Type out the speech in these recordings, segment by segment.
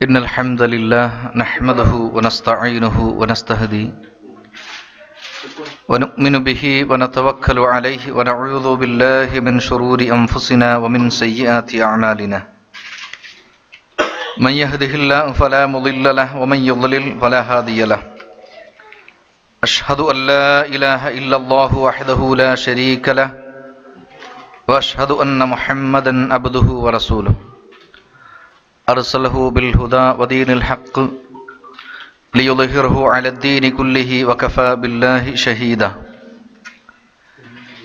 إن الحمد لله نحمده ونستعينه ونستهديه ونؤمن به ونتوكل عليه ونعوذ بالله من شرور أنفسنا ومن سيئات أعمالنا من يهده الله فلا مضل له ومن يضلل فلا هادي له أشهد أن لا إله إلا الله وحده لا شريك له وأشهد أن محمدا عبده ورسوله أرسله بالهدى ودين الحق ليظهره على الدين كله وكفى بالله شهيدا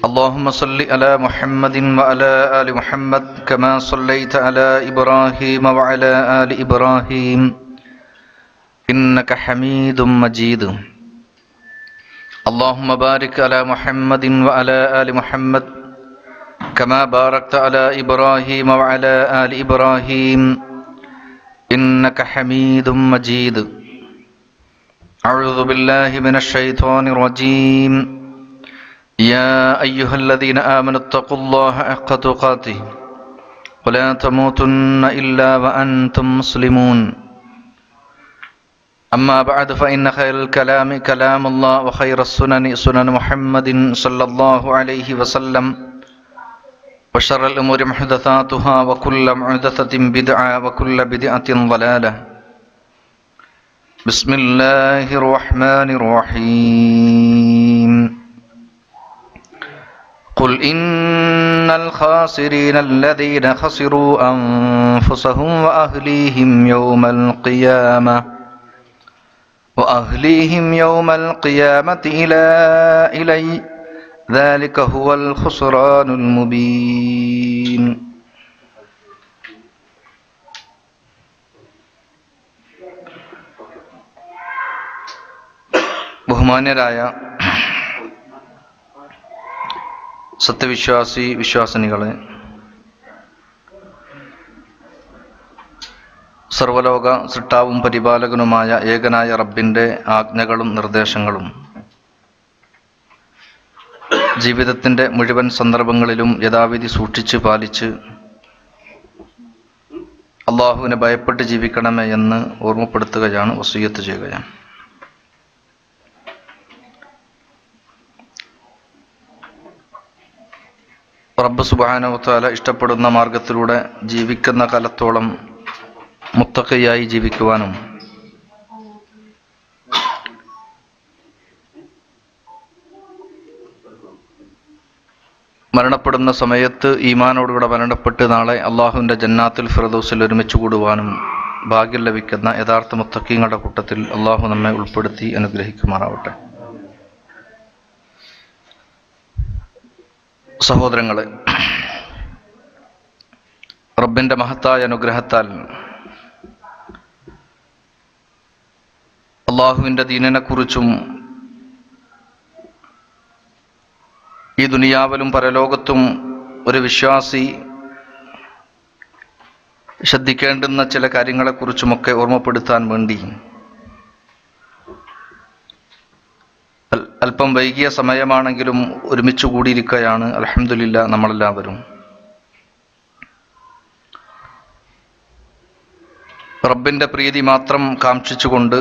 اللهم صل على محمد وعلى آل محمد كما صليت على إبراهيم وعلى آل إبراهيم إنك حميد مجيد اللهم بارك على محمد وعلى آل محمد كما باركت على إبراهيم وعلى آل إبراهيم إنك حميد مجيد أعوذ بالله من الشيطان الرجيم يا أيها الذين آمنوا اتقوا الله حق تقاته ولا تموتن إلا وأنتم مسلمون أما بعد فإن خير الكلام كلام الله وخير السنن سنن محمد صلى الله عليه وسلم وشر الأمور محدثاتها وكل محدثة بدعة وكل بدعة ضلالة بسم الله الرحمن الرحيم قل إن الخاسرين الذين خسروا أنفسهم وأهليهم يوم القيامة إلي ذلك هو الخسران المبين ബഹുമാന്യരായ സത്യവിശ്വാസി വിശ്വാസിനികളെ, സർവലോക സൃഷ്ടാവും പരിപാലകനുമായ ഏകനായ റബ്ബിൻ്റെ ആജ്ഞകളും നിർദ്ദേശങ്ങളും ജീവിതത്തിൻ്റെ മുഴുവൻ സന്ദർഭങ്ങളിലും യഥാവിധി സൂക്ഷിച്ച് പാലിച്ച് അള്ളാഹുവിനെ ഭയപ്പെട്ട് ജീവിക്കണമേ എന്ന് ഓർമ്മപ്പെടുത്തുകയാണ്, വസിയ്യത്ത് ചെയ്യുകയാണ്. റബ്ബ് സുബ്ഹാനഹു വ തആല ഇഷ്ടപ്പെടുന്ന മാർഗത്തിലൂടെ ജീവിക്കുന്ന കാലത്തോളം മുത്തഖിയായി ജീവിക്കുവാനും മരണപ്പെടുന്ന സമയത്ത് ഈമാനോടുകൂടെ മരണപ്പെട്ട് നാളെ അള്ളാഹുവിൻ്റെ ജന്നാത്തുൽ ഫിർദൗസിൽ ഒരുമിച്ച് കൂടുവാനും ഭാഗ്യം ലഭിക്കുന്ന യഥാർത്ഥ മുത്തഖീങ്ങളുടെ കൂട്ടത്തിൽ അള്ളാഹു നമ്മെ ഉൾപ്പെടുത്തി അനുഗ്രഹിക്കുമാറാവട്ടെ. സഹോദരങ്ങളെ, റബ്ബിൻ്റെ മഹത്തായ അനുഗ്രഹത്താൽ അള്ളാഹുവിൻ്റെ ദീനിനെക്കുറിച്ചും ഈ ദുനിയാവിലും പരലോകത്തും ഒരു വിശ്വാസി ശ്രദ്ധിക്കേണ്ടുന്ന ചില കാര്യങ്ങളെക്കുറിച്ചുമൊക്കെ ഓർമ്മപ്പെടുത്താൻ വേണ്ടി അല്പം വൈകിയ സമയമാണെങ്കിലും ഒരുമിച്ച് കൂടിയിരിക്കുകയാണ്. അൽഹംദുലില്ലാഹ് നമ്മളെല്ലാവരും. റബ്ബിൻ്റെ പ്രീതി മാത്രം കാംക്ഷിച്ചുകൊണ്ട്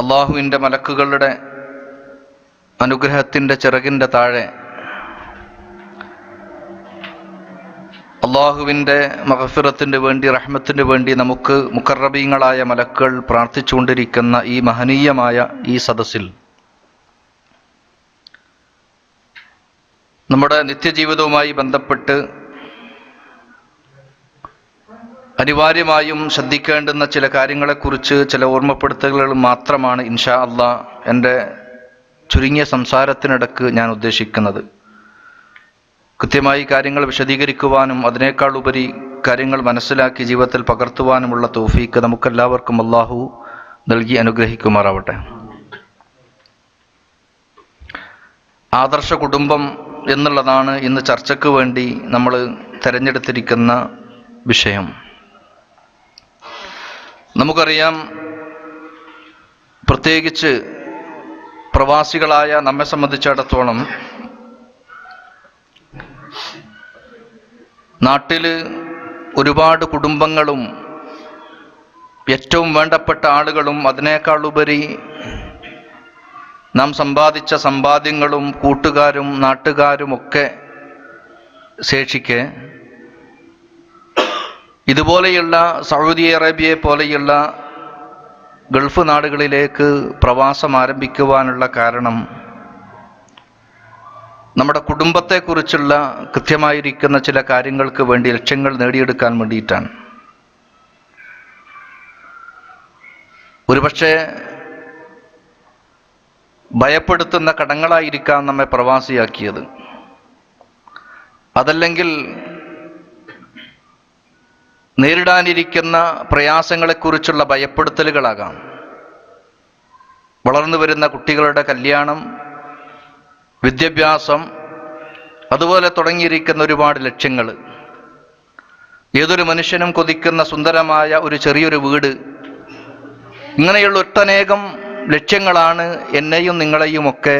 അള്ളാഹുവിൻ്റെ മലക്കുകളുടെ അനുഗ്രഹത്തിൻ്റെ ചിറകിൻ്റെ താഴെ അള്ളാഹുവിൻ്റെ മഗ്ഫിറത്തിന് വേണ്ടി, റഹ്മത്തിന് വേണ്ടി നമുക്ക് മുഖറബീങ്ങളായ മലക്കുകൾ പ്രാർത്ഥിച്ചുകൊണ്ടിരിക്കുന്ന ഈ മഹനീയമായ ഈ സദസ്സിൽ നമ്മുടെ നിത്യജീവിതവുമായി ബന്ധപ്പെട്ട് അനിവാര്യമായും ശ്രദ്ധിക്കേണ്ടുന്ന ചില കാര്യങ്ങളെക്കുറിച്ച് ചില ഓർമ്മപ്പെടുത്തലുകൾ മാത്രമാണ് ഇൻഷാ അള്ളാഹ് എൻ്റെ ചുരുങ്ങിയ സംസാരത്തിനിടക്ക് ഞാൻ ഉദ്ദേശിക്കുന്നത്. കൃത്യമായി കാര്യങ്ങൾ വിശദീകരിക്കുവാനും അതിനേക്കാൾ ഉപരി കാര്യങ്ങൾ മനസ്സിലാക്കി ജീവിതത്തിൽ പകർത്തുവാനുമുള്ള തൗഫീക്ക് നമുക്കെല്ലാവർക്കും അള്ളാഹു നൽകി അനുഗ്രഹിക്കുമാറാവട്ടെ. ആദർശ കുടുംബം എന്നുള്ളതാണ് ഇന്ന് ചർച്ചയ്ക്ക് വേണ്ടി നമ്മൾ തിരഞ്ഞെടുത്തിരിക്കുന്ന വിഷയം. നമുക്കറിയാം, പ്രത്യേകിച്ച് പ്രവാസികളായ നമ്മെ സംബന്ധിച്ചിടത്തോളം നാട്ടിൽ ഒരുപാട് കുടുംബങ്ങളും ഏറ്റവും വേണ്ടപ്പെട്ട ആളുകളും അതിനേക്കാൾ ഉപരി നാം സമ്പാദിച്ച സമ്പാദ്യങ്ങളും കൂട്ടുകാരും നാട്ടുകാരുമൊക്കെ ശേഷിക്കെ ഇതുപോലെയുള്ള സൗദി അറേബ്യയെ പോലെയുള്ള ഗൾഫ് നാടുകളിലേക്ക് പ്രവാസം ആരംഭിക്കുവാനുള്ള കാരണം നമ്മുടെ കുടുംബത്തെക്കുറിച്ചുള്ള കൃത്യമായിരിക്കുന്ന ചില കാര്യങ്ങൾക്ക് വേണ്ടി ലക്ഷ്യങ്ങൾ നേടിയെടുക്കാൻ വേണ്ടിയിട്ടാണ്. ഒരുപക്ഷെ ഭയപ്പെടുത്തുന്ന കടങ്ങളായിരിക്കാം നമ്മെ പ്രവാസിയാക്കിയത്. അതല്ലെങ്കിൽ നേരിടാനിരിക്കുന്ന പ്രയാസങ്ങളെക്കുറിച്ചുള്ള ഭയപ്പെടുത്തലുകളാകാം. വളർന്നു വരുന്ന കുട്ടികളുടെ കല്യാണം, വിദ്യാഭ്യാസം, അതുപോലെ തുടങ്ങിയിരിക്കുന്ന ഒരുപാട് ലക്ഷ്യങ്ങൾ. ഏതൊരു മനുഷ്യനും കൊതിക്കുന്ന സുന്ദരമായ ഒരു ചെറിയൊരു വീട്, ഇങ്ങനെയുള്ള ഒട്ടനേകം ലക്ഷ്യങ്ങളാണ് എന്നെയും നിങ്ങളെയും ഒക്കെ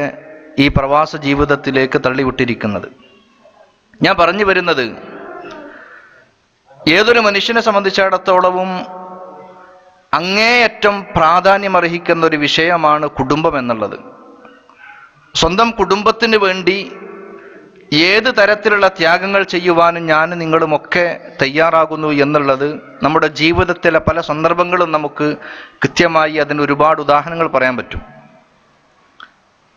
ഈ പ്രവാസ ജീവിതത്തിലേക്ക് തള്ളിവിട്ടിരിക്കുന്നത്. ഞാൻ പറഞ്ഞു വരുന്നത്, ഏതൊരു മനുഷ്യനെ സംബന്ധിച്ചിടത്തോളവും അങ്ങേയറ്റം പ്രാധാന്യമർഹിക്കുന്ന ഒരു വിഷയമാണ് കുടുംബം എന്നുള്ളത്. സ്വന്തം കുടുംബത്തിന് വേണ്ടി ഏത് തരത്തിലുള്ള ത്യാഗങ്ങൾ ചെയ്യുവാനും ഞാനും നിങ്ങളുമൊക്കെ തയ്യാറാകുന്നു എന്നുള്ളത് നമ്മുടെ ജീവിതത്തിലെ പല സന്ദർഭങ്ങളും നമുക്ക് കൃത്യമായി അതിന് ഒരുപാട് ഉദാഹരണങ്ങൾ പറയാൻ പറ്റും.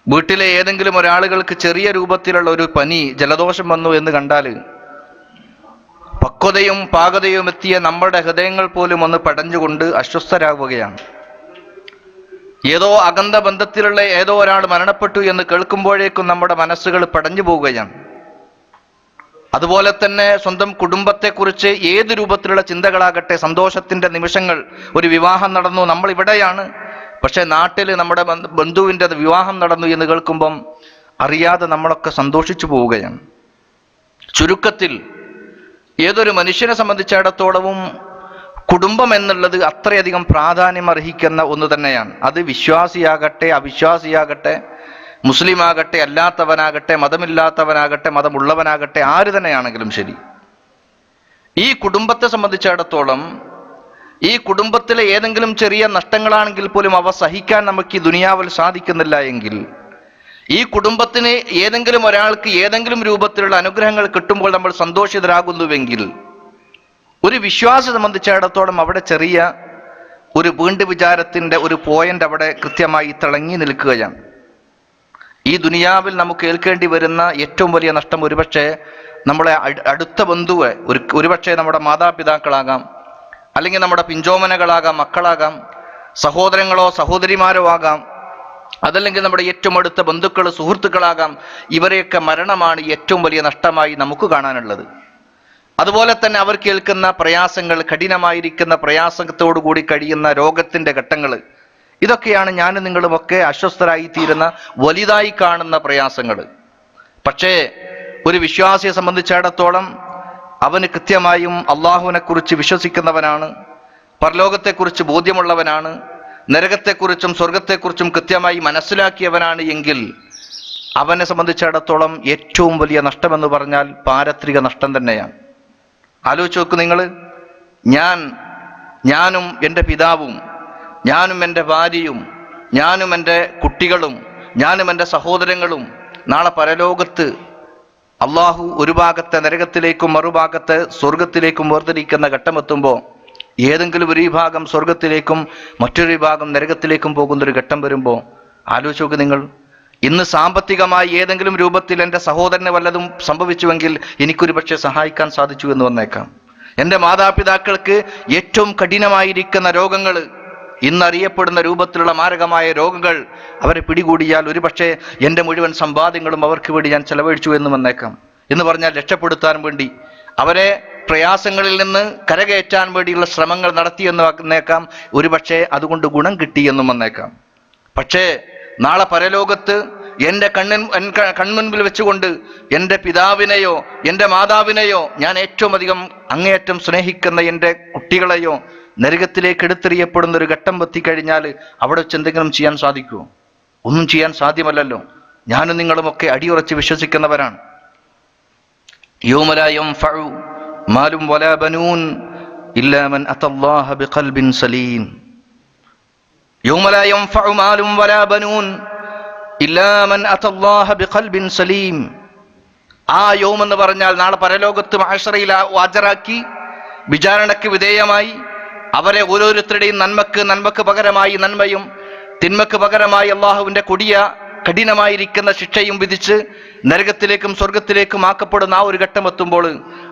വീട്ടിലെ ഏതെങ്കിലും ഒരാളുകൾക്ക് ചെറിയ രൂപത്തിലുള്ള ഒരു പനി, ജലദോഷം വന്നു എന്ന് കണ്ടാൽ പക്വതയും പാകതയും എത്തിയ നമ്മുടെ ഹൃദയങ്ങൾ പോലും ഒന്ന് പടഞ്ഞുകൊണ്ട് അസ്വസ്ഥരാകുകയാണ്. ഏതോ അകന്ന ബന്ധത്തിലുള്ള ഏതോ ഒരാൾ മരണപ്പെട്ടു എന്ന് കേൾക്കുമ്പോഴേക്കും നമ്മുടെ മനസ്സുകൾ പടഞ്ഞു പോവുകയാണ്. അതുപോലെ തന്നെ സ്വന്തം കുടുംബത്തെക്കുറിച്ച് ഏത് രൂപത്തിലുള്ള ചിന്തകളാകട്ടെ, സന്തോഷത്തിന്റെ നിമിഷങ്ങൾ, ഒരു വിവാഹം നടന്നു, നമ്മൾ ഇവിടെയാണ്, പക്ഷെ നാട്ടിൽ നമ്മുടെ ബന്ധുവിൻ്റെ വിവാഹം നടന്നു എന്ന് കേൾക്കുമ്പം അറിയാതെ നമ്മളൊക്കെ സന്തോഷിച്ചു പോവുകയാണ്. ചുരുക്കത്തിൽ ഏതൊരു മനുഷ്യനെ സംബന്ധിച്ചിടത്തോളവും കുടുംബം എന്നുള്ളത് അത്രയധികം പ്രാധാന്യം അർഹിക്കുന്ന ഒന്ന് തന്നെയാണ്. അത് വിശ്വാസിയാകട്ടെ അവിശ്വാസിയാകട്ടെ, മുസ്ലിം ആകട്ടെ അല്ലാത്തവനാകട്ടെ, മതമില്ലാത്തവനാകട്ടെ മതമുള്ളവനാകട്ടെ, ആര് തന്നെയാണെങ്കിലും ശരി, ഈ കുടുംബത്തെ സംബന്ധിച്ചിടത്തോളം ഈ കുടുംബത്തിലെ ഏതെങ്കിലും ചെറിയ നഷ്ടങ്ങളാണെങ്കിൽ പോലും അവ സഹിക്കാൻ നമുക്ക് ഈ ദുനിയാവിൽ സാധിക്കുന്നില്ല എങ്കിൽ, ഈ കുടുംബത്തിന് ഏതെങ്കിലും ഒരാൾക്ക് ഏതെങ്കിലും രൂപത്തിലുള്ള അനുഗ്രഹങ്ങൾ കിട്ടുമ്പോൾ നമ്മൾ സന്തോഷിതരാകുന്നുവെങ്കിൽ, ഒരു വിശ്വാസം സംബന്ധിച്ചിടത്തോളം അവിടെ ചെറിയ ഒരു വീണ്ടും വിചാരത്തിൻ്റെ ഒരു പോയിന്റ് അവിടെ കൃത്യമായി തിളങ്ങി നിൽക്കുകയാണ്. ഈ ദുനിയാവിൽ നമുക്ക് ഏൽക്കേണ്ടി വരുന്ന ഏറ്റവും വലിയ നഷ്ടം ഒരുപക്ഷെ നമ്മളെ അടുത്ത ബന്ധുവെ, ഒരുപക്ഷെ നമ്മുടെ മാതാപിതാക്കളാകാം, അല്ലെങ്കിൽ നമ്മുടെ പിഞ്ചോമനകളാകാം, മക്കളാകാം, സഹോദരങ്ങളോ സഹോദരിമാരോ ആകാം, അതല്ലെങ്കിൽ നമ്മുടെ ഏറ്റവും അടുത്ത ബന്ധുക്കൾ, സുഹൃത്തുക്കളാകാം. ഇവരെയൊക്കെ മരണമാണ് ഏറ്റവും വലിയ നഷ്ടമായി നമുക്ക് കാണാനുള്ളത്. അതുപോലെ തന്നെ അവർ കേൾക്കുന്ന പ്രയാസങ്ങൾ, കഠിനമായിരിക്കുന്ന പ്രയാസത്തോടു കൂടി കഴിയുന്ന രോഗത്തിന്റെ ഘട്ടങ്ങൾ, ഇതൊക്കെയാണ് ഞാനും നിങ്ങളുമൊക്കെ അസ്വസ്ഥരായി തീരുന്ന വലുതായി കാണുന്ന പ്രയാസങ്ങൾ. പക്ഷേ ഒരു വിശ്വാസിയെ സംബന്ധിച്ചിടത്തോളം അവന് കൃത്യമായും അള്ളാഹുവിനെ കുറിച്ച് വിശ്വസിക്കുന്നവനാണ്, പരലോകത്തെക്കുറിച്ച് ബോധ്യമുള്ളവനാണ്, നരകത്തെക്കുറിച്ചും സ്വർഗത്തെക്കുറിച്ചും കൃത്യമായി മനസ്സിലാക്കിയവനാണ് എങ്കിൽ അവനെ സംബന്ധിച്ചിടത്തോളം ഏറ്റവും വലിയ നഷ്ടമെന്ന് പറഞ്ഞാൽ പാരത്രിക നഷ്ടം തന്നെയാണ്. ആലോചിച്ച് നോക്ക് നിങ്ങൾ, ഞാനും എൻ്റെ പിതാവും, ഞാനും എൻ്റെ ഭാര്യയും, ഞാനും എൻ്റെ കുട്ടികളും, ഞാനും എൻ്റെ സഹോദരങ്ങളും നാളെ പരലോകത്ത് അള്ളാഹു ഒരു ഭാഗത്തെ നരകത്തിലേക്കും മറുഭാഗത്തെ സ്വർഗത്തിലേക്കും വേർതിരിക്കുന്ന ഘട്ടമെത്തുമ്പോൾ ഏതെങ്കിലും ഒരു വിഭാഗം സ്വർഗത്തിലേക്കും മറ്റൊരു വിഭാഗം നരകത്തിലേക്കും പോകുന്നൊരു ഘട്ടം വരുമ്പോൾ ആലോചിച്ച് നോക്ക് നിങ്ങൾ, ഇന്ന് സാമ്പത്തികമായി ഏതെങ്കിലും രൂപത്തിൽ എൻ്റെ സഹോദരന് വല്ലതും സംഭവിച്ചുവെങ്കിൽ എനിക്കൊരു പക്ഷേ സഹായിക്കാൻ സാധിച്ചു എന്ന് വന്നേക്കാം. എൻ്റെ മാതാപിതാക്കൾക്ക് ഏറ്റവും കഠിനമായിരിക്കുന്ന രോഗങ്ങൾ, ഇന്നറിയപ്പെടുന്ന രൂപത്തിലുള്ള മാരകമായ രോഗങ്ങൾ അവരെ പിടികൂടിയാൽ ഒരുപക്ഷെ എൻ്റെ മുഴുവൻ സമ്പാദ്യങ്ങളും അവർക്ക് വേണ്ടി ഞാൻ ചെലവഴിച്ചു എന്ന് വന്നേക്കാം. എന്ന് പറഞ്ഞാൽ രക്ഷപ്പെടുത്താൻ വേണ്ടി, അവരെ പ്രയാസങ്ങളിൽ നിന്ന് കരകയറ്റാൻ വേണ്ടിയുള്ള ശ്രമങ്ങൾ നടത്തിയെന്ന് വന്നേക്കാം. ഒരുപക്ഷെ അതുകൊണ്ട് ഗുണം കിട്ടിയെന്നും വന്നേക്കാം. പക്ഷേ നാളെ പരലോകത്ത് എൻ്റെ കൺമുൻപിൽ വെച്ചുകൊണ്ട് എൻ്റെ പിതാവിനെയോ എൻ്റെ മാതാവിനെയോ ഞാൻ ഏറ്റവും അധികം അങ്ങേയറ്റം സ്നേഹിക്കുന്ന എൻ്റെ കുട്ടികളെയോ നരകത്തിലേക്ക് എടുത്തെറിയപ്പെടുന്ന ഒരു ഘട്ടം എത്തിക്കഴിഞ്ഞാൽ അവിടെ വെച്ച് എന്തെങ്കിലും ചെയ്യാൻ സാധിക്കുമോ? ഒന്നും ചെയ്യാൻ സാധ്യമല്ലല്ലോ. ഞാനും നിങ്ങളുമൊക്കെ അടിയുറച്ച് വിശ്വസിക്കുന്നവരാണ്. യൗമ ലാ യൻഫഉ മാലും വലാ ബനൂൻ ഇല്ലാ മൻ അത്തല്ലാഹ ബിഖൽബിൻ സലീം. യൗമ ലാ യൻഫഉ മാലും വലാ ബനൂൻ ഇല്ലാ മൻ അത്തല്ലാഹ ബിഖൽബിൻ സലീം. ആ യൗം എന്ന് പറഞ്ഞാൽ നാളെ പരലോകത്ത് മഹ്ശറയിൽ ഹാജരാക്കി വിചാരണയ്ക്ക് വിധേയമായി അവരെ ഓരോരുത്തരുടെയും നന്മക്ക് പകരമായി നന്മയും തിന്മക്ക് പകരമായി അള്ളാഹുവിന്റെ കൊടിയ കഠിനമായിരിക്കുന്ന ശിക്ഷയും വിധിച്ച് നരകത്തിലേക്കും സ്വർഗത്തിലേക്കും ആക്കപ്പെടുന്ന ആ ഒരു ഘട്ടം എത്തുമ്പോൾ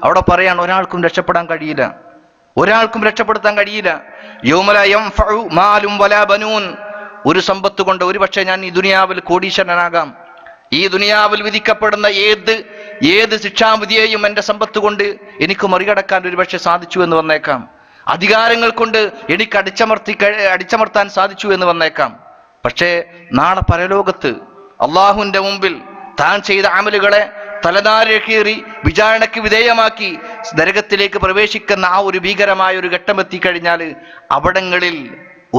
അവിടെ പറയാൻ ഒരാൾക്കും രക്ഷപ്പെടാൻ കഴിയില്ല, ഒരാൾക്കും രക്ഷപ്പെടുത്താൻ കഴിയില്ല. യൗമ ലാ യൻഫഉ മാലും വലാ ബനൂൻ. ഒരു സമ്പത്ത് കൊണ്ട് ഒരുപക്ഷെ ഞാൻ ഈ ദുനിയാവിൽ കോടീശ്വരനാകാം, ഈ ദുനിയാവിൽ വിധിക്കപ്പെടുന്ന ഏത് ശിക്ഷാവിധിയെയും എൻ്റെ സമ്പത്ത് കൊണ്ട് എനിക്ക് മറികടക്കാൻ ഒരുപക്ഷെ സാധിച്ചു എന്ന് വന്നേക്കാം, അധികാരങ്ങൾ കൊണ്ട് എനിക്ക് അടിച്ചമർത്താൻ സാധിച്ചു എന്ന് വന്നേക്കാം. പക്ഷേ നാളെ പരലോകത്ത് അള്ളാഹുവിന്റെ മുമ്പിൽ താൻ ചെയ്ത അമലുകളെ തലനാരിഴ കീറി വിചാരണയ്ക്ക് വിധേയമാക്കി നരകത്തിലേക്ക് പ്രവേശിക്കുന്ന ആ ഒരു ഭീകരമായ ഒരു ഘട്ടം എത്തിക്കഴിഞ്ഞാൽ അവിടങ്ങളിൽ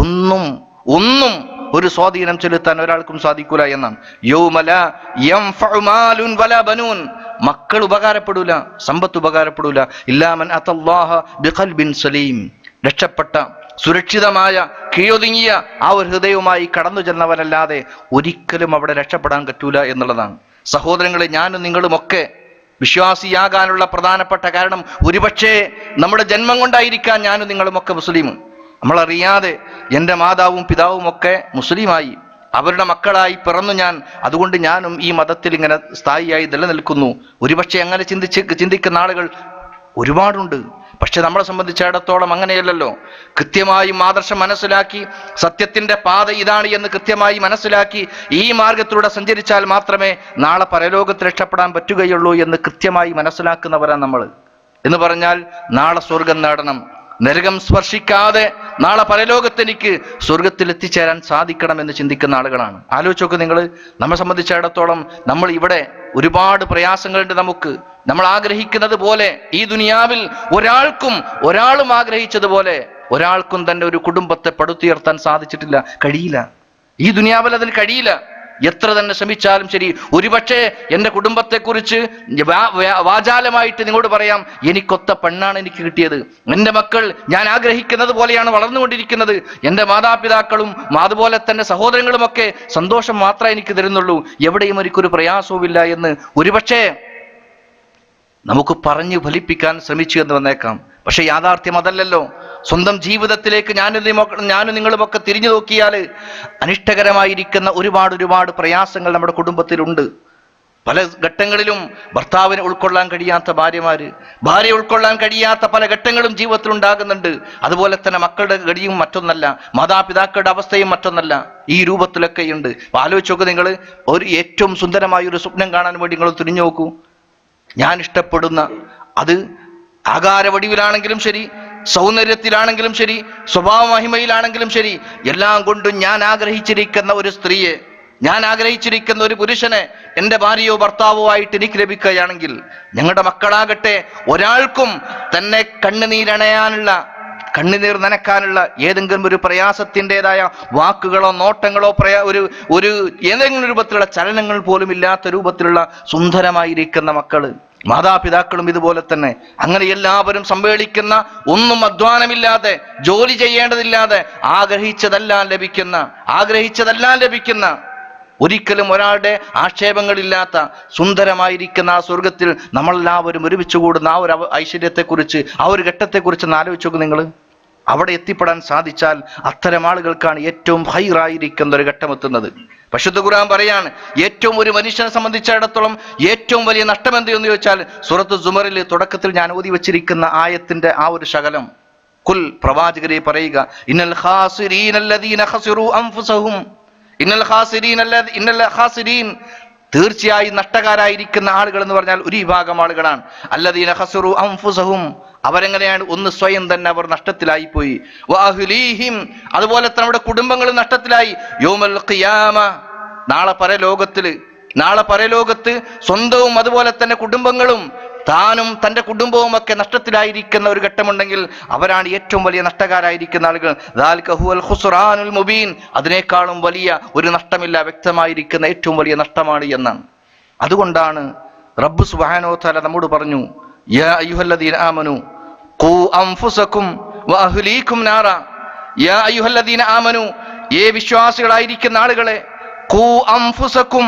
ഒന്നും ഒരു സ്വാധീനം ചെലുത്താൻ ഒരാൾക്കും സാധിക്കൂല എന്നാണ്. യൗമ ലാ യൻഫഉ മാലുൻ വലാ ബനൂൻ. മക്കൾ ഉപകാരപ്പെടൂല, സമ്പത്ത് ഉപകാരപ്പെടൂല. ഇല്ലാ മൻ അത്തല്ലാഹ ബിഖൽബിൻ സലീം. രക്ഷപ്പെട്ട സുരക്ഷിതമായ കീഴൊതുങ്ങിയ ആ ഒരു ഹൃദയവുമായി കടന്നു ചെന്നവരല്ലാതെ ഒരിക്കലും അവിടെ രക്ഷപ്പെടാൻ പറ്റൂല എന്നുള്ളതാണ്. സഹോദരങ്ങളെ, ഞാനും നിങ്ങളുമൊക്കെ വിശ്വാസിയാകാനുള്ള പ്രധാനപ്പെട്ട കാരണം ഒരുപക്ഷെ നമ്മുടെ ജന്മം കൊണ്ടായിരിക്കാം ഞാനും നിങ്ങളുമൊക്കെ മുസ്ലിം. നമ്മളറിയാതെ എൻ്റെ മാതാവും പിതാവും ഒക്കെ മുസ്ലിമായി, അവരുടെ മക്കളായി പിറന്നു ഞാൻ, അതുകൊണ്ട് ഞാനും ഈ മതത്തിൽ ഇങ്ങനെ സ്ഥായിയായി നിലനിൽക്കുന്നു. ഒരുപക്ഷെ അങ്ങനെ ചിന്തിക്കുന്ന ആളുകൾ ഒരുപാടുണ്ട്. പക്ഷെ നമ്മളെ സംബന്ധിച്ചിടത്തോളം അങ്ങനെയല്ലല്ലോ. കൃത്യമായും ആദർശം മനസ്സിലാക്കി സത്യത്തിന്റെ പാത ഇതാണ് എന്ന് കൃത്യമായി മനസ്സിലാക്കി ഈ മാർഗത്തിലൂടെ സഞ്ചരിച്ചാൽ മാത്രമേ നാളെ പരലോകത്ത് രക്ഷപ്പെടാൻ പറ്റുകയുള്ളൂ എന്ന് കൃത്യമായി മനസ്സിലാക്കുന്നവരാണ് നമ്മൾ. എന്ന് പറഞ്ഞാൽ നാളെ സ്വർഗം നേടണം, നരകം സ്പർശിക്കാതെ നാളെ പരലോകത്ത് എനിക്ക് സ്വർഗത്തിൽ എത്തിച്ചേരാൻ സാധിക്കണം എന്ന് ചിന്തിക്കുന്ന ആളുകളാണ്. ആലോചിച്ച് നോക്ക് നിങ്ങൾ. നമ്മെ സംബന്ധിച്ചിടത്തോളം നമ്മൾ ഇവിടെ ഒരുപാട് പ്രയാസങ്ങളുണ്ട്. നമ്മൾ ആഗ്രഹിക്കുന്നത് പോലെ ഈ ദുനിയാവിൽ ഒരാളും ആഗ്രഹിച്ചതുപോലെ ഒരാൾക്കും തന്റെ ഒരു കുടുംബത്തെ പടുത്തുയർത്താൻ സാധിച്ചിട്ടില്ല, കഴിയില്ല. ഈ ദുനിയാവിൽ അതിന് കഴിയില്ല. എത്ര തന്നെ ശ്രമിച്ചാലും ശരി. ഒരുപക്ഷെ എൻ്റെ കുടുംബത്തെക്കുറിച്ച് വാചാലമായിട്ട് നിങ്ങളോട് പറയാം, എനിക്കൊത്ത പെണ്ണാണ് എനിക്ക് കിട്ടിയത്, എൻ്റെ മക്കൾ ഞാൻ ആഗ്രഹിക്കുന്നത് പോലെയാണ് വളർന്നുകൊണ്ടിരിക്കുന്നത്, എൻ്റെ മാതാപിതാക്കളും അതുപോലെ തന്നെ സഹോദരങ്ങളുമൊക്കെ സന്തോഷം മാത്രമേ എനിക്ക് തരുന്നുള്ളൂ, എവിടെയും എനിക്കൊരു പ്രയാസവുമില്ല എന്ന് ഒരുപക്ഷെ നമുക്ക് പറഞ്ഞു ഫലിപ്പിക്കാൻ ശ്രമിച്ചു എന്ന് വന്നേക്കാം. പക്ഷെ യാഥാർത്ഥ്യം അതല്ലല്ലോ. സ്വന്തം ജീവിതത്തിലേക്ക് ഞാനും നിങ്ങളുമൊക്കെ തിരിഞ്ഞു നോക്കിയാൽ അനിഷ്ടകരമായിരിക്കുന്ന ഒരുപാട് പ്രയാസങ്ങൾ നമ്മുടെ കുടുംബത്തിലുണ്ട്. പല ഘട്ടങ്ങളിലും ഭർത്താവിനെ ഉൾക്കൊള്ളാൻ കഴിയാത്ത ഭാര്യ ഉൾക്കൊള്ളാൻ കഴിയാത്ത പല ഘട്ടങ്ങളും ജീവിതത്തിൽ ഉണ്ടാകുന്നുണ്ട്. അതുപോലെ തന്നെ മക്കളുടെ ഗതിയും മറ്റൊന്നല്ല, മാതാപിതാക്കളുടെ അവസ്ഥയും മറ്റൊന്നല്ല. ഈ രൂപത്തിലൊക്കെയുണ്ട്. ആലോചിച്ച് നോക്ക് നിങ്ങൾ. ഏറ്റവും സുന്ദരമായ ഒരു സ്വപ്നം കാണാൻ വേണ്ടി നിങ്ങൾ തിരിഞ്ഞു നോക്കൂ. ഞാൻ ഇഷ്ടപ്പെടുന്ന, അത് ആകാര വടിവിലാണെങ്കിലും ശരി, സൗന്ദര്യത്തിലാണെങ്കിലും ശരി, സ്വഭാവ മഹിമയിലാണെങ്കിലും ശരി, എല്ലാം കൊണ്ടും ഞാൻ ആഗ്രഹിച്ചിരിക്കുന്ന ഒരു സ്ത്രീയെ, ഞാൻ ആഗ്രഹിച്ചിരിക്കുന്ന ഒരു പുരുഷനെ എൻ്റെ ഭാര്യയോ ഭർത്താവോ ആയിട്ട് എനിക്ക് ലഭിക്കുകയാണെങ്കിൽ, ഞങ്ങളുടെ മക്കളാകട്ടെ ഒരാൾക്കും തന്നെ കണ്ണുനീർ നനക്കാനുള്ള ഏതെങ്കിലും ഒരു പ്രയാസത്തിൻ്റെതായ വാക്കുകളോ നോട്ടങ്ങളോ ഒരു ഏതെങ്കിലും രൂപത്തിലുള്ള ചലനങ്ങൾ പോലും ഇല്ലാത്ത രൂപത്തിലുള്ള സുന്ദരമായിരിക്കുന്ന മക്കള്, മാതാപിതാക്കളും ഇതുപോലെ തന്നെ. അങ്ങനെ എല്ലാവരും സമ്മേളിക്കുന്ന, ഒന്നും അധ്വാനമില്ലാതെ, ജോലി ചെയ്യേണ്ടതില്ലാതെ ആഗ്രഹിച്ചതെല്ലാം ലഭിക്കുന്ന ഒരിക്കലും ഒരാളുടെ ആക്ഷേപങ്ങളില്ലാത്ത സുന്ദരമായിരിക്കുന്ന ആ സ്വർഗത്തിൽ നമ്മളെല്ലാവരും ഒരുമിച്ച് കൂടുന്ന ആ ഒരു ഐശ്വര്യത്തെക്കുറിച്ച്, ആ ഒരു ഘട്ടത്തെക്കുറിച്ച് ഒന്ന് ആലോചിച്ച് നോക്ക് നിങ്ങൾ. അവിടെ എത്തിപ്പെടാൻ സാധിച്ചാൽ അത്തരം ആളുകൾക്കാണ് ഏറ്റവും ഹൈറായിരിക്കുന്ന ഒരു ഘട്ടം എത്തുന്നത്. പരിശുദ്ധ ഖുർആൻ പറയാണ്, ഏറ്റവും ഒരു മനുഷ്യനെ സംബന്ധിച്ചിടത്തോളം ഏറ്റവും വലിയ നഷ്ടം എന്ത് എന്ന് ചോദിച്ചാൽ, സൂറത്ത് സുമറിൽ തുടക്കത്തിൽ ഞാൻ ഓതി വച്ചിരിക്കുന്ന ആയത്തിന്റെ ആ ഒരു ശകലം, കുൽ പ്രവാചകരെ പറയുക, ഇന്നൽ ഖാസിരീനല്ലദീന ഖസിറു അൻഫുസഹും, ഇന്നൽ ഖാസിരീൻ തീർച്ചയായും നഷ്ടക്കാരായിരിക്കുന്ന ആളുകൾ എന്ന് പറഞ്ഞാൽ ഒരു വിഭാഗം ആളുകളാണ്. അല്ലദീന ഖസിറു അൻഫുസഹും, അവരെങ്ങനെയാണ്? ഒന്ന് സ്വയം തന്നെ അവർ നഷ്ടത്തിലായി പോയി. വഅഹ്ലീഹിം, അതുപോലെ തന്നെ നമ്മുടെ കുടുംബങ്ങളും നഷ്ടത്തിലായി. യൗമൽ ഖിയാമ, നാളെ പരലോകത്ത് സ്വന്തവും അതുപോലെ തന്നെ കുടുംബങ്ങളും താനും തൻ്റെ കുടുംബവും ഒക്കെ നഷ്ടത്തിലായിരിക്കുന്ന ഒരു ഘട്ടമുണ്ടെങ്കിൽ അവരാണ് ഏറ്റവും വലിയ നഷ്ടക്കാരായിരിക്കുന്ന ആളുകൾ. ദാലിക ഹുവൽ ഖുസ്റാനുൽ മുബീൻ, അതിനേക്കാളും വലിയ ഒരു നഷ്ടമില്ല, വ്യക്തമായിരിക്കുന്ന ഏറ്റവും വലിയ നഷ്ടമാണ് എന്നാണ്. അതുകൊണ്ടാണ് റബ്ബ് സുബ്ഹാനഹു വ തആല നമ്മോട് പറഞ്ഞു, യാ അയ്യുഹല്ലദീന ആമനു ഖൂ അൻഫുസകും വഅഹ്ലീകും നാറ. യാ അയ്യുഹല്ലദീന ആമനു, വിശ്വാസികളായിരിക്കുന്ന ആളുകളെ, ഖൂ അൻഫുസകും,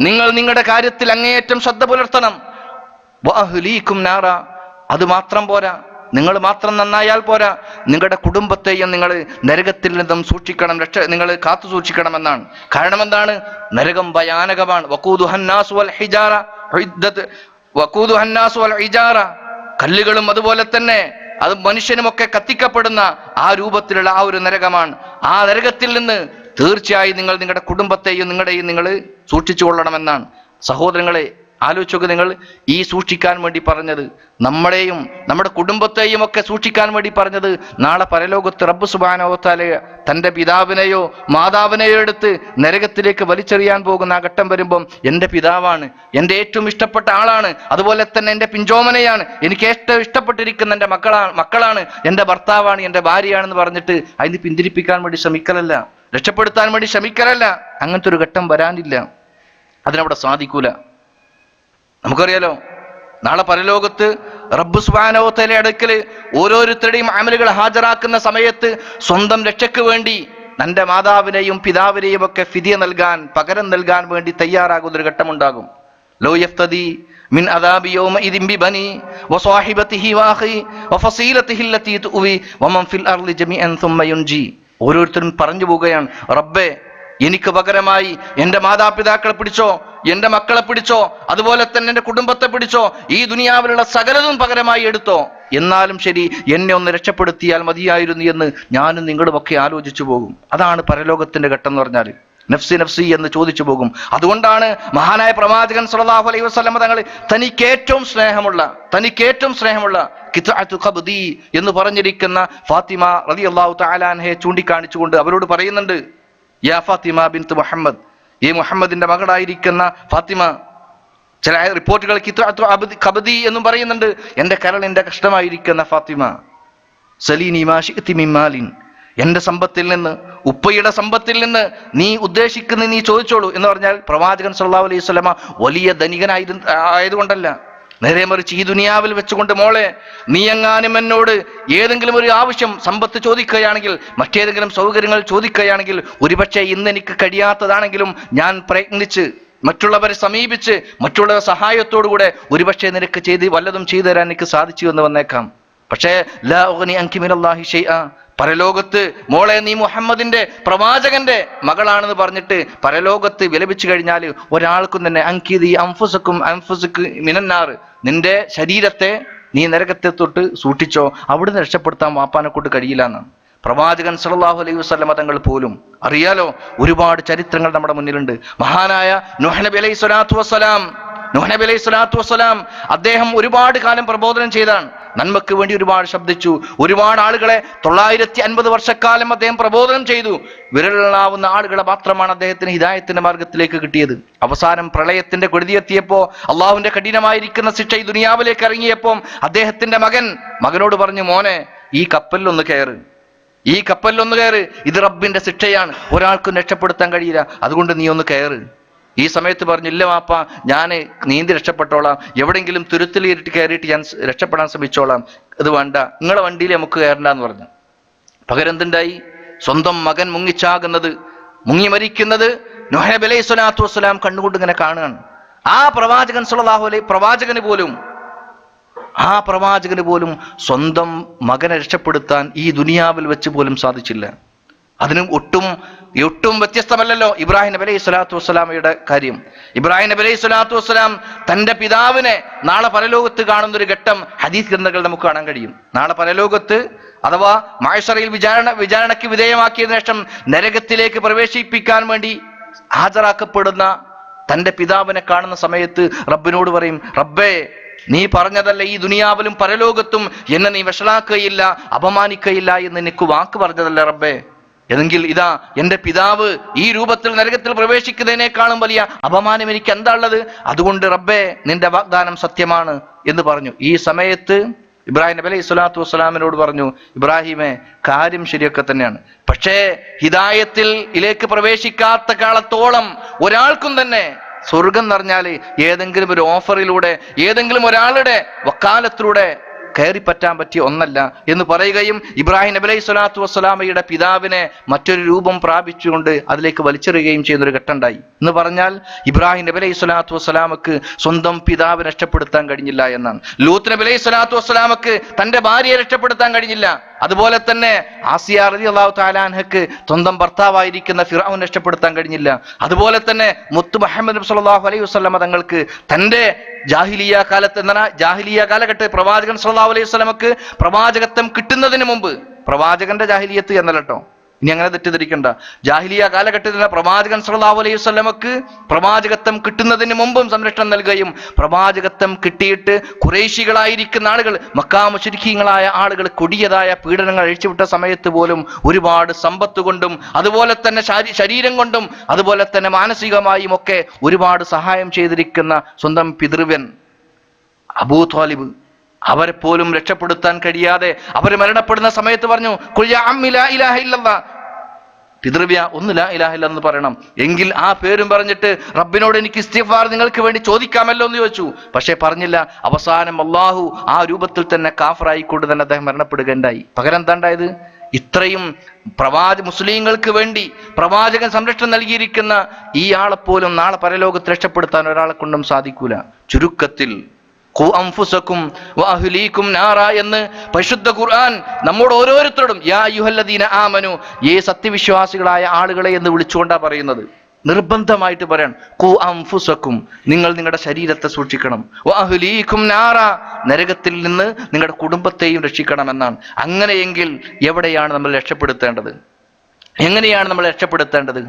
നിങ്ങൾ നിങ്ങളുടെ കാര്യത്തിൽ അങ്ങേയറ്റം ശ്രദ്ധ പുലർത്തണം. വഅഹ്ലീകും നാറ, അത് മാത്രം പോരാ, നിങ്ങൾ മാത്രം നന്നായാൽ പോരാ, നിങ്ങളുടെ കുടുംബത്തെയും നിങ്ങൾ നരകത്തിൽ നിന്നും സൂക്ഷിക്കണം, നിങ്ങൾ കാത്തു സൂക്ഷിക്കണമെന്നാണ്. കാരണം എന്താണ്? നരകം ഭയാനകമാണ്. വഖൂദുഹന്നാസു വൽ ഹിജാറ, കല്ലുകളും അതുപോലെ തന്നെ അത് മനുഷ്യനുമൊക്കെ കത്തിക്കപ്പെടുന്ന ആ രൂപത്തിലുള്ള ആ ഒരു നരകമാണ്. ആ നരകത്തിൽ നിന്ന് തീർച്ചയായും നിങ്ങൾ നിങ്ങളുടെ കുടുംബത്തെയും നിങ്ങളുടെയും നിങ്ങൾ സൂക്ഷിച്ചു കൊള്ളണമെന്നാണ്. സഹോദരങ്ങളെ, ആലോചിച്ചൊക്കെ, നിങ്ങൾ ഈ സൂക്ഷിക്കാൻ വേണ്ടി പറഞ്ഞത്, നമ്മളെയും നമ്മുടെ കുടുംബത്തെയും ഒക്കെ സൂക്ഷിക്കാൻ വേണ്ടി പറഞ്ഞത്, നാളെ പരലോകത്ത് റബ്ബ് സുബ്ഹാനഹു വ തആല തൻ്റെ പിതാവിനെയോ മാതാവിനെയോ എടുത്ത് നരകത്തിലേക്ക് വലിച്ചെറിയാൻ പോകുന്ന ആ ഘട്ടം വരുമ്പം എൻ്റെ പിതാവാണ്, എൻ്റെ ഏറ്റവും ഇഷ്ടപ്പെട്ട ആളാണ്, അതുപോലെ തന്നെ എൻ്റെ പിഞ്ചോമനയാണ്, എനിക്ക് ഏറ്റവും ഇഷ്ടപ്പെട്ടിരിക്കുന്ന എൻ്റെ മക്കളാണ്, എൻ്റെ ഭർത്താവാണ്, എൻ്റെ ഭാര്യയാണെന്ന് പറഞ്ഞിട്ട് അതിന് പിന്തിരിപ്പിക്കാൻ വേണ്ടി ശ്രമിക്കലല്ല, രക്ഷപ്പെടുത്താൻ വേണ്ടി ശ്രമിക്കലല്ല. അങ്ങനത്തെ ഒരു ഘട്ടം വരാനില്ല, അതിനവിടെ സാധിക്കൂല. നമുക്കറിയാലോ, നാളെ പരലോകത്ത് റബ്ബ് സുബ്ഹാനഹു വ തആലയുടെ അടുക്കൽ ഓരോരുത്തരുടെയും അമലുകൾ ഹാജരാക്കുന്ന സമയത്ത് സ്വന്തം രക്ഷയ്ക്ക് വേണ്ടി തന്റെ മാതാവിനെയും പിതാവിനെയും ഒക്കെ ഫിദിയ നൽകാൻ, പകരം നൽകാൻ വേണ്ടി തയ്യാറാകുന്ന ഒരു ഘട്ടമുണ്ടാകും. ലോ യഫ്തദി മിൻ അദാബി യൗമഇദിൻ ബിബനി വസാഹിബതിഹി വഅഖി വഫസീലതിഹി അല്ലതി തുവി വമൻ ഫിൽ അർളി ജമീഅൻ സുമ്മ യുൻജി. ഓരോരുത്തരും പറഞ്ഞു പോവുകയാണ്, റബ്ബേ, എനിക്ക് പകരമായി എൻ്റെ മാതാപിതാക്കളെ പിടിച്ചോ, എൻ്റെ മക്കളെ പിടിച്ചോ, അതുപോലെ തന്നെ എൻ്റെ കുടുംബത്തെ പിടിച്ചോ, ഈ ദുനിയാവിലുള്ള സകലതും പകരമായി എടുത്തോ, എന്നാലും ശരി എന്നെ ഒന്ന് രക്ഷപ്പെടുത്തിയാൽ മതിയായിരുന്നു എന്ന് ഞാനും നിങ്ങളും ഒക്കെ ആലോചിച്ചു പോകും. അതാണ് പരലോകത്തിന്റെ ഘട്ടം എന്ന് പറഞ്ഞാൽ. നഫ്സി നഫ്സി എന്ന് ചോദിച്ചു പോകും. അതുകൊണ്ടാണ് മഹാനായ പ്രവാചകൻ സ്വല്ലല്ലാഹു അലൈഹി വസല്ലം തങ്ങൾ തനിക്ക് ഏറ്റവും സ്നേഹമുള്ള ഖിത്അത്തു ഖബ്ദി എന്ന് പറഞ്ഞിരിക്കുന്ന ഫാത്തിമ റളിയല്ലാഹു തആല അൻഹയെ ചൂണ്ടിക്കാണിച്ചുകൊണ്ട് അവരോട് പറയുന്നുണ്ട്, യാ ഫാത്തിമ ബിൻത് മുഹമ്മദ്, ഈ മുഹമ്മദിന്റെ മകളായിരിക്കുന്ന ഫാത്തിമ. ചില റിപ്പോർട്ടുകൾ ഖിത്അത്തു ഖബ്ദി എന്നും പറയുന്നുണ്ട്, എൻ്റെ കരളിന്റെ കഷ്ടമായിരിക്കുന്ന ഫാത്തിമ, സലീനി മാ ശിഅ്തി മിൻ മാലിൻ, എൻ്റെ സമ്പത്തിൽ നിന്ന്, ഉപ്പയുടെ സമ്പത്തിൽ നിന്ന് നീ ഉദ്ദേശിക്കുന്ന നീ ചോദിച്ചോളൂ എന്ന് പറഞ്ഞാൽ പ്രവാചകൻ സല്ലല്ലാഹു അലൈഹി വസല്ലമ വലിയ ധനികനായതുകൊണ്ടല്ല, നേരെ മറിച്ച് ഈ ദുനിയാവിൽ വെച്ചുകൊണ്ട്, മോളെ, നീ എങ്ങാനും എന്നോട് ഏതെങ്കിലും ഒരു ആവശ്യം, സമ്പത്ത് ചോദിക്കുകയാണെങ്കിൽ, മറ്റേതെങ്കിലും സൗകര്യങ്ങൾ ചോദിക്കുകയാണെങ്കിൽ, ഒരുപക്ഷെ ഇന്ന് എനിക്ക് കഴിയാത്തതാണെങ്കിലും ഞാൻ പ്രയത്നിച്ച് മറ്റുള്ളവരെ സമീപിച്ച് മറ്റുള്ള സഹായത്തോടുകൂടെ ഒരുപക്ഷെ നിനക്ക് വല്ലതും ചെയ്തു തരാൻ എനിക്ക് സാധിച്ചു എന്ന് വന്നേക്കാം. പക്ഷേ ലാ ഉഗ്നി അൻകി മിനല്ലാഹി ഷൈഅ, പരലോകത്ത് മോളെ നീ മുഹമ്മദിന്റെ പ്രവാചകന്റെ മകളാണെന്ന് പറഞ്ഞിട്ട് പരലോകത്ത് വിലപിച്ചു കഴിഞ്ഞാൽ ഒരാൾക്കും തന്നെ അൻകിദി അൻഫുസകും മിനന്നാർ, നിന്റെ ശരീരത്തെ നീ നരകത്തെ തൊട്ട് സൂക്ഷിച്ചോ, അവിടുന്ന് രക്ഷപ്പെടുത്താൻ വാപ്പാനെ കൊണ്ട് കഴിയില്ല എന്നാണ് പ്രവാചകൻ സല്ലല്ലാഹു അലൈഹി വസല്ലം തങ്ങൾ പോലും. അറിയാലോ, ഒരുപാട് ചരിത്രങ്ങൾ നമ്മുടെ മുന്നിലുണ്ട്. മഹാനായ നൂഹ് നബി അലൈഹി സ്വലാത്തു വസ്സലാം അദ്ദേഹം ഒരുപാട് കാലം പ്രബോധനം ചെയ്താണ്, നന്മക്ക് വേണ്ടി ഒരുപാട് ശബ്ദിച്ചു, ഒരുപാട് ആളുകളെ 950 വർഷക്കാലം അദ്ദേഹം പ്രബോധനം ചെയ്തു. വിരലെണ്ണാവുന്ന ആളുകളെ മാത്രമാണ് അദ്ദേഹത്തിന് ഹിദായത്തിന്റെ മാർഗത്തിലേക്ക് കിട്ടിയത്. അവസാനം പ്രളയത്തിന്റെ കൊടിതിയെത്തിയപ്പോ, അള്ളാഹുവിന്റെ കഠിനമായിരിക്കുന്ന ശിക്ഷ ഈ ദുനിയാവിലേക്ക് ഇറങ്ങിയപ്പോ അദ്ദേഹത്തിന്റെ മകനോട് പറഞ്ഞു, മോനെ, ഈ കപ്പലിലൊന്ന് കയറ്, ഇത് റബ്ബിന്റെ ശിക്ഷയാണ്, ഒരാൾക്കും രക്ഷപ്പെടുത്താൻ കഴിയില്ല, അതുകൊണ്ട് നീ ഒന്ന് കയറ്. ഈ സമയത്ത് പറഞ്ഞു, ഇല്ല വാപ്പ, ഞാൻ നീന്തി രക്ഷപ്പെട്ടോളാം, എവിടെയെങ്കിലും തുരുത്തിൽ കയറിയിട്ട് ഞാൻ രക്ഷപ്പെടാൻ ശ്രമിച്ചോളാം, ഇത് വേണ്ട, നിങ്ങളെ വണ്ടിയിൽ നമുക്ക് കയറണ്ടെന്ന് പറഞ്ഞു. പകരം എന്തുണ്ടായി? സ്വന്തം മകൻ മുങ്ങി മരിക്കുന്നത് നൂഹ് നബി അലൈഹി സ്വലാത്തു വസ്സലാം കണ്ണുകൊണ്ട് ഇങ്ങനെ കാണുകയാണ്. ആ പ്രവാചകന് പോലും സ്വന്തം മകനെ രക്ഷപ്പെടുത്താൻ ഈ ദുനിയാവിൽ വെച്ച് പോലും സാധിച്ചില്ല. അതിനും ഒട്ടും വ്യത്യസ്തമല്ലല്ലോ ഇബ്രാഹിം നബി അലൈഹി സ്വലാത്തു വസ്സലാമയുടെ കാര്യം. ഇബ്രാഹിം നബി അലൈഹി സ്വലാത്തു വസ്സലാം തന്റെ പിതാവിനെ നാളെ പരലോകത്ത് കാണുന്ന ഒരു ഘട്ടം ഹദീസ് ഗ്രന്ഥങ്ങൾ നമുക്ക് കാണാൻ കഴിയും. നാളെ പരലോകത്ത് അഥവാ മഹ്ശറിൽ വിചാരണയ്ക്ക് വിധേയമാക്കിയതിനു ശേഷം നരകത്തിലേക്ക് പ്രവേശിപ്പിക്കാൻ വേണ്ടി ഹാജരാക്കപ്പെടുന്ന തന്റെ പിതാവിനെ കാണുന്ന സമയത്ത് റബ്ബിനോട് പറയും, റബ്ബേ, നീ പറഞ്ഞതല്ല ഈ ദുനിയാവിലും പരലോകത്തും എന്നെ നീ വഷളാക്കുകയില്ല, അപമാനിക്കുകയില്ല എന്ന് എനിക്ക് വാക്ക് പറഞ്ഞതല്ല റബ്ബേ, എങ്കിൽ ഇതാ എന്റെ പിതാവ് ഈ രൂപത്തിൽ നരകത്തിൽ പ്രവേശിക്കുന്നതിനേക്കാളും വലിയ അപമാനം എനിക്ക് എന്താ ഉള്ളത്? അതുകൊണ്ട് റബ്ബേ, നിന്റെ വാഗ്ദാനം സത്യമാണ് എന്ന് പറഞ്ഞു. ഈ സമയത്ത് ഇബ്രാഹിം നബി അലൈഹി സ്വലാത്തു വസ്സലാമിനോട് പറഞ്ഞു, ഇബ്രാഹിമേ, കാര്യം ശരിയൊക്കെ തന്നെയാണ്, പക്ഷേ ഹിദായത്തിലേക്ക് പ്രവേശിക്കാത്ത കാലത്തോളം ഒരാൾക്കും തന്നെ സ്വർഗം എന്ന് പറഞ്ഞാൽ ഏതെങ്കിലും ഒരു ഓഫറിലൂടെ ഏതെങ്കിലും ഒരാളുടെ വക്കാലത്തിലൂടെ കയറി പറ്റാൻ പറ്റിയ ഒന്നല്ല എന്ന് പറയുകയും ഇബ്രാഹിം നബി അലൈഹി സ്വലാത്തു വസ്സലാമയുടെ പിതാവിനെ മറ്റൊരു രൂപം പ്രാപിച്ചുകൊണ്ട് അതിലേക്ക് വലിച്ചെറിയുകയും ചെയ്യുന്നൊരു ഘട്ടമുണ്ടായി. എന്ന് പറഞ്ഞാൽ ഇബ്രാഹിം നബി അലൈഹി സ്വലാത്തു വസ്സലാമക്ക് സ്വന്തം പിതാവിനെ രക്ഷപ്പെടുത്താൻ കഴിഞ്ഞില്ല എന്നാണ്. ലൂത്ത് നബി അലൈഹി സ്വലാത്തു വസ്സലാമക്ക് തന്റെ ഭാര്യയെ രക്ഷപ്പെടുത്താൻ കഴിഞ്ഞില്ല. അതുപോലെ തന്നെ ആസിയ റളിയല്ലാഹു തആല അൻഹക്ക് സ്വന്തം ഭർത്താവായിരിക്കുന്ന ഫിർഔനെ രക്ഷപ്പെടുത്താൻ കഴിഞ്ഞില്ല. അതുപോലെ തന്നെ മുത്ത് മുഹമ്മദ് നബി സല്ലല്ലാഹു അലൈഹി വസല്ലം തങ്ങൾക്ക് തന്റെ ജാഹിലിയ കാലത്ത് ജാഹിലിയ കാലഘട്ടത്തിൽ പ്രവാചകൻ സല്ലല്ലാഹു അലൈഹി വസല്ലമക്ക് പ്രവാചകത്വം കിട്ടുന്നതിന് മുമ്പ്, പ്രവാചകന്റെ ജാഹിലിയത്ത് എന്നല്ല കേട്ടോ, ഇനി അങ്ങനെ തെറ്റിദ്ധരിക്കണ്ട, ജാഹിലിയ കാലഘട്ടത്തിൽ പ്രവാചകൻ സല്ലല്ലാഹു അലൈഹി വസല്ലമക്ക് പ്രവാചകത്വം കിട്ടുന്നതിന് മുമ്പും സംരക്ഷണം നൽകുകയും പ്രവാചകത്വം കിട്ടിയിട്ട് ഖുറൈശികളായിരിക്കുന്ന ആളുകൾ, മക്കാ മുശ്രിക്കീങ്ങളായ ആളുകൾ കൊടിയതായ പീഡനങ്ങൾ അഴിച്ചുവിട്ട സമയത്ത് പോലും ഒരുപാട് സമ്പത്ത് കൊണ്ടും അതുപോലെ തന്നെ ശരീരം കൊണ്ടും അതുപോലെ തന്നെ മാനസികമായും ഒക്കെ ഒരുപാട് സഹായം ചെയ്തിരിക്കുന്ന സ്വന്തം പിതൃവ്യൻ അബൂ ത്വാലിബ്, അവരെ പോലും രക്ഷപ്പെടുത്താൻ കഴിയാതെ അവർ മരണപ്പെടുന്ന സമയത്ത് പറഞ്ഞു, ഖുൽ യാ അമ്മി ലാ ഇലാഹ ഇല്ലല്ലാഹ്, പിതൃവ്യ ഒന്ന് ലാ ഇലാഹ ഇല്ലല്ലാഹ് എന്ന് പറയണം, എങ്കിൽ ആ പേരും പറഞ്ഞിട്ട് റബ്ബിനോട് എനിക്ക് ഇസ്തിഗ്ഫാർ നിങ്ങൾക്ക് വേണ്ടി ചോദിക്കാമല്ലോ എന്ന് ചോദിച്ചു. പക്ഷേ പറഞ്ഞില്ല. അവസാനം അള്ളാഹു ആ രൂപത്തിൽ തന്നെ കാഫറായിക്കൊണ്ട് തന്നെ അദ്ദേഹം മരണപ്പെടുകയുണ്ടായി. പകരം എന്താ ഉണ്ടായത്? ഇത്രയും മുസ്ലിങ്ങൾക്ക് വേണ്ടി പ്രവാചകൻ സംരക്ഷണം നൽകിയിരിക്കുന്ന ഈ ആളെപ്പോലും നാളെ പരലോകത്ത് രക്ഷപ്പെടുത്താൻ ഒരാളെ കൊണ്ടും സാധിക്കൂല. ചുരുക്കത്തിൽ ഖു അൻഫുസകും വഅഹ്ലീകും നാറ എന്ന് പരിശുദ്ധ ഖുർആൻ നമ്മോട് ഓരോരുത്തരോടും യാ അയ്യുഹല്ലദീന ആമനു, സത്യവിശ്വാസികളായ ആളുകളെ എന്ന് വിളിച്ചുകൊണ്ടാ പറയുന്നത്. നിർബന്ധമായിട്ട് പറയണം, ഖു അൻഫുസകും, നിങ്ങൾ നിങ്ങളുടെ ശരീരത്തെ സൂക്ഷിക്കണം, വഅഹ്ലീകും നാറ, നരകത്തിൽ നിന്ന് നിങ്ങളുടെ കുടുംബത്തെയും രക്ഷിക്കണം എന്നാണ്. അങ്ങനെയെങ്കിൽ എവിടെയാണ് നമ്മൾ രക്ഷപ്പെടുത്തേണ്ടത്? എങ്ങനെയാണ് നമ്മൾ രക്ഷപ്പെടുത്തേണ്ടത്?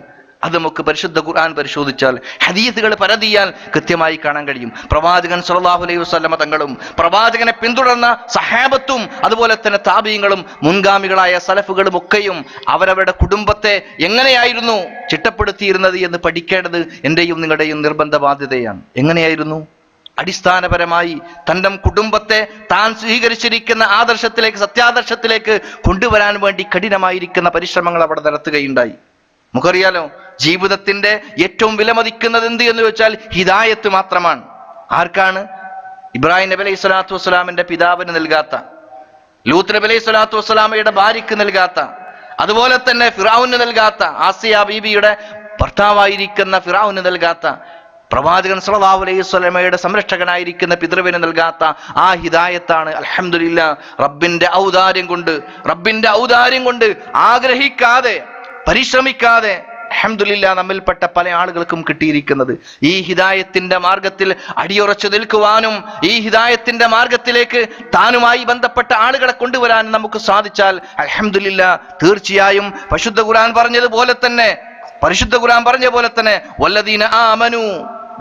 അത് നമുക്ക് പരിശുദ്ധ ഖുർആൻ പരിശോധിച്ചാൽ, ഹദീസുകൾ പരതിയാൽ കൃത്യമായി കാണാൻ കഴിയും. പ്രവാചകൻ സല്ലല്ലാഹു അലൈഹി വസല്ലമ തങ്ങളും പ്രവാചകനെ പിന്തുടർന്ന സഹാബത്തും അതുപോലെ തന്നെ താബീങ്ങളും മുൻഗാമികളായ സലഫുകളും ഒക്കെയും അവരവരുടെ കുടുംബത്തെ എങ്ങനെയായിരുന്നു ചിട്ടപ്പെടുത്തിയിരുന്നത് എന്ന് പഠിക്കേണ്ടത് എന്റെയും നിങ്ങളുടെയും നിർബന്ധ ബാധ്യതയാണ്. എങ്ങനെയായിരുന്നു? അടിസ്ഥാനപരമായി തന്റെ കുടുംബത്തെ താൻ സ്വീകരിച്ചിരിക്കുന്ന ആദർശത്തിലേക്ക്, സത്യാദർശത്തിലേക്ക് കൊണ്ടുവരാൻ വേണ്ടി കഠിനമായിരിക്കുന്ന പരിശ്രമങ്ങൾ അവിടെ നടത്തുകയുണ്ടായി. നമുക്കറിയാലോ, ജീവിതത്തിന്റെ ഏറ്റവും വിലമതിക്കുന്നത് എന്ത് എന്ന് വെച്ചാൽ ഹിദായത്ത് മാത്രമാണ്. ആർക്കാണ്? ഇബ്രാഹിം നബി അലൈഹി സ്വലാത്തു വസ്സലാമിന്റെ പിതാവിന് നൽകാത്ത, ലൂത്ത് നബി അലൈഹി സ്വലാത്തു വസ്സലാമയുടെ ഭാര്യയ്ക്ക് നൽകാത്ത, അതുപോലെ തന്നെ ഫിറഔന് നൽകാത്ത, ആസിയ ബീബിയുടെ ഭർത്താവായിരിക്കുന്ന ഫിറഔന് നൽകാത്ത, പ്രവാചകൻ സല്ലല്ലാഹു അലൈഹി വസല്ലമയുടെ സംരക്ഷകനായിരിക്കുന്ന പിതൃവിന് നൽകാത്ത ആ ഹിദായത്താണ് അൽഹംദുലില്ലാഹ് റബ്ബിന്റെ ഔദാര്യം കൊണ്ട് ആഗ്രഹിക്കാതെ പരിശ്രമിക്കാതെ അൽഹംദുലില്ലാഹ് നമ്മിൽപ്പെട്ട പല ആളുകൾക്കും കിട്ടിയിരിക്കുന്നത്. ഈ ഹിദായത്തിന്റെ മാർഗത്തിൽ അടിയുറച്ചു നിൽക്കുവാനും ഈ ഹിദായത്തിന്റെ മാർഗത്തിലേക്ക് താനുമായി ബന്ധപ്പെട്ട ആളുകളെ കൊണ്ടുവരാൻ നമുക്ക് സാധിച്ചാൽ അൽഹംദുലില്ലാഹ് തീർച്ചയായും പരിശുദ്ധ ഖുർആൻ പറഞ്ഞ പോലെ തന്നെ വല്ലദീന ആമനു,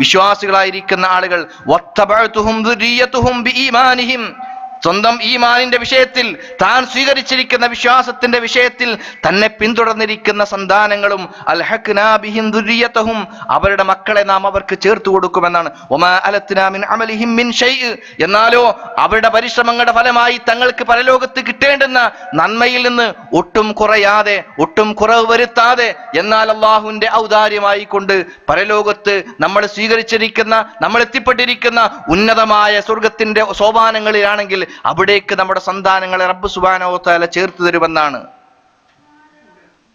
വിശ്വാസികളായിരിക്കുന്ന ആളുകൾ, വത്തബഅതുഹും ദുർരിയ്യതുഹും ബിഈമാനിഹിം, സ്വന്തം ഈമാനിന്റെ വിഷയത്തിൽ, താൻ സ്വീകരിച്ചിരിക്കുന്ന വിശ്വാസത്തിന്റെ വിഷയത്തിൽ തന്നെ പിന്തുടർന്നിരിക്കുന്ന സന്താനങ്ങളും അൽഹഖ്നാ ബിഹിം ദുർരിയ്യതഹും, അവരുടെ മക്കളെ നാം അവർക്ക് ചേർത്ത് കൊടുക്കുമെന്നാണ്. വമാ അലത്നാ മിൻ അമലിഹിം മിൻ ഷൈഅ്, എന്നാലോ അവരുടെ പരിശ്രമങ്ങളുടെ ഫലമായി തങ്ങൾക്ക് പരലോകത്ത് കിട്ടേണ്ടുന്ന നന്മയിൽ നിന്ന് ഒട്ടും കുറയാതെ, ഒട്ടും കുറവ് വരുത്താതെ, എന്നാൽ അല്ലാഹുവിന്റെ ഔദാര്യമായി കൊണ്ട് പരലോകത്ത് നമ്മൾ സ്വീകരിച്ചിരിക്കുന്ന, നമ്മൾ എത്തിപ്പെട്ടിരിക്കുന്ന ഉന്നതമായ സ്വർഗത്തിന്റെ സോപാനങ്ങളിലാണെങ്കിൽ അവിടേക്ക് നമ്മുടെ സന്താനങ്ങളെ റബ്ബ് സുബ്ഹാനഹു വ തആല ചേർത്ത് തരുമെന്നാണ്,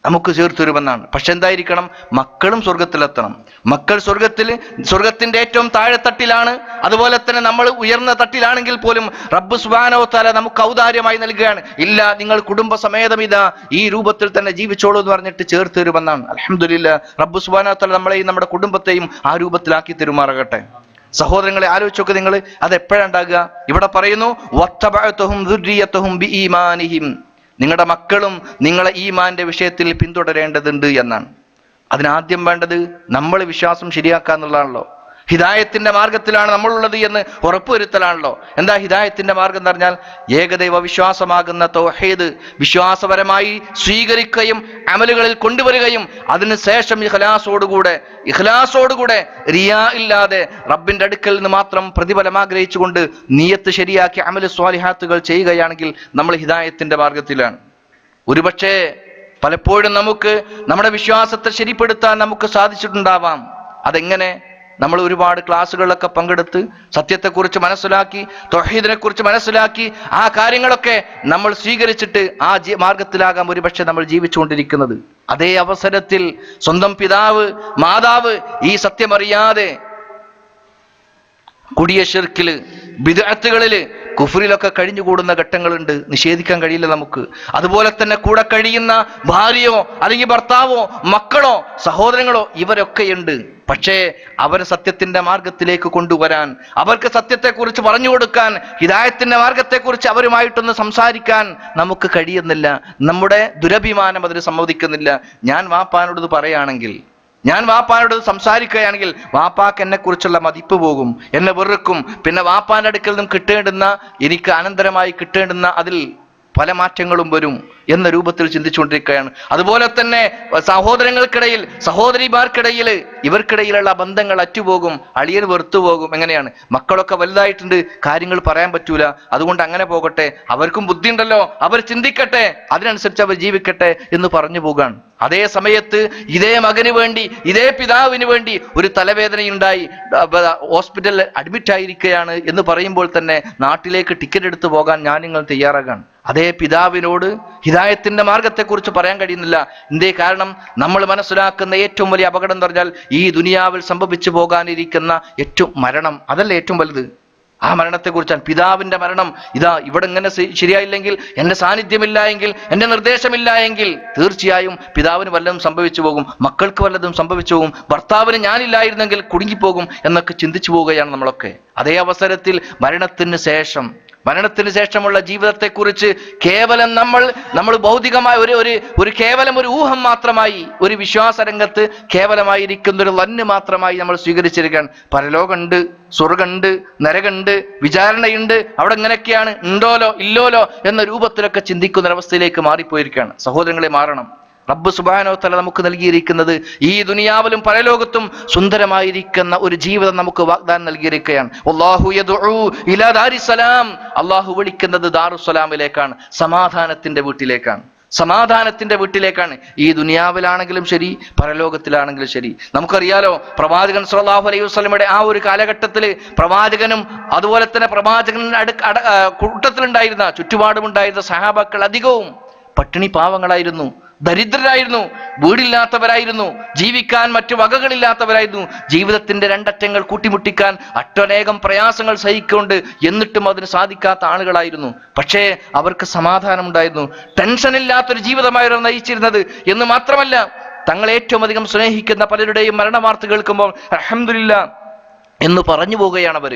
നമുക്ക് ചേർത്ത് തരുമെന്നാണ്. പക്ഷെ എന്തായിരിക്കണം? മക്കളും സ്വർഗത്തിലെത്തണം. മക്കൾ സ്വർഗത്തിന്റെ ഏറ്റവും താഴെത്തട്ടിലാണ്. അതുപോലെ തന്നെ നമ്മൾ ഉയർന്ന തട്ടിലാണെങ്കിൽ പോലും റബ്ബ് സുബ്ഹാനഹു വ തആല നമുക്ക് ഔദാര്യമായി നൽകുകയാണ്. ഇല്ല, നിങ്ങൾ കുടുംബസമേതം ഇതാ ഈ രൂപത്തിൽ തന്നെ ജീവിച്ചോളൂ എന്ന് പറഞ്ഞിട്ട് ചേർത്ത് തരുമെന്നാണ്. അൽഹംദുലില്ലാഹ് റബ്ബ് സുബ്ഹാനഹു വ തആല നമ്മളെയും നമ്മുടെ കുടുംബത്തെയും ആ രൂപത്തിലാക്കി തരുമാറാകട്ടെ. സഹോദരങ്ങളെ, ആലോചിച്ചൊക്കെ നിങ്ങൾ, അത് എപ്പോഴാണ്ടാകുക? ഇവിടെ പറയുന്നു വത്തബഅതുഹും ദുർരിയ്യതഹും ബിഈമാനിഹിം, നിങ്ങളുടെ മക്കളും നിങ്ങളെ ഈമാന്റെ വിഷയത്തിൽ പിന്തുടരേണ്ടതുണ്ട് എന്നാണ്. അതിനാദ്യം വേണ്ടത് നമ്മൾ വിശ്വാസം ശരിയാക്കുക എന്നുള്ളതാണല്ലോ. ഹിദായത്തിന്റെ മാർഗത്തിലാണ് നമ്മളുള്ളത് എന്ന് ഉറപ്പുവരുത്തലാണല്ലോ. എന്താ ഹിദായത്തിന്റെ മാർഗം എന്ന് പറഞ്ഞാൽ? ഏകദൈവ വിശ്വാസമാകുന്ന തൗഹീദ് വിശ്വാസപരമായി സ്വീകരിക്കുകയും അമലുകളിൽ കൊണ്ടുവരികയും അതിനുശേഷം ഇഖ്ലാസോടുകൂടെ റിയാ ഇല്ലാതെ റബ്ബിന്റെ അടുക്കൽ നിന്ന് മാത്രം പ്രതിഫലം ആഗ്രഹിച്ചുകൊണ്ട് നിയത്ത് ശരിയാക്കി അമല് സ്വാലിഹാത്തുകൾ ചെയ്യുകയാണെങ്കിൽ നമ്മൾ ഹിദായത്തിന്റെ മാർഗത്തിലാണ്. ഒരുപക്ഷെ പലപ്പോഴും നമുക്ക് നമ്മുടെ വിശ്വാസത്തെ ശരിപ്പെടുത്താൻ നമുക്ക് സാധിച്ചിട്ടുണ്ടാവാം. അതെങ്ങനെ? നമ്മൾ ഒരുപാട് ക്ലാസ്സുകളിലൊക്കെ പങ്കെടുത്ത് സത്യത്തെക്കുറിച്ച് മനസ്സിലാക്കി, തൗഹീദിനെ കുറിച്ച് മനസ്സിലാക്കി, ആ കാര്യങ്ങളൊക്കെ നമ്മൾ സ്വീകരിച്ചിട്ട് ആ മാർഗത്തിലാകാം ഒരുപക്ഷെ നമ്മൾ ജീവിച്ചുകൊണ്ടിരിക്കുന്നത്. അതേ അവസരത്തിൽ സ്വന്തം പിതാവ്, മാതാവ് ഈ സത്യമറിയാതെ കുടിയ ശിർക്കില്, ബിദ്അത്തുകളില്, കുഫ്രിലൊക്കെ കഴിഞ്ഞുകൂടുന്ന ഘട്ടങ്ങളുണ്ട്, നിഷേധിക്കാൻ കഴിയില്ല നമുക്ക്. അതുപോലെ തന്നെ കൂടെ കഴിയുന്ന ഭാര്യയോ അല്ലെങ്കിൽ ഭർത്താവോ മക്കളോ സഹോദരങ്ങളോ ഇവരൊക്കെയുണ്ട്. പക്ഷേ അവരെ സത്യത്തിന്റെ മാർഗത്തിലേക്ക് കൊണ്ടുവരാൻ, അവർക്ക് സത്യത്തെക്കുറിച്ച് പറഞ്ഞു കൊടുക്കാൻ, ഹിദായത്തിന്റെ മാർഗത്തെക്കുറിച്ച് അവരുമായിട്ടൊന്ന് സംസാരിക്കാൻ നമുക്ക് കഴിയുന്നില്ല. നമ്മുടെ ദുരഭിമാനം അതിന് സമ്മതിക്കുന്നില്ല. ഞാൻ വാപ്പാനോട് പറയുകയാണെങ്കിൽ, ഞാൻ വാപ്പാനോട് സംസാരിക്കുകയാണെങ്കിൽ വാപ്പാക്ക് എന്നെ കുറിച്ചുള്ള മതിപ്പ് പോകും, എന്നെ വെറുക്കും. പിന്നെ വാപ്പാന്റെ അടുക്കൽ നിന്നും കിട്ടേണ്ടുന്ന, എനിക്ക് അനന്തരമായി കിട്ടേണ്ടുന്ന അതിൽ പല മാറ്റങ്ങളും വരും എന്ന രൂപത്തിൽ ചിന്തിച്ചുകൊണ്ടിരിക്കുകയാണ്. അതുപോലെ തന്നെ സഹോദരങ്ങൾക്കിടയിൽ, സഹോദരിമാർക്കിടയിൽ, ഇവർക്കിടയിലുള്ള ബന്ധങ്ങൾ അറ്റുപോകും, അളിയൻ വെറുത്തുപോകും. എങ്ങനെയാണ്? മക്കളൊക്കെ വലുതായിട്ടുണ്ട്, കാര്യങ്ങൾ പറയാൻ പറ്റൂല, അതുകൊണ്ട് അങ്ങനെ പോകട്ടെ, അവർക്കും ബുദ്ധി ഉണ്ടല്ലോ, അവർ ചിന്തിക്കട്ടെ, അതിനനുസരിച്ച് അവർ ജീവിക്കട്ടെ എന്ന് പറഞ്ഞു പോകാൻ. അതേ സമയത്ത് ഇതേ മകന് വേണ്ടി, ഇതേ പിതാവിന് വേണ്ടി ഒരു തലവേദനയുണ്ടായി ഹോസ്പിറ്റലിൽ അഡ്മിറ്റ് ആയിരിക്കുകയാണ് എന്ന് പറയുമ്പോൾ തന്നെ നാട്ടിലേക്ക് ടിക്കറ്റ് എടുത്ത് പോകാൻ ഞാൻ നിങ്ങൾ തയ്യാറാകാൻ. അതേ പിതാവിനോട് ഹിദായത്തിന്റെ മാർഗത്തെക്കുറിച്ച് പറയാൻ കഴിയുന്നില്ല. എന്തേ? കാരണം നമ്മൾ മനസ്സിലാക്കുന്ന ഏറ്റവും വലിയ അപകടം എന്ന് പറഞ്ഞാൽ ഈ ദുനിയാവിൽ സംഭവിച്ചു പോകാനിരിക്കുന്ന ഏറ്റവും മരണം, അതല്ലേ ഏറ്റവും വലുത്. ആ മരണത്തെക്കുറിച്ചാണ്. പിതാവിന്റെ മരണം, ഇതാ ഇവിടെ ഇങ്ങനെ ശരിയായില്ലെങ്കിൽ, എന്റെ സാന്നിധ്യമില്ല എങ്കിൽ, എന്റെ നിർദ്ദേശമില്ല എങ്കിൽ തീർച്ചയായും പിതാവിന് വല്ലതും സംഭവിച്ചു പോകും, മക്കൾക്ക് വല്ലതും സംഭവിച്ചു പോകും, ഭർത്താവിന് ഞാനില്ലായിരുന്നെങ്കിൽ കുടുങ്ങിപ്പോകും എന്നൊക്കെ ചിന്തിച്ചു പോവുകയാണ് നമ്മളൊക്കെ. അതേ അവസരത്തിൽ മരണത്തിന് ശേഷമുള്ള ജീവിതത്തെക്കുറിച്ച് കേവലം നമ്മൾ ഭൗതികമായ ഒരു കേവലം ഒരു ഊഹം മാത്രമായി, ഒരു വിശ്വാസ രംഗത്ത് കേവലമായിരിക്കുന്ന ഒരു ലന്ന് മാത്രമായി നമ്മൾ സ്വീകരിച്ചിരിക്കുകയാണ്. പരലോകമുണ്ട്, സ്വർഗമുണ്ട്, നരകമുണ്ട്, വിചാരണയുണ്ട്, അവിടെ ഇങ്ങനെയൊക്കെയാണ്, ഉണ്ടോലോ ഇല്ലോലോ എന്ന രൂപത്തിലൊക്കെ ചിന്തിക്കുന്ന ഒരവസ്ഥയിലേക്ക് മാറിപ്പോയിരിക്കുകയാണ്. സഹോദരങ്ങളെ, മാറണം. റബ്ബ് സുബ്ഹാനഹു വ തആല നമുക്ക് നൽകിയിരിക്കുന്നത് ഈ ദുനിയാവിലും പരലോകത്തും സുന്ദരമായിരിക്കുന്ന ഒരു ജീവിതം നമുക്ക് വാഗ്ദാനം നൽകിയിരിക്കുകയാണ്. വല്ലാഹു യദ്ഉ ഇലാ ദാരിസ്സലാം, അല്ലാഹു വിളിക്കുന്നത് ദാറുസ്സലാമിലേക്കാണ്, സമാധാനത്തിന്റെ വീട്ടിലേക്കാണ്, സമാധാനത്തിന്റെ വീട്ടിലേക്കാണ്. ഈ ദുനിയാവിലാണെങ്കിലും ശരി, പരലോകത്തിലാണെങ്കിലും ശരി. നമുക്കറിയാലോ, പ്രവാചകൻ സ്വല്ലല്ലാഹു അലൈഹി വസല്ലമയുടെ ആ ഒരു കാലഘട്ടത്തിൽ പ്രവാചകനും അതുപോലെ തന്നെ പ്രവാചകന്റെ കൂട്ടത്തിലുണ്ടായിരുന്ന, ചുറ്റുപാടുമുണ്ടായിരുന്ന സഹാബാക്കൾ അധികവും പട്ടിണി പാവങ്ങളായിരുന്നു, ദരിദ്രരായിരുന്നു, വീടില്ലാത്തവരായിരുന്നു, ജീവിക്കാൻ മറ്റു വകകളില്ലാത്തവരായിരുന്നു. ജീവിതത്തിന്റെ രണ്ടറ്റങ്ങൾ കൂട്ടിമുട്ടിക്കാൻ അറ്റനേകം പ്രയാസങ്ങൾ സഹിക്കൊണ്ട് എന്നിട്ടും അതിന് സാധിക്കാത്ത ആളുകളായിരുന്നു. പക്ഷേ അവർക്ക് സമാധാനമുണ്ടായിരുന്നു, ടെൻഷനില്ലാത്തൊരു ജീവിതമായിരുന്നു നയിച്ചിരുന്നത്. എന്ന് മാത്രമല്ല, തങ്ങൾ ഏറ്റവും അധികം സ്നേഹിക്കുന്ന പലരുടെയും മരണവാർത്ത കേൾക്കുമ്പോൾ അൽഹംദുലില്ലാ എന്ന് പറഞ്ഞു പോവുകയാണ് അവർ.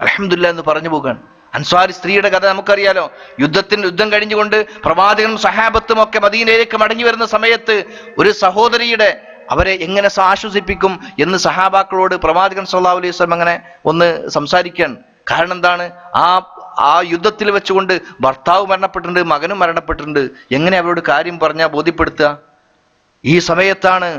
അൽഹംദുലില്ലാ എന്ന് പറഞ്ഞു പോവുകയാണ്. അൻസ്വാരി സ്ത്രീയുടെ കഥ നമുക്കറിയാലോ. യുദ്ധം കഴിഞ്ഞുകൊണ്ട് പ്രവാചകനും സഹാബത്തും ഒക്കെ മദീനയിലേക്ക് മടങ്ങി വരുന്ന സമയത്ത് ഒരു സഹോദരിയുടെ, അവരെ എങ്ങനെ ആശ്വസിപ്പിക്കും എന്ന് സഹാബാക്കളോട് പ്രവാചകൻ സ്വല്ലല്ലാഹു അലൈഹി വസല്ലം അങ്ങനെ ഒന്ന് സംസാരിക്കാൻ. കാരണം എന്താണ്? ആ യുദ്ധത്തിൽ വെച്ചുകൊണ്ട് ഭർത്താവ് മരണപ്പെട്ടിട്ടുണ്ട്, മകനും മരണപ്പെട്ടിട്ടുണ്ട്. എങ്ങനെ അവരോട് കാര്യം പറഞ്ഞാൽ ബോധ്യപ്പെടുത്തുക? ഈ സമയത്താണ്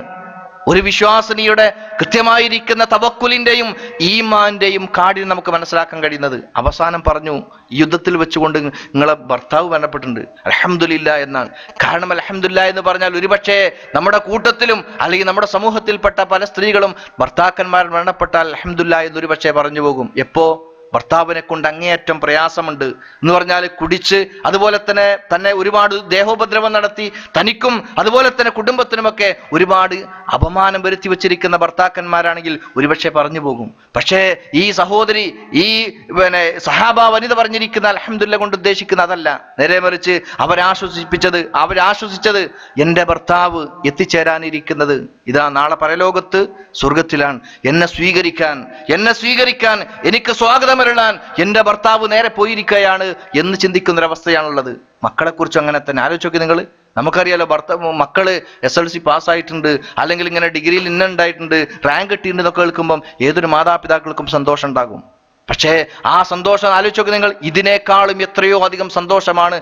ഒരു വിശ്വാസിനിയുടെ കൃത്യമായിരിക്കുന്ന തവക്കുലിന്റെയും ഈമാന്റെയും കാഠിന്യം നമുക്ക് മനസ്സിലാക്കാൻ കഴിയുന്നത്. അവസാനം പറഞ്ഞു, യുദ്ധത്തിൽ വെച്ചുകൊണ്ട് നിങ്ങളെ ഭർത്താവ് മരണപ്പെട്ടിട്ടുണ്ട്, അൽഹംദുലില്ലാ എന്നാണ്. കാരണം അൽഹംദുലില്ലാ എന്ന് പറഞ്ഞാൽ ഒരുപക്ഷെ നമ്മുടെ കൂട്ടത്തിലും അല്ലെങ്കിൽ നമ്മുടെ സമൂഹത്തിൽപ്പെട്ട പല സ്ത്രീകളും ഭർത്താക്കന്മാർ മരണപ്പെട്ടാൽ അൽഹംദുലില്ലാ എന്നൊരു പക്ഷേ പറഞ്ഞു പോകും. എപ്പോ? ഭർത്താവിനെ കൊണ്ട് അങ്ങേയറ്റം പ്രയാസമുണ്ട് എന്ന് പറഞ്ഞാൽ കുടിച്ച്, അതുപോലെ തന്നെ ഒരുപാട് ദേഹോപദ്രവം നടത്തി തനിക്കും അതുപോലെ തന്നെ കുടുംബത്തിനുമൊക്കെ ഒരുപാട് അപമാനം വരുത്തി വെച്ചിരിക്കുന്ന ഭർത്താക്കന്മാരാണെങ്കിൽ ഒരുപക്ഷെ പറഞ്ഞു പോകും. പക്ഷേ ഈ സഹോദരി, ഈ സഹാബ വനിത പറഞ്ഞിരിക്കുന്ന അൽഹംദുലില്ലാ കൊണ്ട് ഉദ്ദേശിക്കുന്ന അതല്ല. നേരെ മറിച്ച് അവരാശ്വസിച്ചത് എന്റെ ഭർത്താവ് എത്തിച്ചേരാനിരിക്കുന്നത് ഇതാ നാളെ പരലോകത്ത് സ്വർഗത്തിലാണ്, എന്നെ സ്വീകരിക്കാൻ എനിക്ക് സ്വാഗതം ാൻ എന്റെ ഭർത്താവ് നേരെ പോയിരിക്കുകയാണ് എന്ന് ചിന്തിക്കുന്നൊരവസ്ഥയാണുള്ളത്. മക്കളെക്കുറിച്ച് അങ്ങനെ തന്നെ ആലോചിച്ച് നിങ്ങൾ. നമുക്കറിയാലോ, മക്കള് SLC പാസ്സായിട്ടുണ്ട്, അല്ലെങ്കിൽ ഇങ്ങനെ ഡിഗ്രിയിൽ ഇന്നുണ്ടായിട്ടുണ്ട്, റാങ്ക് കിട്ടിയിട്ടുണ്ട് എന്നൊക്കെ കേൾക്കുമ്പം ഏതൊരു മാതാപിതാക്കൾക്കും സന്തോഷം ഉണ്ടാകും. പക്ഷേ ആ സന്തോഷം ആലോചിച്ചൊക്കെ നിങ്ങൾ, ഇതിനേക്കാളും എത്രയോ അധികം സന്തോഷമാണ്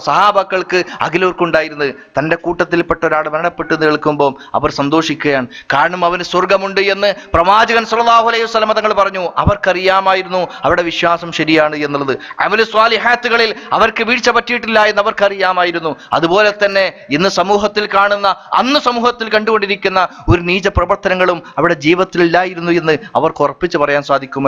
സഹാബാക്കൾക്ക് അഖിലൂർക്കുണ്ടായിരുന്നത്. തൻ്റെ കൂട്ടത്തിൽപ്പെട്ട ഒരാൾ മരണപ്പെട്ടു കേൾക്കുമ്പോൾ അവർ സന്തോഷിക്കുകയാണ്. കാരണം അവന് സ്വർഗമുണ്ട് എന്ന് പ്രവാചകൻ സല്ലല്ലാഹു അലൈഹി വസല്ലം തങ്ങൾ പറഞ്ഞു. അവർക്കറിയാമായിരുന്നു അവരുടെ വിശ്വാസം ശരിയാണ് എന്നുള്ളത്. അമലു സ്വാലിഹാത്തുകളിൽ അവർക്ക് വീഴ്ച പറ്റിയിട്ടില്ല എന്ന് അവർക്കറിയാമായിരുന്നു. അതുപോലെ തന്നെ ഇന്ന് സമൂഹത്തിൽ കാണുന്ന, അന്ന് സമൂഹത്തിൽ കണ്ടുകൊണ്ടിരിക്കുന്ന ഒരു നീച പ്രവർത്തനങ്ങളും അവരുടെ ജീവിതത്തിൽ ഇല്ലായിരുന്നു എന്ന് അവർക്ക് ഉറപ്പിച്ച് പറയാൻ സാധിക്കും.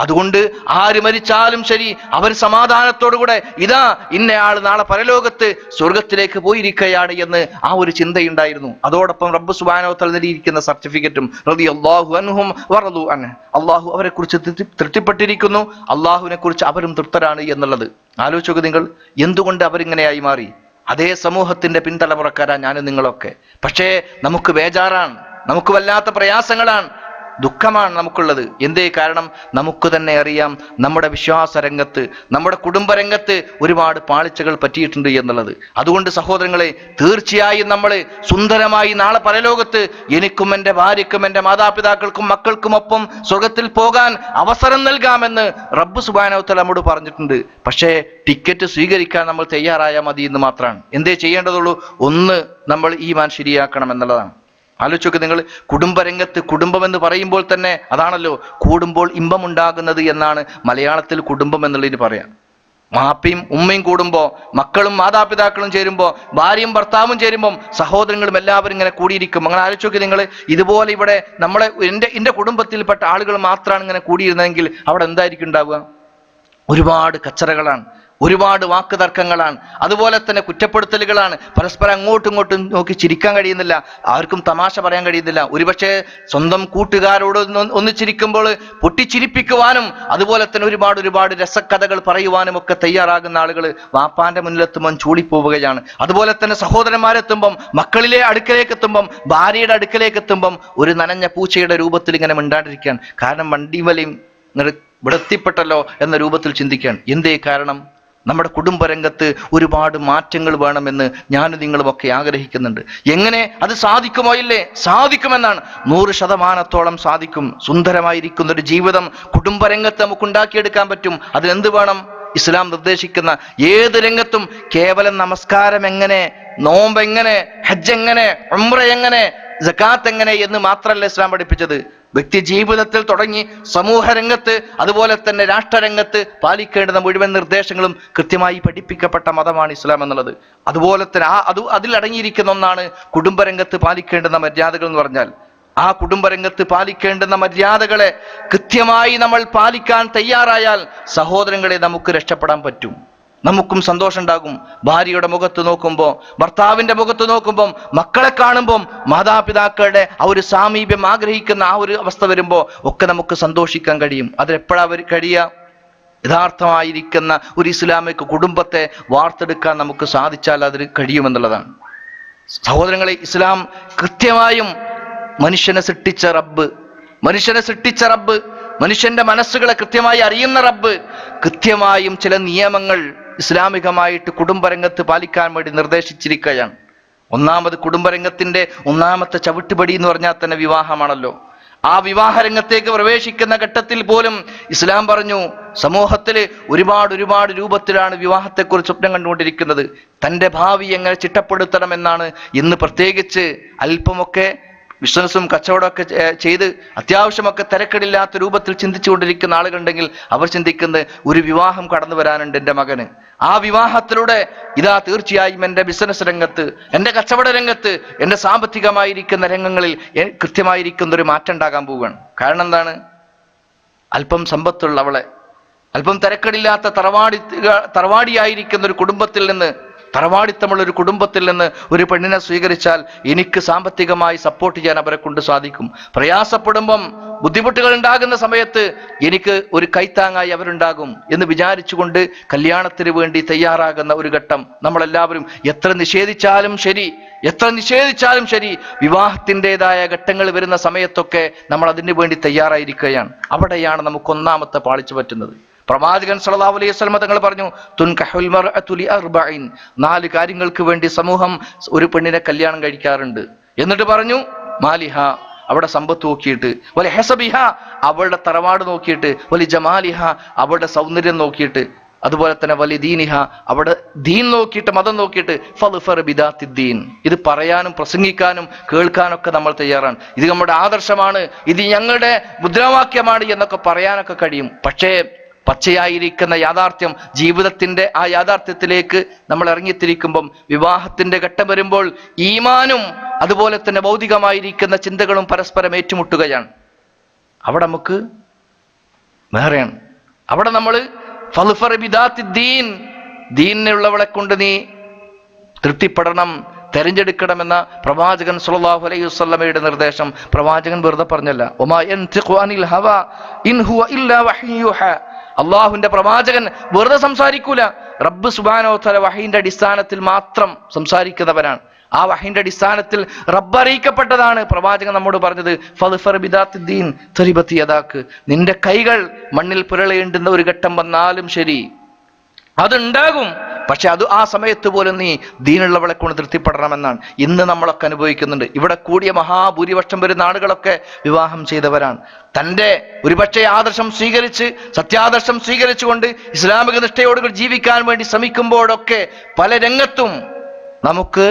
അതുകൊണ്ട് ആര് മരിച്ചാലും ശരി, അവർ സമാധാനത്തോടുകൂടെ ഇതാ ഇന്നയാൾ നാളെ പരലോകത്ത് സ്വർഗത്തിലേക്ക് പോയിരിക്കുകയാണ് എന്ന് ആ ഒരു ചിന്തയുണ്ടായിരുന്നു. അതോടൊപ്പം റബ്ബ് സുബ്ഹാനഹു വ തആല നൽകിയിരിക്കുന്ന സർട്ടിഫിക്കറ്റും റളിയല്ലാഹു അൻഹും വറദു അൻഹു, അള്ളാഹു അവരെ കുറിച്ച് തൃപ്തിപ്പെട്ടിരിക്കുന്നു, അള്ളാഹുവിനെ കുറിച്ച് അവരും തൃപ്തരാണ് എന്നുള്ളത്. ആലോചിക്കുക നിങ്ങൾ, എന്തുകൊണ്ട് അവരിങ്ങനെയായി മാറി? അതേ സമൂഹത്തിന്റെ പിൻതലമുറക്കാരാ ഞാനും നിങ്ങളൊക്കെ. പക്ഷേ നമുക്ക് ബേജാറാണ്, നമുക്ക് വല്ലാത്ത പ്രയാസങ്ങളാണ്, ദുഃഖമാണ് നമുക്കുള്ളത്. എന്തേ കാരണം? നമുക്ക് തന്നെ അറിയാം നമ്മുടെ വിശ്വാസ രംഗത്ത്, നമ്മുടെ കുടുംബരംഗത്ത് ഒരുപാട് പാളിച്ചകൾ പറ്റിയിട്ടുണ്ട് എന്നുള്ളത്. അതുകൊണ്ട് സഹോദരങ്ങളെ, തീർച്ചയായും നമ്മൾ സുന്ദരമായി നാളെ പരലോകത്ത് എനിക്കും എൻ്റെ ഭാര്യയ്ക്കും എൻ്റെ മാതാപിതാക്കൾക്കും മക്കൾക്കുമൊപ്പം സ്വർഗത്തിൽ പോകാൻ അവസരം നൽകാമെന്ന് റബ്ബ് സുബ്ഹാനഹു വ തആല നമ്മോട് പറഞ്ഞിട്ടുണ്ട്. പക്ഷേ ടിക്കറ്റ് സ്വീകരിക്കാൻ നമ്മൾ തയ്യാറായാൽ മതി എന്ന് മാത്രമാണ്. എന്തേ ചെയ്യേണ്ടതുള്ളൂ? ഒന്ന്, നമ്മൾ ഈമാൻ ശരിയാക്കണം എന്നുള്ളതാണ്. ആലോചിച്ചൊക്കെ നിങ്ങൾ, കുടുംബരംഗത്ത്, കുടുംബം എന്ന് പറയുമ്പോൾ തന്നെ അതാണല്ലോ, കൂടുമ്പോൾ ഇമ്പമുണ്ടാകുന്നത് എന്നാണ് മലയാളത്തിൽ കുടുംബം എന്നുള്ളതിന് പറയാം. മാപ്പിയും ഉമ്മയും കൂടുമ്പോൾ, മക്കളും മാതാപിതാക്കളും ചേരുമ്പോൾ, ഭാര്യയും ഭർത്താവും ചേരുമ്പോൾ, സഹോദരങ്ങളും എല്ലാവരും ഇങ്ങനെ കൂടിയിരിക്കും. അങ്ങനെ ആലോചിച്ചൊക്കെ നിങ്ങൾ, ഇതുപോലെ ഇവിടെ നമ്മളെ എൻ്റെ കുടുംബത്തിൽപ്പെട്ട ആളുകൾ മാത്രമാണ് ഇങ്ങനെ കൂടിയിരുന്നതെങ്കിൽ അവിടെ എന്തായിരിക്കും ഉണ്ടാവുക? ഒരുപാട് കച്ചറകളാണ്, ഒരുപാട് വാക്ക് തർക്കങ്ങളാണ്, അതുപോലെ തന്നെ കുറ്റപ്പെടുത്തലുകളാണ്. പരസ്പരം അങ്ങോട്ടും ഇങ്ങോട്ടും നോക്കി ചിരിക്കാൻ കഴിയുന്നില്ല, ആർക്കും തമാശ പറയാൻ കഴിയുന്നില്ല. ഒരുപക്ഷെ സ്വന്തം കൂട്ടുകാരോട് ഒന്നിച്ചിരിക്കുമ്പോൾ പൊട്ടിച്ചിരിപ്പിക്കുവാനും അതുപോലെ തന്നെ ഒരുപാട് രസക്കഥകൾ പറയുവാനും ഒക്കെ തയ്യാറാകുന്ന ആളുകൾ വാപ്പാന്റെ മുന്നിലെത്തുമ്പം ചൂളിപ്പോവുകയാണ്. അതുപോലെ തന്നെ സഹോദരന്മാരെത്തുമ്പം, മക്കളിലെ അടുക്കലേക്ക് എത്തുമ്പം, ഭാര്യയുടെ അടുക്കലേക്ക് എത്തുമ്പം ഒരു നനഞ്ഞ പൂച്ചയുടെ രൂപത്തിൽ ഇങ്ങനെ മിണ്ടാണ്ടിരിക്കാൻ. കാരണം വണ്ടിവലയും വൃത്തിപ്പെട്ടല്ലോ എന്ന രൂപത്തിൽ ചിന്തിക്കാൻ. എന്തേ കാരണം? നമ്മുടെ കുടുംബരംഗത്ത് ഒരുപാട് മാറ്റങ്ങൾ വേണമെന്ന് ഞാനും നിങ്ങളുമൊക്കെ ആഗ്രഹിക്കുന്നുണ്ട്. എങ്ങനെ അത് സാധിക്കുമോ? ഇല്ലേ, സാധിക്കുമെന്നാണ്, 100% സാധിക്കും. സുന്ദരമായിരിക്കുന്ന ഒരു ജീവിതം കുടുംബരംഗത്ത് നമുക്ക് ഉണ്ടാക്കിയെടുക്കാൻ പറ്റും. അതിനെന്ത് വേണം? ഇസ്ലാം നിർദ്ദേശിക്കുന്ന ഏത് രംഗത്തും കേവലം നമസ്കാരം എങ്ങനെ, നോമ്പ് എങ്ങനെ, ഹജ്ജ് എങ്ങനെ, ഉംറ എങ്ങനെ, സകാത്ത് എങ്ങനെ എന്ന് മാത്രമല്ല ഇസ്ലാം പഠിപ്പിച്ചത്. വ്യക്തി ജീവിതത്തിൽ തുടങ്ങി സമൂഹ രംഗത്ത്, അതുപോലെ തന്നെ രാഷ്ട്രരംഗത്ത് പാലിക്കേണ്ടുന്ന മുഴുവൻ നിർദ്ദേശങ്ങളും കൃത്യമായി പഠിപ്പിക്കപ്പെട്ട മതമാണ് ഇസ്ലാം എന്നുള്ളത്. അതുപോലെ തന്നെ അതിൽ അടങ്ങിയിരിക്കുന്ന ഒന്നാണ് കുടുംബരംഗത്ത് പാലിക്കേണ്ടുന്ന മര്യാദകൾ എന്ന് പറഞ്ഞാൽ. ആ കുടുംബരംഗത്ത് പാലിക്കേണ്ടുന്ന മര്യാദകളെ കൃത്യമായി നമ്മൾ പാലിക്കാൻ തയ്യാറായാൽ സഹോദരങ്ങളെ നമുക്ക് രക്ഷപ്പെടാൻ പറ്റും, നമുക്കും സന്തോഷം ഉണ്ടാകും. ഭാര്യയുടെ മുഖത്ത് നോക്കുമ്പോൾ, ഭർത്താവിന്റെ മുഖത്ത് നോക്കുമ്പോൾ, മക്കളെ കാണുമ്പോൾ, മാതാപിതാക്കളുടെ ആ ഒരു സാമീപ്യം ആഗ്രഹിക്കുന്ന ആ ഒരു അവസ്ഥ വരുമ്പോൾ ഒക്കെ നമുക്ക് സന്തോഷിക്കാൻ കഴിയും. അതെപ്പോഴാണ് കഴിയുക? യഥാർത്ഥമായിരിക്കുന്ന ഒരു ഇസ്ലാമിക കുടുംബത്തെ വാർത്തെടുക്കാൻ നമുക്ക് സാധിച്ചാൽ അതിന് കഴിയുമെന്നുള്ളതാണ്. സഹോദരങ്ങളെ, ഇസ്ലാം കൃത്യമായും മനുഷ്യനെ സൃഷ്ടിച്ച റബ്ബ്, മനുഷ്യന്റെ മനസ്സുകളെ കൃത്യമായി അറിയുന്ന റബ്ബ് കൃത്യമായും ചില നിയമങ്ങൾ ഇസ്ലാമികമായിട്ട് കുടുംബരംഗത്ത് പാലിക്കാൻ വേണ്ടി നിർദ്ദേശിച്ചിരിക്കുകയാണ്. ഒന്നാമത്, കുടുംബരംഗത്തിന്റെ ഒന്നാമത്തെ ചവിട്ടുപടി എന്ന് പറഞ്ഞാൽ തന്നെ വിവാഹമാണല്ലോ. ആ വിവാഹ രംഗത്തേക്ക് പ്രവേശിക്കുന്ന ഘട്ടത്തിൽ പോലും ഇസ്ലാം പറഞ്ഞു, സമൂഹത്തിൽ ഒരുപാട് രൂപത്തിലാണ് വിവാഹത്തെക്കുറിച്ച് സ്വപ്നം കണ്ടുകൊണ്ടിരിക്കുന്നത്. തൻ്റെ ഭാവി എങ്ങനെ ചിട്ടപ്പെടുത്തണമെന്നാണ് ഇന്ന് പ്രത്യേകിച്ച് അല്പമൊക്കെ ബിസിനസ്സും കച്ചവടമൊക്കെ ചെയ്ത് അത്യാവശ്യമൊക്കെ തിരക്കിടില്ലാത്ത രൂപത്തിൽ ചിന്തിച്ചുകൊണ്ടിരിക്കുന്ന ആളുകളുണ്ടെങ്കിൽ അവർ ചിന്തിക്കുന്നത്, ഒരു വിവാഹം കടന്നു വരാനുണ്ട് എൻ്റെ മകന്. ആ വിവാഹത്തിലൂടെ ഇതാ തീർച്ചയായും എൻ്റെ ബിസിനസ് രംഗത്ത്, എൻ്റെ കച്ചവട രംഗത്ത്, എൻ്റെ സാമ്പത്തികമായിരിക്കുന്ന രംഗങ്ങളിൽ കൃത്യമായിരിക്കുന്ന ഒരു മാറ്റം ഉണ്ടാകാൻ പോവുകയാണ്. കാരണം എന്താണ്? അല്പം സമ്പത്തുള്ളവളെ, അല്പം തിരക്കടില്ലാത്ത തറവാടിയായിരിക്കുന്ന ഒരു കുടുംബത്തിൽ നിന്ന്, തറവാടിത്തമുള്ള ഒരു കുടുംബത്തിൽ നിന്ന് ഒരു പെണ്ണിനെ സ്വീകരിച്ചാൽ എനിക്ക് സാമ്പത്തികമായി സപ്പോർട്ട് ചെയ്യാൻ അവരെ കൊണ്ട് സാധിക്കും. പ്രയാസപ്പെടുമ്പം, ബുദ്ധിമുട്ടുകൾ ഉണ്ടാകുന്ന സമയത്ത് എനിക്ക് ഒരു കൈത്താങ്ങായി അവരുണ്ടാകും എന്ന് വിചാരിച്ചുകൊണ്ട് കല്യാണത്തിന് വേണ്ടി തയ്യാറാകുന്ന ഒരു ഘട്ടം നമ്മളെല്ലാവരും എത്ര നിഷേധിച്ചാലും ശരി വിവാഹത്തിൻ്റെതായ ഘട്ടങ്ങൾ വരുന്ന സമയത്തൊക്കെ നമ്മൾ അതിനു വേണ്ടി തയ്യാറായിരിക്കുകയാണ്. അവിടെയാണ് നമുക്ക് ഒന്നാമത്തെ പാളിച്ചു പറ്റുന്നത്. പ്രവാചകൻ സല്ലല്ലാഹു അലൈഹി വസല്ലം തങ്ങൾ പറഞ്ഞു, തുൻകഹുൽ മർഅതു ലിഅർബഇൻ, 4 കാര്യങ്ങൾക്ക് വേണ്ടി സമൂഹം ഒരു പെണ്ണിനെ കല്യാണം കഴിക്കാറുണ്ട്. എന്നിട്ട് പറഞ്ഞു, മാലിഹ, അവളുടെ സമ്പത്ത് നോക്കിയിട്ട്, വലി ഹസബിഹ അവളുടെ തറവാട് നോക്കിയിട്ട്, വലി ജമാലിഹ അവളുടെ സൗന്ദര്യം നോക്കിയിട്ട്, അതുപോലെ തന്നെ വലി ദീനിഹ അവിടെ ദീൻ നോക്കിയിട്ട്, മതം നോക്കിയിട്ട്, ഫദ്ഫർ ബിദാത്തിദ്ദീൻ. ഇത് പറയാനും പ്രസംഗിക്കാനും കേൾക്കാനൊക്കെ നമ്മൾ തയ്യാറാണ്. ഇത് നമ്മുടെ ആദർശമാണ്, ഇത് ഞങ്ങളുടെ മുദ്രാവാക്യമാണ് എന്നൊക്കെ പറയാനൊക്കെ കഴിയും. പക്ഷേ പച്ചയായിരിക്കുന്ന യാഥാർത്ഥ്യം, ജീവിതത്തിന്റെ ആ യാഥാർത്ഥ്യത്തിലേക്ക് നമ്മൾ ഇറങ്ങിത്തിരിക്കുമ്പം, വിവാഹത്തിന്റെ ഘട്ടം വരുമ്പോൾ ഈമാനും അതുപോലെ തന്നെ ഭൗതികമായിരിക്കുന്ന ചിന്തകളും പരസ്പരം ഏറ്റുമുട്ടുകയാണ്. അവിടെ നമുക്ക് വേറെയാണ്. അവിടെ നമ്മൾ ഫദ്ഫർ ബിദാത്തിദ്ദീൻ, ദീനിനുള്ളവളെ കൊണ്ട് നീ തൃപ്തിപ്പെടണം, തെരഞ്ഞെടുക്കണമെന്ന പ്രവാചകൻ സ്വല്ലല്ലാഹു അലൈഹി വസല്ലമയുടെ നിർദ്ദേശം പ്രവാചകൻ വെറുതെ പറഞ്ഞല്ല. വമാ യൻതിഖു അനിൽ ഹവാ ഇൻ ഹുവ ഇല്ലാ വഹ്യു യൂഹാ. അള്ളാഹുവിന്റെ പ്രവാചകൻ വെറുതെ സംസാരിക്കൂല. റബ്ബ് സുബ്ഹാനഹു വ തആല വഹീന്റെ അടിസ്ഥാനത്തിൽ മാത്രം സംസാരിക്കുന്നവനാണ്. ആ വഹീന്റെ അടിസ്ഥാനത്തിൽ റബ്ബ് അറിയിക്കപ്പെട്ടതാണ് പ്രവാചകൻ നമ്മോട് പറഞ്ഞത്. ഫദ്ഫർ ബിദാത്തിദ്ദീൻ തരിബത്ത് യദാക്ക്, നിന്റെ കൈകൾ മണ്ണിൽ പുരളേണ്ടുന്ന ഒരു ഘട്ടം വന്നാലും ശരി, അതുണ്ടാകും. പക്ഷെ അത് ആ സമയത്ത് പോലും നീ ദീനുള്ളവളെ കൊണ്ട് തൃപ്തിപ്പെടണമെന്നാണ് ഇന്ന് നമ്മളൊക്കെ അനുഭവിക്കുന്നുണ്ട്. ഇവിടെ കൂടിയ മഹാഭൂരിപക്ഷം വരുന്ന ആളുകളൊക്കെ വിവാഹം ചെയ്തവരാണ്. തൻ്റെ ഒരുപക്ഷെ ആദർശം സ്വീകരിച്ച്, സത്യാദർശം സ്വീകരിച്ചുകൊണ്ട് ഇസ്ലാമിക നിഷ്ഠയോടുകൂടി ജീവിക്കാൻ വേണ്ടി ശ്രമിക്കുമ്പോഴൊക്കെ പല രംഗത്തും നമുക്ക്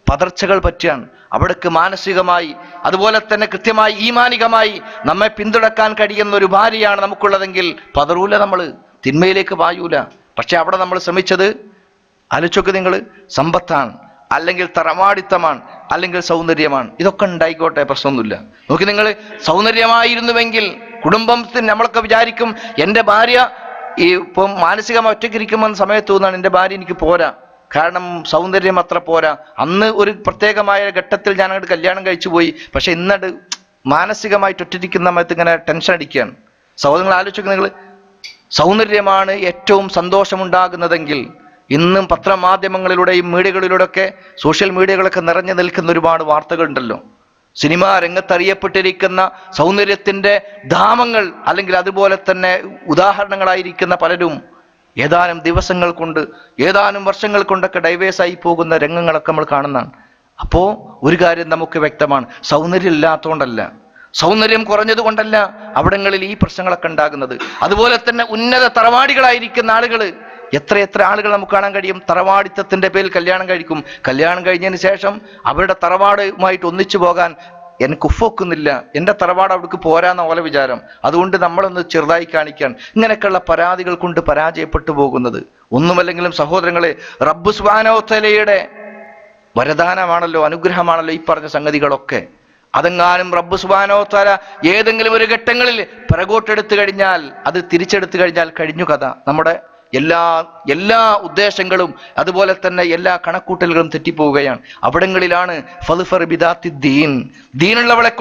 പതർച്ചകൾ പറ്റുകയാണ്. അവിടേക്ക് മാനസികമായി അതുപോലെ തന്നെ കൃത്യമായി ഈമാനികമായി നമ്മെ പിന്തുണക്കാൻ കഴിയുന്ന ഒരു ഭാര്യയാണ് നമുക്കുള്ളതെങ്കിൽ പതറൂല, നമ്മൾ തിന്മയിലേക്ക് പായൂല. പക്ഷെ അവിടെ നമ്മൾ ശ്രമിച്ചത് ആലോചിച്ചൊക്കെ നിങ്ങൾ, സമ്പത്താണ്, അല്ലെങ്കിൽ തറവാടിത്തമാണ്, അല്ലെങ്കിൽ സൗന്ദര്യമാണ്. ഇതൊക്കെ ഉണ്ടായിക്കോട്ടെ, പ്രശ്നമൊന്നുമില്ല. നോക്കി നിങ്ങൾ, സൗന്ദര്യമായിരുന്നുവെങ്കിൽ കുടുംബത്തിന് നമ്മളൊക്കെ വിചാരിക്കും എൻ്റെ ഭാര്യ ഇപ്പം മാനസികമായി ഒറ്റയ്ക്കിരിക്കുമെന്ന സമയത്ത് തോന്നാണ് എൻ്റെ ഭാര്യ എനിക്ക് പോരാ, കാരണം സൗന്ദര്യം അത്ര പോരാ. അന്ന് ഒരു പ്രത്യേകമായ ഘട്ടത്തിൽ ഞാൻ അങ്ങോട്ട് കല്യാണം കഴിച്ചു പോയി, പക്ഷെ ഇന്നട് മാനസികമായിട്ട് ഒറ്റയ്ക്കുന്ന സമയത്ത് ഇങ്ങനെ ടെൻഷൻ അടിക്കുകയാണ്. സഹോദരങ്ങൾ ആലോചിക്കുക, നിങ്ങൾ സൗന്ദര്യമാണ് ഏറ്റവും സന്തോഷമുണ്ടാകുന്നതെങ്കിൽ ഇന്നും പത്രമാധ്യമങ്ങളിലൂടെയും മീഡിയകളിലൂടെയൊക്കെ, സോഷ്യൽ മീഡിയകളൊക്കെ നിറഞ്ഞു നിൽക്കുന്ന ഒരുപാട് വാർത്തകളുണ്ടല്ലോ. സിനിമാ രംഗത്തറിയപ്പെട്ടിരിക്കുന്ന സൗന്ദര്യത്തിന്റെ ധാമങ്ങൾ, അല്ലെങ്കിൽ അതുപോലെ തന്നെ ഉദാഹരണങ്ങളായിരിക്കുന്ന പലരും ഏതാനും ദിവസങ്ങൾ കൊണ്ട്, ഏതാനും വർഷങ്ങൾ കൊണ്ടൊക്കെ ഡൈവേഴ്സായി പോകുന്ന രംഗങ്ങളൊക്കെ നമ്മൾ കാണുന്നതാണ്. അപ്പോ ഒരു കാര്യം നമുക്ക് വ്യക്തമാണ്, സൗന്ദര്യം ഇല്ലാത്തതുകൊണ്ടല്ല, സൗന്ദര്യം കുറഞ്ഞത് കൊണ്ടല്ല അവിടങ്ങളിൽ ഈ പ്രശ്നങ്ങളൊക്കെ ഉണ്ടാകുന്നത്. അതുപോലെ തന്നെ ഉന്നത തറവാടികളായിരിക്കുന്ന ആളുകൾ, എത്ര ആളുകൾ നമുക്ക് കാണാൻ കഴിയും, തറവാടിത്തത്തിന്റെ പേരിൽ കല്യാണം കഴിക്കും. കല്യാണം കഴിഞ്ഞതിന് ശേഷം അവരുടെ തറവാടുമായിട്ട് ഒന്നിച്ചു പോകാൻ എനിക്ക് ഉഫൊക്കുന്നില്ല, എൻ്റെ തറവാട് അവിടേക്ക് പോരാന്ന പോലെ വിചാരം, അതുകൊണ്ട് നമ്മളൊന്ന് ചെറുതായി കാണിക്കാൻ, ഇങ്ങനെയൊക്കെയുള്ള പരാതികൾ കൊണ്ട് പരാജയപ്പെട്ടു പോകുന്നത്. ഒന്നുമല്ലെങ്കിലും സഹോദരങ്ങളെ, റബ്ബ് സുബ്ഹാനഹു വ തആലയുടെ വരദാനമാണല്ലോ, അനുഗ്രഹമാണല്ലോ ഈ പറഞ്ഞ സംഗതികളൊക്കെ. അതെങ്ങാനും റബ്ബ് സുബ്ഹാനഹു വ തആല ഏതെങ്കിലും ഒരു ഘട്ടങ്ങളിൽ പിറകോട്ടെടുത്തു കഴിഞ്ഞാൽ, അത് തിരിച്ചെടുത്തു കഴിഞ്ഞാൽ കഴിഞ്ഞു കഥ. നമ്മുടെ എല്ലാ ഉദ്ദേശങ്ങളും അതുപോലെ തന്നെ എല്ലാ കണക്കൂട്ടലുകളും തെറ്റിപ്പോവുകയാണ്. അവിടങ്ങളിലാണ് ഫദ്ഫർ ബിദാത്തിദ്ദീൻ, ദീനുള്ളവളെ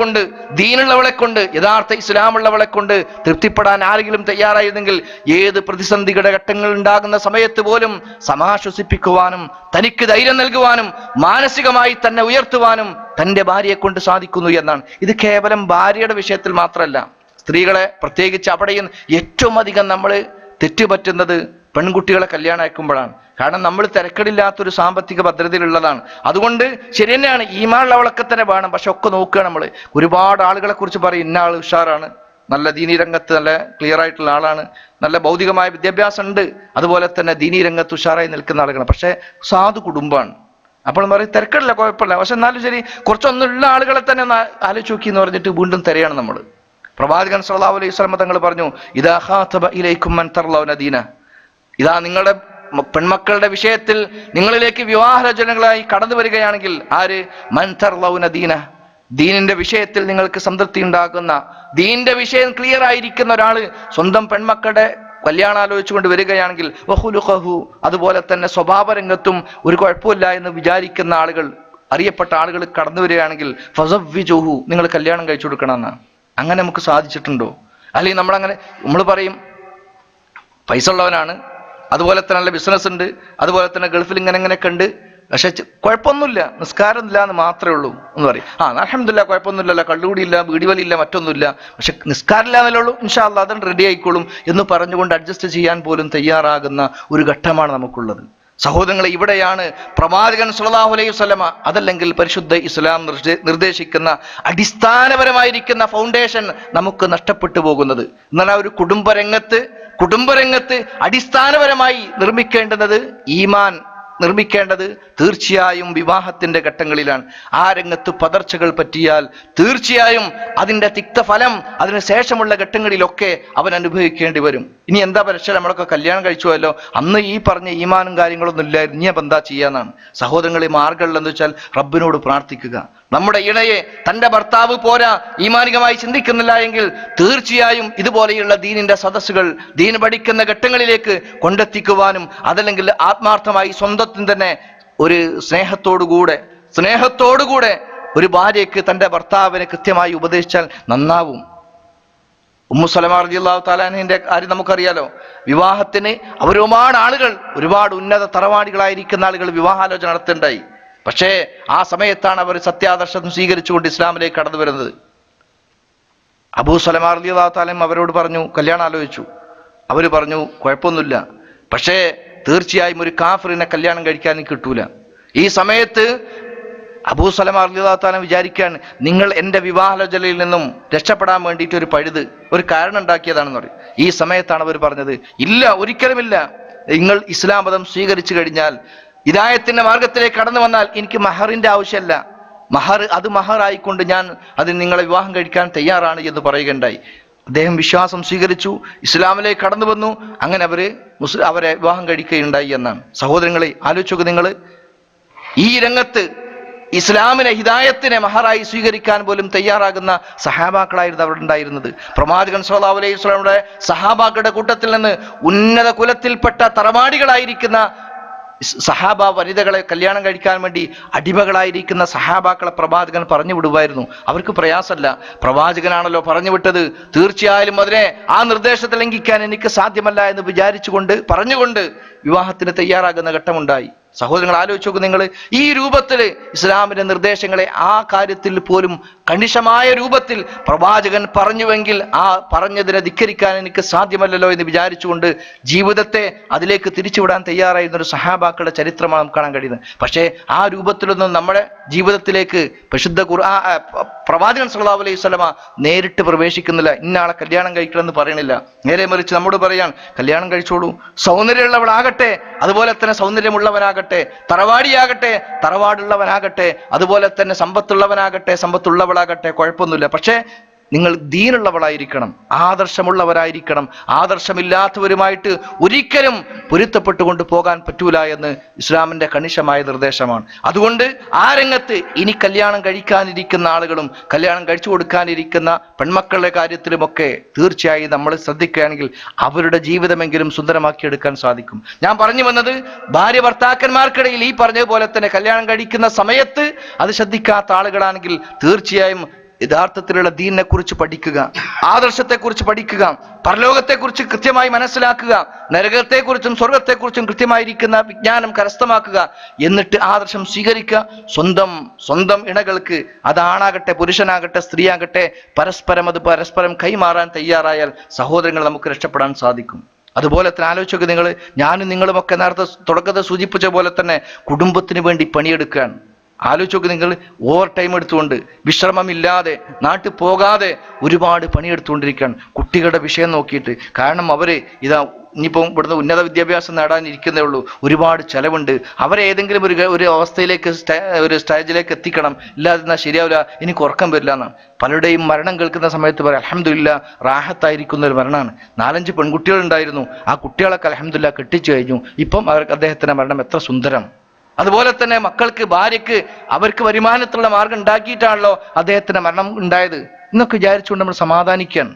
കൊണ്ട് യഥാർത്ഥ ഇസ്ലാമുള്ളവളെ കൊണ്ട് തൃപ്തിപ്പെടാൻ ആരെങ്കിലും തയ്യാറായിരുന്നെങ്കിൽ ഏത് പ്രതിസന്ധിയുടെ ഘട്ടങ്ങൾ ഉണ്ടാകുന്ന സമയത്ത് പോലും സമാശ്വസിപ്പിക്കുവാനും തനിക്ക് ധൈര്യം നൽകുവാനും മാനസികമായി തന്നെ ഉയർത്തുവാനും തൻ്റെ ഭാര്യയെ കൊണ്ട് സാധിക്കുന്നു എന്നാണ്. ഇത് കേവലം ഭാര്യയുടെ വിഷയത്തിൽ മാത്രമല്ല, സ്ത്രീകളെ പ്രത്യേകിച്ച് അവിടെയും ഏറ്റവും അധികം നമ്മൾ തെറ്റുപറ്റുന്നത് പെൺകുട്ടികളെ കല്യാണം അയക്കുമ്പോഴാണ്. കാരണം നമ്മൾ തിരക്കടില്ലാത്തൊരു സാമ്പത്തിക ഭദ്രതയിലുള്ളതാണ്. അതുകൊണ്ട് ശരി തന്നെയാണ്, ഈമാനുള്ളവളൊക്കെ തന്നെ വേണം. പക്ഷെ ഒക്കെ നോക്കുക, നമ്മൾ ഒരുപാട് ആളുകളെ കുറിച്ച് പറയും, ഇന്ന ആൾ ഉഷാറാണ്, നല്ല ദീനീ രംഗത്ത് നല്ല ക്ലിയർ ആയിട്ടുള്ള ആളാണ്, നല്ല ഭൗതികമായ വിദ്യാഭ്യാസം ഉണ്ട്, അതുപോലെ തന്നെ ദീനീ രംഗത്ത് ഉഷാറായി നിൽക്കുന്ന ആളുകളാണ്. പക്ഷെ സാധു കുടുംബമാണ്. അപ്പോൾ പറയും തിരക്കടില്ല, കുഴപ്പമില്ല, പക്ഷെ എന്നാലും ശരി കുറച്ചൊന്നുള്ള ആളുകളെ തന്നെ ഒന്ന് ആലോചിച്ച് നോക്കി എന്ന് പറഞ്ഞിട്ട് വീണ്ടും തിരയാണ് നമ്മൾ. പ്രവാചകൻ സല്ലല്ലാഹു അലൈഹി വസല്ലം തങ്ങൾ പറഞ്ഞു, ഇദാ ഖാതബ ഇലൈക്കും മൻ തർലൗന ദീന, ഇതാ നിങ്ങളുടെ പെൺമക്കളുടെ വിഷയത്തിൽ നിങ്ങളിലേക്ക് വിവാഹരചനകളായി കടന്നു വരികയാണെങ്കിൽ ആര്, മൻ തർലൗന ദീന, ദീനിന്റെ വിഷയത്തിൽ നിങ്ങൾക്ക് സംതൃപ്തി ഉണ്ടാകുന്ന, ദീനിന്റെ വിഷയം ക്ലിയർ ആയിരിക്കുന്ന ഒരാള് സ്വന്തം പെൺമക്കളുടെ കല്യാണം ആലോചിച്ചുകൊണ്ട് വരികയാണെങ്കിൽ, വഖുലുഖഹു, അതുപോലെ തന്നെ സ്വഭാവ രംഗത്തും ഒരു കുഴപ്പമില്ല എന്ന് വിചാരിക്കുന്ന ആളുകൾ, അറിയപ്പെട്ട ആളുകൾ കടന്നു വരികയാണെങ്കിൽ ഫസവ്വിജുഹു, നിങ്ങൾ കല്യാണം കഴിച്ചു കൊടുക്കണമെന്നാണ്. അങ്ങനെ നമുക്ക് സാധിച്ചിട്ടുണ്ടോ? അല്ലെങ്കിൽ നമ്മൾ പറയും പൈസ ഉള്ളവനാണ്, അതുപോലെ തന്നെ നല്ല ബിസിനസ് ഉണ്ട്, അതുപോലെ തന്നെ ഗൾഫിൽ ഇങ്ങനെയൊക്കെ ഉണ്ട്, പക്ഷെ കുഴപ്പമൊന്നുമില്ല, നിസ്കാരമില്ല എന്ന് മാത്രമേ ഉള്ളൂ എന്ന് പറയും. അൽഹംദുലില്ലാ കുഴപ്പമൊന്നുമില്ലല്ലോ, കള്ളുകൂടിയില്ല, വീടിവലിയില്ല, മറ്റൊന്നുമില്ല, പക്ഷെ നിസ്കാരമില്ല എന്നല്ലേ ഉള്ളൂ, ഇൻഷാ അല്ലാഹ് അതുകൊണ്ട് റെഡി ആയിക്കോളും എന്ന് പറഞ്ഞുകൊണ്ട് അഡ്ജസ്റ്റ് ചെയ്യാൻ പോലും തയ്യാറാകുന്ന ഒരു ഘട്ടമാണ് നമുക്കുള്ളത്. സഹോദരങ്ങളെ, ഇവിടെയാണ് പ്രവാചകൻ സല്ലല്ലാഹു അലൈഹി വസല്ലമ അതല്ലെങ്കിൽ പരിശുദ്ധ ഇസ്ലാം നിർദ്ദേശിക്കുന്ന അടിസ്ഥാനപരമായിരിക്കുന്ന ഫൗണ്ടേഷൻ നമുക്ക് നഷ്ടപ്പെട്ടു പോകുന്നത്. എന്നാൽ ആ ഒരു കുടുംബരംഗത്ത് അടിസ്ഥാനപരമായി നിർമ്മിക്കേണ്ടുന്നത് ഈമാൻ നിർമ്മിക്കേണ്ടത് തീർച്ചയായും വിവാഹത്തിന്റെ ഘട്ടങ്ങളിലാണ്. ആ രംഗത്ത് പതർച്ചകൾ പറ്റിയാൽ തീർച്ചയായും അതിന്റെ തിക്തഫലം അതിന് ശേഷമുള്ള ഘട്ടങ്ങളിലൊക്കെ അവൻ അനുഭവിക്കേണ്ടി വരും. ഇനി എന്താ പരീക്ഷ, നമ്മളൊക്കെ കല്യാണം കഴിച്ചുവല്ലോ, അന്ന് ഈ പറഞ്ഞ ഈമാനും കാര്യങ്ങളൊന്നും ഇല്ലായിരുന്നു, ഇനി അപ്പം എന്താ ചെയ്യാന്നാണ്. സഹോദരങ്ങളെ, മാർഗ്ഗങ്ങൾ എന്ന് വെച്ചാൽ റബ്ബിനോട് പ്രാർത്ഥിക്കുക. നമ്മുടെ ഇണയെ തന്റെ ഭർത്താവ് പോരാ, ഈമാനികമായി ചിന്തിക്കുന്നില്ല എങ്കിൽ തീർച്ചയായും ഇതുപോലെയുള്ള ദീനിന്റെ സദസ്സുകൾ, ദീൻ പഠിക്കുന്ന ഘട്ടങ്ങളിലേക്ക് കൊണ്ടെത്തിക്കുവാനും അതല്ലെങ്കിൽ ആത്മാർത്ഥമായി സ്വന്തത്തിന് തന്നെ ഒരു സ്നേഹത്തോടുകൂടെ ഒരു ഭാര്യയ്ക്ക് തന്റെ ഭർത്താവിനെ കൃത്യമായി ഉപദേശിച്ചാൽ നന്നാവും. ഉമ്മു സലമ റളിയല്ലാഹു തആല അൻഹയുടെ കാര്യം നമുക്കറിയാലോ. വിവാഹത്തിന് ഒരുപാട് ഉന്നത തറവാടികളായിരിക്കുന്ന ആളുകൾ വിവാഹാലോചന നടത്തുന്നുണ്ടായി. പക്ഷേ ആ സമയത്താണ് അവർ സത്യാദർശം സ്വീകരിച്ചുകൊണ്ട് ഇസ്ലാമിലേക്ക് കടന്നു വരുന്നത്. അബൂ സലമ റളിയല്ലാഹു തആല അവരോട് പറഞ്ഞു, കല്യാണം ആലോചിച്ചു. അവർ പറഞ്ഞു, കുഴപ്പമൊന്നുമില്ല, പക്ഷേ തീർച്ചയായും ഒരു കാഫിറിനെ കല്യാണം കഴിക്കാൻ കിട്ടൂല. ഈ സമയത്ത് അബൂ സലമ റളിയല്ലാഹു തആല വിചാരിക്കുകയാണ്, നിങ്ങൾ എൻ്റെ വിവാഹാലോചനയിൽ നിന്നും രക്ഷപ്പെടാൻ വേണ്ടിയിട്ട് ഒരു കാരണം ഉണ്ടാക്കിയതാണെന്ന് പറയും. ഈ സമയത്താണ് അവർ പറഞ്ഞത്, ഇല്ല, ഒരിക്കലുമില്ല, നിങ്ങൾ ഇസ്ലാം മതം സ്വീകരിച്ചു കഴിഞ്ഞാൽ, ഹിദായത്തിന്റെ മാർഗത്തിലേക്ക് കടന്നു വന്നാൽ എനിക്ക് മഹറിന്റെ ആവശ്യമല്ല, മഹറായിക്കൊണ്ട് ഞാൻ അത് നിങ്ങളെ വിവാഹം കഴിക്കാൻ തയ്യാറാണ് എന്ന് പറയുകയുണ്ടായി. അദ്ദേഹം വിശ്വാസം സ്വീകരിച്ചു, ഇസ്ലാമിലേക്ക് കടന്നു വന്നു. അങ്ങനെ അവരെ വിവാഹം കഴിക്കുകയുണ്ടായി എന്നാണ്. സഹോദരങ്ങളെ, ആലോചിച്ചു, നിങ്ങൾ ഈ രംഗത്ത് ഇസ്ലാമിനെ, ഹിദായത്തിനെ മഹറായി സ്വീകരിക്കാൻ പോലും തയ്യാറാകുന്ന സഹാബാക്കളായിരുന്നു അവിടെ ഉണ്ടായിരുന്നത്. പ്രവാചകൻ സല്ലല്ലാഹു അലൈഹി വസല്ലമയുടെ സഹാബാക്കളുടെ കൂട്ടത്തിൽ നിന്ന് ഉന്നത കുലത്തിൽപ്പെട്ട തറവാടികളായിരിക്കുന്ന സഹാബ വനിതകളെ കല്യാണം കഴിക്കാൻ വേണ്ടി അടിമകളായിരിക്കുന്ന സഹാബാക്കളെ പ്രവാചകൻ പറഞ്ഞു വിടുമായിരുന്നു. അവർക്ക് പ്രയാസമല്ല, പ്രവാചകനാണല്ലോ പറഞ്ഞു വിട്ടത്, തീർച്ചയായും അതിനെ ആ നിർദ്ദേശത്തെ ലംഘിക്കാൻ എനിക്ക് സാധ്യമല്ല എന്ന് പറഞ്ഞുകൊണ്ട് വിവാഹത്തിന് തയ്യാറാകുന്ന ഘട്ടമുണ്ടായി. സഹോദരങ്ങൾ, ആലോചിച്ച് നോക്കൂ, നിങ്ങൾ ഈ രൂപത്തിൽ ഇസ്ലാമിന്റെ നിർദ്ദേശങ്ങളെ ആ കാര്യത്തിൽ പോലും കണിശമായ രൂപത്തിൽ പ്രവാചകൻ പറഞ്ഞുവെങ്കിൽ ആ പറഞ്ഞതിനെ ധിക്കരിക്കാൻ എനിക്ക് സാധ്യമല്ലല്ലോ എന്ന് വിചാരിച്ചുകൊണ്ട് ജീവിതത്തെ അതിലേക്ക് തിരിച്ചുവിടാൻ തയ്യാറായിരുന്ന ഒരു സഹാബാക്കളുടെ ചരിത്രമാണ് നമുക്ക് കാണാൻ കഴിയുന്നത്. പക്ഷേ ആ രൂപത്തിലൊന്നും നമ്മുടെ ജീവിതത്തിലേക്ക് പരിശുദ്ധ പ്രവാചകൻ സല്ലല്ലാഹു അലൈഹി വസല്ലമ നേരിട്ട് പ്രവേശിക്കുന്നില്ല. ഇന്നാളെ കല്യാണം കഴിക്കണമെന്ന് പറയണില്ല. നേരെ മറിച്ച് നമ്മോട് പറയാൻ, കല്യാണം കഴിച്ചോളൂ, സൗന്ദര്യമുള്ളവളാകട്ടെ, അതുപോലെ തന്നെ സൗന്ദര്യമുള്ളവനാകട്ടെ, തറവാടിയാകട്ടെ, തറവാടുള്ളവനാകട്ടെ, അതുപോലെ തന്നെ സമ്പത്തുള്ളവളാകട്ടെ, കുഴപ്പമൊന്നുമില്ല. പക്ഷേ നിങ്ങൾ ദീനുള്ളവളായിരിക്കണം, ആദർശമുള്ളവരായിരിക്കണം. ആദർശമില്ലാത്തവരുമായിട്ട് ഒരിക്കലും പൊരുത്തപ്പെട്ടുകൊണ്ട് പോകാൻ പറ്റൂല എന്ന് ഇസ്ലാമിന്റെ കണിശമായ നിർദ്ദേശമാണ്. അതുകൊണ്ട് ആ രംഗത്ത് ഇനി കല്യാണം കഴിക്കാനിരിക്കുന്ന ആളുകളും കല്യാണം കഴിച്ചു കൊടുക്കാനിരിക്കുന്ന പെൺമക്കളുടെ കാര്യത്തിലുമൊക്കെ തീർച്ചയായും നമ്മൾ ശ്രദ്ധിക്കുകയാണെങ്കിൽ അവരുടെ ജീവിതമെങ്കിലും സുന്ദരമാക്കിയെടുക്കാൻ സാധിക്കും. ഞാൻ പറഞ്ഞു വന്നത്, ഭാര്യ ഭർത്താക്കന്മാർക്കിടയിൽ ഈ പറഞ്ഞതുപോലെ തന്നെ കല്യാണം കഴിക്കുന്ന സമയത്ത് അത് ശ്രദ്ധിക്കാത്ത ആളുകളാണെങ്കിൽ തീർച്ചയായും യഥാർത്ഥത്തിലുള്ള ദീനിനെ കുറിച്ച് പഠിക്കുക, ആദർശത്തെക്കുറിച്ച് പഠിക്കുക, പരലോകത്തെക്കുറിച്ച് കൃത്യമായി മനസ്സിലാക്കുക, നരകത്തെക്കുറിച്ചും സ്വർഗത്തെക്കുറിച്ചും കൃത്യമായിരിക്കുന്ന വിജ്ഞാനം കരസ്ഥമാക്കുക, എന്നിട്ട് ആദർശം സ്വീകരിക്കുക. സ്വന്തം ഇണകൾക്ക്, അതാണാകട്ടെ പുരുഷനാകട്ടെ സ്ത്രീയാകട്ടെ, പരസ്പരം കൈമാറാൻ തയ്യാറായാൽ സഹോദരങ്ങൾ നമുക്ക് രക്ഷപ്പെടാൻ സാധിക്കും. അതുപോലെ തന്നെ ആലോചിച്ചൊക്കെ, ഞാനും നിങ്ങളുമൊക്കെ നേരത്തെ തുടക്കത്തിൽ സൂചിപ്പിച്ച പോലെ തന്നെ കുടുംബത്തിന് വേണ്ടി പണിയെടുക്കുകയാണ്. ആലോചിച്ചൊക്കെ, നിങ്ങൾ ഓവർ ടൈം എടുത്തുകൊണ്ട് വിശ്രമമില്ലാതെ നാട്ടിൽ പോകാതെ ഒരുപാട് പണിയെടുത്തുകൊണ്ടിരിക്കുകയാണ് കുട്ടികളുടെ വിഷയം നോക്കിയിട്ട്. കാരണം ഇനിയിപ്പോൾ ഇവിടുന്ന് ഉന്നത വിദ്യാഭ്യാസം നേടാനിരിക്കുന്നേ ഉള്ളൂ, ഒരുപാട് ചെലവുണ്ട്. അവരെ ഏതെങ്കിലും ഒരു അവസ്ഥയിലേക്ക്, ഒരു സ്റ്റേജിലേക്ക് എത്തിക്കണം, ഇല്ലാതിരുന്നാൽ ശരിയാവില്ല, എനിക്ക് ഉറക്കം വരില്ല എന്നാണ്. പലരുടെയും മരണം കേൾക്കുന്ന സമയത്ത് പറയാം, അൽഹംദുലില്ലാ, റാഹത്തായിരിക്കുന്ന ഒരു മരണമാണ്. 4-5 പെൺകുട്ടികളുണ്ടായിരുന്നു, ആ കുട്ടികളൊക്കെ അൽഹംദുലില്ലാ കെട്ടിച്ചു കഴിഞ്ഞു. ഇപ്പം അദ്ദേഹത്തിന്റെ മരണം എത്ര സുന്ദരം. അതുപോലെ തന്നെ മക്കൾക്ക്, ഭാര്യയ്ക്ക്, അവർക്ക് വരുമാനത്തിലുള്ള മാർഗം ഉണ്ടാക്കിയിട്ടാണല്ലോ അദ്ദേഹത്തിന്റെ മരണം ഉണ്ടായത് എന്നൊക്കെ വിചാരിച്ചുകൊണ്ട് നമ്മൾ സമാധാനിക്കുകയാണ്.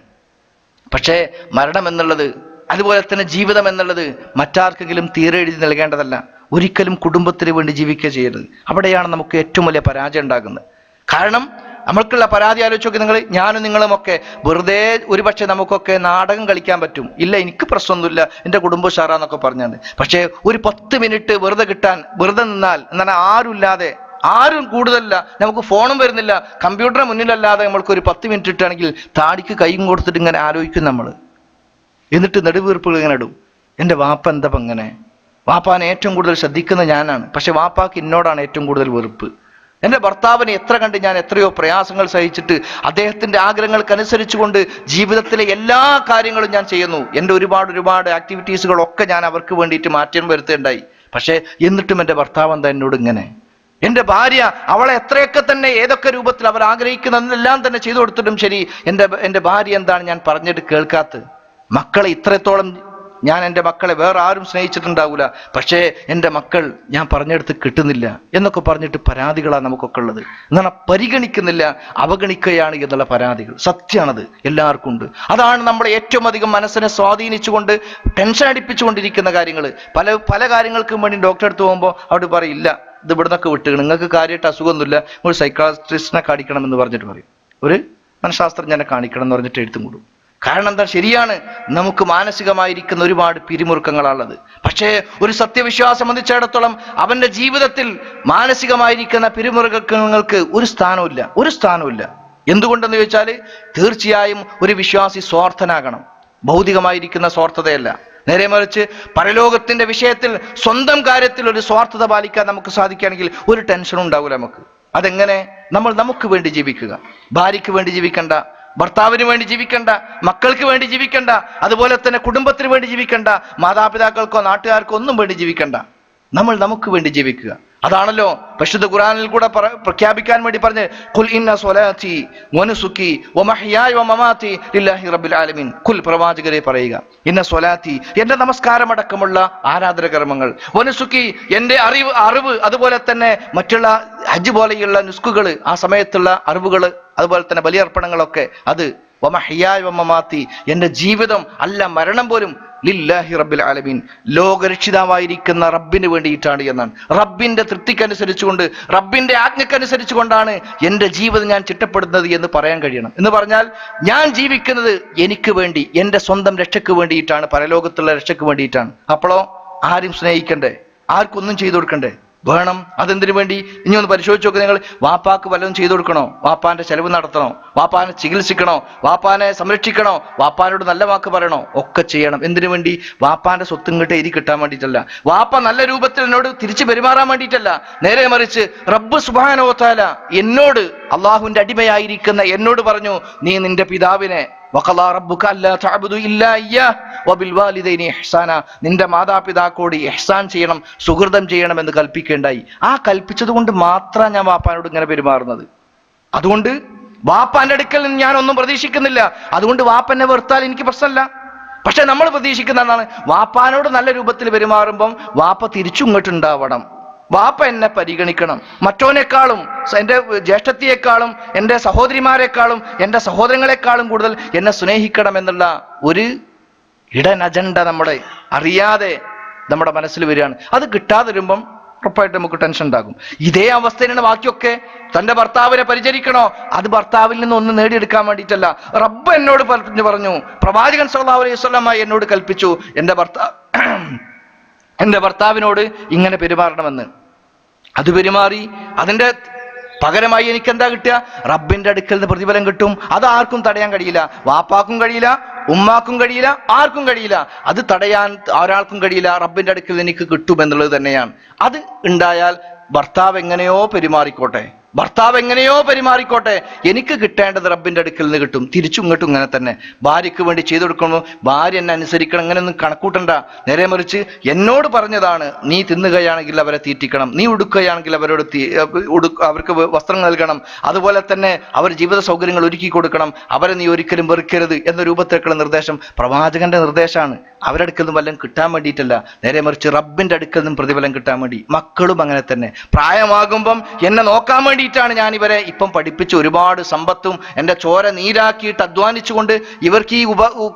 പക്ഷേ മരണം എന്നുള്ളത്, അതുപോലെ തന്നെ ജീവിതം എന്നുള്ളത് മറ്റാർക്കെങ്കിലും തീരെ എഴുതി നൽകേണ്ടതല്ല. ഒരിക്കലും കുടുംബത്തിന് വേണ്ടി ജീവിക്കുക ചെയ്യരുത്. അവിടെയാണ് നമുക്ക് ഏറ്റവും വലിയ പരാജയം ഉണ്ടാകുന്നത്. കാരണം നമ്മൾക്കുള്ള പരാതി ആലോചിച്ചൊക്കെ, ഞാനും നിങ്ങളുമൊക്കെ വെറുതെ ഒരുപക്ഷെ നമുക്കൊക്കെ നാടകം കളിക്കാൻ പറ്റും, ഇല്ല എനിക്ക് പ്രശ്നമൊന്നുമില്ല, എൻ്റെ കുടുംബം ഉഷാറാന്നൊക്കെ പറഞ്ഞാണ്. പക്ഷേ ഒരു 10 മിനിറ്റ് വെറുതെ നിന്നാൽ, എന്നാൽ ആരും കൂടുതലല്ല, നമുക്ക് ഫോണും വരുന്നില്ല, കമ്പ്യൂട്ടറിന് മുന്നിലല്ലാതെ നമ്മൾക്ക് ഒരു 10 മിനിറ്റ് ഇട്ടാണെങ്കിൽ താടിക്ക് കൈയും കൊടുത്തിട്ട് ഇങ്ങനെ ആലോചിക്കും നമ്മൾ. എന്നിട്ട് നെടുവീർപ്പുകൾ ഇങ്ങനെ ഇടും, എൻ്റെ വാപ്പ എന്താ അങ്ങനെ, വാപ്പാനെ ഏറ്റവും കൂടുതൽ ശ്രദ്ധിക്കുന്നത് ഞാനാണ്, പക്ഷെ വാപ്പാക്ക് എന്നോടാണ് ഏറ്റവും കൂടുതൽ വെറുപ്പ്. എൻ്റെ ഭർത്താവിനെ എത്ര കണ്ട് ഞാൻ എത്രയോ പ്രയാസങ്ങൾ സഹിച്ചിട്ട് അദ്ദേഹത്തിൻ്റെ ആഗ്രഹങ്ങൾക്കനുസരിച്ചുകൊണ്ട് ജീവിതത്തിലെ എല്ലാ കാര്യങ്ങളും ഞാൻ ചെയ്യുന്നു. എൻ്റെ ഒരുപാട് ആക്ടിവിറ്റീസുകളൊക്കെ ഞാൻ അവർക്ക് വേണ്ടിയിട്ട് മാറ്റം വരുത്തേണ്ടായി. പക്ഷേ എന്നിട്ടും എൻ്റെ ഭർത്താവ് എന്താ എന്നോട് ഇങ്ങനെ? എൻ്റെ ഭാര്യ അവളെ എത്രയൊക്കെ തന്നെ ഏതൊക്കെ രൂപത്തിൽ അവർ ആഗ്രഹിക്കുന്നതെല്ലാം തന്നെ ചെയ്തു കൊടുത്തിട്ടും ശരി, എൻ്റെ ഭാര്യ എന്താണ് ഞാൻ പറഞ്ഞിട്ട് കേൾക്കാത്തത്? മക്കളെ ഇത്രത്തോളം ഞാൻ എൻ്റെ മക്കളെ വേറെ ആരും സ്നേഹിച്ചിട്ടുണ്ടാവില്ല, പക്ഷേ എൻ്റെ മക്കൾ ഞാൻ പറഞ്ഞെടുത്ത് കിട്ടുന്നില്ല എന്നൊക്കെ പറഞ്ഞിട്ട് പരാതികളാണ് നമുക്കൊക്കെ ഉള്ളത്. എന്നാൽ പരിഗണിക്കുന്നില്ല, അവഗണിക്കുകയാണ് എന്നുള്ള പരാതികൾ സത്യമാണത്, എല്ലാവർക്കും ഉണ്ട്. അതാണ് നമ്മളെ ഏറ്റവും അധികം മനസ്സിനെ സ്വാധീനിച്ചുകൊണ്ട് ടെൻഷൻ അടിപ്പിച്ചുകൊണ്ടിരിക്കുന്ന കാര്യങ്ങൾ. പല കാര്യങ്ങൾക്കും വേണ്ടി ഡോക്ടറെ അടുത്ത് പോകുമ്പോൾ അവിടെ പറയില്ല, ഇത് ഇവിടുന്നൊക്കെ വിട്ടുകയാണ്, നിങ്ങൾക്ക് കാര്യമായിട്ട് അസുഖമൊന്നുമില്ല, ഒരു സൈക്കാട്രിസ്റ്റിനെ കാണിക്കണം എന്ന് പറഞ്ഞിട്ട് പറയും, ഒരു മനഃശാസ്ത്രജ്ഞനെ കാണിക്കണം എന്ന് പറഞ്ഞിട്ട് എഴുത്തും കൂടും. കാരണം എന്താ? ശരിയാണ്, നമുക്ക് മാനസികമായിരിക്കുന്ന ഒരുപാട് പിരിമുറുക്കങ്ങളാണുള്ളത്. പക്ഷേ ഒരു സത്യവിശ്വാസം സംബന്ധിച്ചിടത്തോളം അവന്റെ ജീവിതത്തിൽ മാനസികമായിരിക്കുന്ന പിരിമുറുക്കങ്ങൾക്ക് ഒരു സ്ഥാനവുമില്ല. എന്തുകൊണ്ടെന്ന് ചോദിച്ചാൽ, തീർച്ചയായും ഒരു വിശ്വാസി സ്വാർത്ഥനാകണം. ഭൗതികമായിരിക്കുന്ന സ്വാർത്ഥതയല്ല, നേരെ മറിച്ച് പരലോകത്തിന്റെ വിഷയത്തിൽ സ്വന്തം കാര്യത്തിൽ ഒരു സ്വാർത്ഥത പാലിക്കാൻ നമുക്ക് സാധിക്കുകയാണെങ്കിൽ ഒരു ടെൻഷനും ഉണ്ടാവില്ല നമുക്ക്. അതെങ്ങനെ? നമുക്ക് വേണ്ടി ജീവിക്കുക, ഭാര്യയ്ക്ക് വേണ്ടി ജീവിക്കണ്ട, ഭർത്താവിന് വേണ്ടി ജീവിക്കണ്ട, മക്കൾക്ക് വേണ്ടി ജീവിക്കണ്ട, അതുപോലെ തന്നെ കുടുംബത്തിന് വേണ്ടി ജീവിക്കണ്ട, മാതാപിതാക്കൾക്കോ നാട്ടുകാർക്കോ ഒന്നും വേണ്ടി ജീവിക്കണ്ട. നമുക്ക് വേണ്ടി ജീവിക്കുക. അതാണല്ലോ പരിശുദ്ധ ഖുർആനിൽ കൂടെ പ്രഖ്യാപിക്കാൻ വേണ്ടി പറഞ്ഞ്, ഖുൽ ഇന്ന സ്വലാത്തി വനുസുക്കി വമഹ്യായ വമമാതി ലില്ലാഹി റബ്ബിൽ ആലമീൻ. ഖുൽ, പ്രവാചകരെ പറയുക, ഇന്ന സ്വലാത്തി, എന്റെ നമസ്കാരമടക്കമുള്ള ആരാധന കർമ്മങ്ങൾ, വനുസുക്കി, എന്റെ അറിവ്, അതുപോലെ തന്നെ മറ്റുള്ള ഹജ്ജ് പോലെയുള്ള നുസ്കുകൾ, ആ സമയത്തുള്ള അറിവുകൾ, അതുപോലെ തന്നെ ബലിയർപ്പണങ്ങളൊക്കെ, അത് വമഹ്യായ വമമാതി, എന്റെ ജീവിതം അല്ല മരണം പോലും ലില്ലാഹി റബ്ബിൽ ആലമീൻ, ലോകരക്ഷിതാവായിരിക്കുന്ന റബ്ബിന് വേണ്ടിയിട്ടാണ് എന്നാണ്. റബ്ബിന്റെ തൃപ്തിക്കനുസരിച്ചുകൊണ്ട്, റബ്ബിന്റെ ആജ്ഞക്കനുസരിച്ചുകൊണ്ടാണ് എൻ്റെ ജീവിതം ഞാൻ ചിട്ടപ്പെടുന്നത് എന്ന് പറയാൻ കഴിയണം. എന്ന് പറഞ്ഞാൽ ഞാൻ ജീവിക്കുന്നത് എനിക്ക് വേണ്ടി, എൻ്റെ സ്വന്തം രക്ഷയ്ക്ക് വേണ്ടിയിട്ടാണ്, പരലോകത്തുള്ള രക്ഷയ്ക്ക് വേണ്ടിയിട്ടാണ്. അപ്പോഴോ ആരും സ്നേഹിക്കണ്ടേ, ആർക്കൊന്നും ചെയ്തു കൊടുക്കണ്ടേ? വേണം. അതെന്തിനു വേണ്ടി? ഇനി ഒന്ന് പരിശോധിച്ച് നോക്ക് നിങ്ങൾ. വാപ്പാക്ക് വല്ലതും ചെയ്തു കൊടുക്കണോ? വാപ്പാന്റെ ചെലവ് നടത്തണോ? വാപ്പാനെ ചികിത്സിക്കണോ? വാപ്പാനെ സംരക്ഷിക്കണോ? വാപ്പാനോട് നല്ല വാക്ക് പറയണോ? ഒക്കെ ചെയ്യണം. എന്തിനു വേണ്ടി? വാപ്പാന്റെ സ്വത്ത് ഇങ്ങോട്ട് എരി കിട്ടാൻ വേണ്ടിയിട്ടല്ല, വാപ്പ നല്ല രൂപത്തിൽ എന്നോട് തിരിച്ചു പെരുമാറാൻ വേണ്ടിയിട്ടല്ല. നേരെ മറിച്ച് റബ്ബ് സുബ്ഹാനഹു വ തആല എന്നോട്, അള്ളാഹുവിന്റെ അടിമയായിരിക്കുന്ന എന്നോട് പറഞ്ഞു, നീ നിന്റെ പിതാവിനെ നിന്റെ മാതാപിതാക്കളോട് ഇഹ്സാൻ ചെയ്യണം, സുഹൃതം ചെയ്യണം എന്ന് കൽപ്പിക്കേണ്ടായി. ആ കൽപ്പിച്ചത് കൊണ്ട് മാത്രമാണ് ഞാൻ വാപ്പാനോട് ഇങ്ങനെ പെരുമാറുന്നത്. അതുകൊണ്ട് വാപ്പാന്റെ അടുക്കൽ നിന്ന് ഞാൻ ഒന്നും പ്രതീക്ഷിക്കുന്നില്ല. അതുകൊണ്ട് വാപ്പനെ വെറുത്താൽ എനിക്ക് പ്രശ്നമല്ല. പക്ഷെ നമ്മൾ പ്രതീക്ഷിക്കുന്ന എന്താണ്? വാപ്പാനോട് നല്ല രൂപത്തിൽ പെരുമാറുമ്പം വാപ്പ തിരിച്ചും ഇങ്ങോട്ടുണ്ടാവണം, വാപ്പ എന്നെ പരിഗണിക്കണം, മറ്റോനേക്കാളും, എൻ്റെ ജ്യേഷ്ഠത്തിയേക്കാളും, എൻ്റെ സഹോദരിമാരെക്കാളും, എൻ്റെ സഹോദരങ്ങളെക്കാളും കൂടുതൽ എന്നെ സ്നേഹിക്കണം എന്നുള്ള ഒരു ഇടൻ അജണ്ട നമ്മുടെ അറിയാതെ നമ്മുടെ മനസ്സിൽ വരികയാണ്. അത് കിട്ടാതെ വരുമ്പം ഉറപ്പായിട്ട് നമുക്ക് ടെൻഷൻ ഉണ്ടാകും. ഇതേ അവസ്ഥയിലാണ് ബാക്കിയൊക്കെ. തൻ്റെ ഭർത്താവിനെ പരിചരിക്കണോ? അത് ഭർത്താവിൽ നിന്ന് ഒന്ന് നേടിയെടുക്കാൻ വേണ്ടിയിട്ടല്ല. റബ്ബ് എന്നോട് പറഞ്ഞു, പ്രവാചകൻ സല്ലല്ലാഹു അലൈഹി വസല്ലം എന്നോട് കൽപ്പിച്ചു, എൻ്റെ ഭർത്താവിനോട് ഇങ്ങനെ പെരുമാറണമെന്ന്. അത് പെരുമാറി, അതിൻ്റെ പകരമായി എനിക്ക് എന്താ കിട്ടുക? റബ്ബിന്റെ അടുക്കൽ നിന്ന് പ്രതിഫലം കിട്ടും. അത് ആർക്കും തടയാൻ കഴിയില്ല. വാപ്പാക്കും കഴിയില്ല, ഉമ്മാക്കും കഴിയില്ല, ആർക്കും കഴിയില്ല. അത് തടയാൻ ഒരാൾക്കും കഴിയില്ല. റബ്ബിന്റെ അടുക്കൽ എനിക്ക് കിട്ടും എന്നുള്ളത് തന്നെയാണ്. അത് ഉണ്ടായാൽ ഭർത്താവ് എങ്ങനെയോ പെരുമാറിക്കോട്ടെ, എനിക്ക് കിട്ടേണ്ടത് റബ്ബിന്റെ അടുക്കൽ നിന്ന് കിട്ടും. തിരിച്ചും ഇങ്ങോട്ടും ഇങ്ങനെ തന്നെ. ഭാര്യയ്ക്ക് വേണ്ടി ചെയ്തു കൊടുക്കണോ? ഭാര്യ എന്നെ അനുസരിക്കണം, അങ്ങനെയൊന്നും കണക്കൂട്ടണ്ട. നേരെ മറിച്ച് എന്നോട് പറഞ്ഞതാണ്, നീ തിന്നുകയാണെങ്കിൽ അവരെ തീറ്റിക്കണം, നീ ഉടുക്കുകയാണെങ്കിൽ അവർക്ക് വസ്ത്രം നൽകണം, അതുപോലെ തന്നെ അവർ ജീവിത സൗകര്യങ്ങൾ ഒരുക്കി കൊടുക്കണം, അവരെ നീ ഒരിക്കലും വെറുക്കരുത് എന്ന രൂപത്തിലേക്കുള്ള നിർദ്ദേശം പ്രവാചകന്റെ നിർദ്ദേശമാണ്. അവരുടെ അടുക്കൽ നിന്നും വല്ലതും കിട്ടാൻ വേണ്ടിയിട്ടല്ല, നേരെ മറിച്ച് റബ്ബിന്റെ അടുക്കൽ നിന്നും പ്രതിഫലം കിട്ടാൻ വേണ്ടി. മക്കളും അങ്ങനെ തന്നെ. പ്രായമാകുമ്പം എന്നെ നോക്കാൻ വേണ്ടിയിട്ടാണ് ഞാൻ ഇവരെ ഇപ്പം പഠിപ്പിച്ച് ഒരുപാട് സമ്പത്തും എൻ്റെ ചോര നീരാക്കിയിട്ട് അധ്വാനിച്ചുകൊണ്ട് ഇവർക്ക് ഈ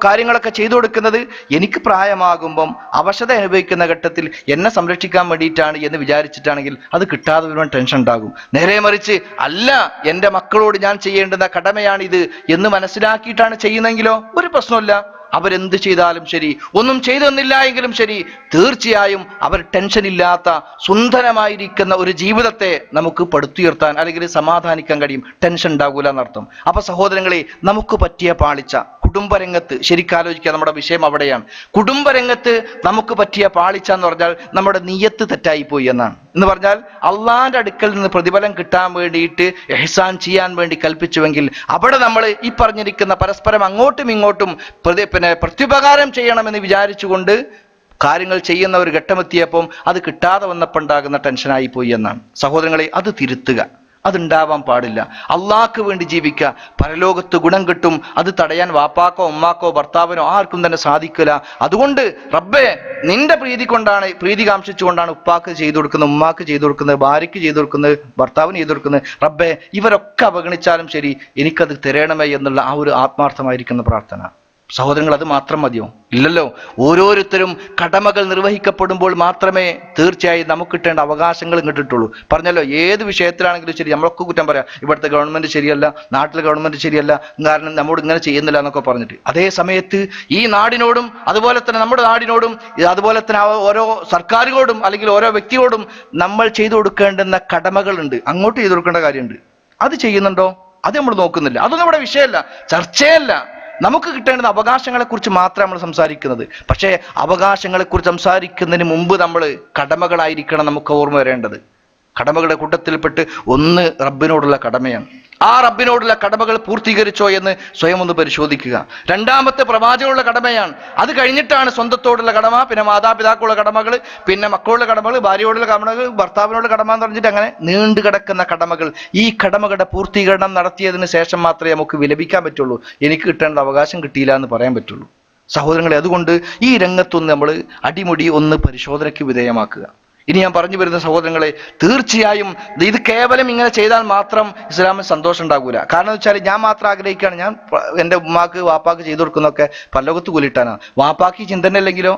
കാര്യങ്ങളൊക്കെ ചെയ്തു കൊടുക്കുന്നത്. എനിക്ക് പ്രായമാകുമ്പം അവശത അനുഭവിക്കുന്ന ഘട്ടത്തിൽ എന്നെ സംരക്ഷിക്കാൻ വേണ്ടിയിട്ടാണ് എന്ന് വിചാരിച്ചിട്ടാണെങ്കിൽ അത് കിട്ടാതെ വരുവാൻ ടെൻഷൻ ഉണ്ടാകും. നേരെ മറിച്ച് അല്ല, എൻ്റെ മക്കളോട് ഞാൻ ചെയ്യേണ്ടുന്ന കടമയാണിത് എന്ന് മനസ്സിലാക്കിയിട്ടാണ് ചെയ്യുന്നതെങ്കിലോ ഒരു പ്രശ്നമില്ല. അവരെന്ത് ചെയ്താലും ശരി, ഒന്നും ചെയ്തു തന്നില്ല എങ്കിലും ശരി, തീർച്ചയായും അവർ ടെൻഷൻ ഇല്ലാത്ത സുന്ദരമായിരിക്കുന്ന ഒരു ജീവിതത്തെ നമുക്ക് പടുത്തുയർത്താൻ അല്ലെങ്കിൽ സമാധാനിക്കാൻ കഴിയും. ടെൻഷൻ ഉണ്ടാകൂല എന്നർത്ഥം. അപ്പൊ സഹോദരങ്ങളെ, നമുക്ക് പറ്റിയ പാളിച്ച കുടുംബരംഗത്ത് ശരിക്കാലോചിക്കുക. നമ്മുടെ വിഷയം അവിടെയാണ്. കുടുംബരംഗത്ത് നമുക്ക് പറ്റിയ പാളിച്ച എന്ന് പറഞ്ഞാൽ നമ്മുടെ നിയ്യത്ത് തെറ്റായിപ്പോയി എന്നാണ്. എന്ന് പറഞ്ഞാൽ അള്ളാന്റെ അടുക്കൽ നിന്ന് പ്രതിഫലം കിട്ടാൻ വേണ്ടിയിട്ട് ഇഹ്സാൻ ചെയ്യാൻ വേണ്ടി കൽപ്പിച്ചുവെങ്കിൽ അവിടെ നമ്മൾ ഈ പറഞ്ഞിരിക്കുന്ന പരസ്പരം അങ്ങോട്ടും ഇങ്ങോട്ടും പ്രത്യുപകാരം ചെയ്യണമെന്ന് വിചാരിച്ചുകൊണ്ട് കാര്യങ്ങൾ ചെയ്യുന്ന ഒരു ഘട്ടമെത്തിയപ്പം അത് കിട്ടാതെ വന്നപ്പോൾ ഉണ്ടാകുന്ന ടെൻഷനായി പോയി എന്നാണ്. സഹോദരങ്ങളെ, അത് തിരുത്തുക. അതുണ്ടാവാൻ പാടില്ല. അള്ളാഹ്ക്ക് വേണ്ടി ജീവിക്കുക. പരലോകത്ത് ഗുണം കിട്ടും. അത് തടയാൻ വാപ്പാക്കോ ഉമ്മാക്കോ ഭർത്താവിനോ ആർക്കും തന്നെ സാധിക്കില്ല. അതുകൊണ്ട് റബ്ബേ, നിന്റെ പ്രീതി കൊണ്ടാണ്, പ്രീതി കാംക്ഷിച്ചുകൊണ്ടാണ് ഉപ്പാക്ക് ചെയ്തു കൊടുക്കുന്നത്, ഉമ്മാക്ക് ചെയ്തു കൊടുക്കുന്നത്, ഭാര്യയ്ക്ക് ചെയ്തു കൊടുക്കുന്നത്, ഭർത്താവിന് ചെയ്തു കൊടുക്കുന്നത്. റബ്ബേ, ഇവരൊക്കെ അവഗണിച്ചാലും ശരി, എനിക്കത് തരണമേ എന്നുള്ള ആ ഒരു ആത്മാർത്ഥമായിരിക്കുന്ന പ്രാർത്ഥന. സഹോദരങ്ങൾ, അത് മാത്രം മതിയോ? ഇല്ലല്ലോ. ഓരോരുത്തരും കടമകൾ നിർവഹിക്കപ്പെടുമ്പോൾ മാത്രമേ തീർച്ചയായും നമുക്ക് കിട്ടേണ്ട അവകാശങ്ങൾ കിട്ടിട്ടുള്ളൂ. പറഞ്ഞല്ലോ, ഏത് വിഷയത്തിലാണെങ്കിലും ശരി നമ്മളൊക്കെ കുറ്റം പറയാം. ഇവിടുത്തെ ഗവൺമെന്റ് ശരിയല്ല, നാട്ടിലെ ഗവൺമെന്റ് ശരിയല്ല, കാരണം നമ്മോട് ഇങ്ങനെ ചെയ്യുന്നില്ല എന്നൊക്കെ പറഞ്ഞിട്ട്. അതേ സമയത്ത് ഈ നാടിനോടും അതുപോലെ തന്നെ നമ്മുടെ നാടിനോടും അതുപോലെ തന്നെ ഓരോ സർക്കാരുകളോടും അല്ലെങ്കിൽ ഓരോ വ്യക്തിയോടും നമ്മൾ ചെയ്തു കൊടുക്കേണ്ടുന്ന കടമകളുണ്ട്, അങ്ങോട്ട് ചെയ്തു കൊടുക്കേണ്ട കാര്യമുണ്ട്. അത് ചെയ്യുന്നുണ്ടോ? അത് നമ്മൾ നോക്കുന്നില്ല. അതൊന്നും ഇവിടെ വിഷയമല്ല, ചർച്ചയല്ല. നമുക്ക് കിട്ടേണ്ടുന്ന അവകാശങ്ങളെ കുറിച്ച് മാത്രമേ നമ്മൾ സംസാരിക്കുന്നത്. പക്ഷേ അവകാശങ്ങളെ കുറിച്ച് സംസാരിക്കുന്നതിന് മുമ്പ് നമ്മൾ കടമകളായിരിക്കണം നമുക്ക് ഓർമ്മ വരേണ്ടത്. കടമകളുടെ കൂട്ടത്തിൽപ്പെട്ട് ഒന്ന് റബ്ബിനോടുള്ള കടമയാണ്. ആ റബ്ബിനോടുള്ള കടമകൾ പൂർത്തീകരിച്ചോ എന്ന് സ്വയം ഒന്ന് പരിശോധിക്കുക. രണ്ടാമത്തെ പ്രവാചകനുള്ള കടമയാണ്. അത് കഴിഞ്ഞിട്ടാണ് സ്വന്തത്തോടുള്ള കടമ, പിന്നെ മാതാപിതാക്കളുടെ കടമകൾ, പിന്നെ മക്കളുടെ കടമകൾ, ഭാര്യയോടുള്ള കടമകൾ, ഭർത്താവിനോടുള്ള കടമ എന്ന് പറഞ്ഞിട്ട് അങ്ങനെ നീണ്ടു കിടക്കുന്ന കടമകൾ. ഈ കടമകളുടെ പൂർത്തീകരണം നടത്തിയതിന് ശേഷം മാത്രമേ നമുക്ക് വിലപിക്കാൻ പറ്റുള്ളൂ, എനിക്ക് കിട്ടേണ്ട അവകാശം കിട്ടിയില്ല എന്ന് പറയാൻ പറ്റുള്ളൂ. സഹോദരങ്ങളെ, അതുകൊണ്ട് ഈ രംഗത്തൊന്ന് നമ്മൾ അടിമുടി ഒന്ന് പരിശോധനയ്ക്ക് വിധേയമാക്കുക. ഇനി ഞാൻ പറഞ്ഞു വരുന്ന സഹോദരങ്ങളെ, തീർച്ചയായും ഇത് കേവലം ഇങ്ങനെ ചെയ്താൽ മാത്രം ഇസ്ലാമിന് സന്തോഷം ഉണ്ടാകൂല. കാരണം എന്ന് വെച്ചാൽ ഞാൻ മാത്രം ആഗ്രഹിക്കുകയാണ്, ഞാൻ എൻ്റെ ഉമ്മാക്ക് വാപ്പാക്ക് ചെയ്തു കൊടുക്കുന്നതൊക്കെ പരലോകത്ത് കൂലിട്ടാനാണ്. വാപ്പാക്ക് ചിന്തനല്ലെങ്കിലോ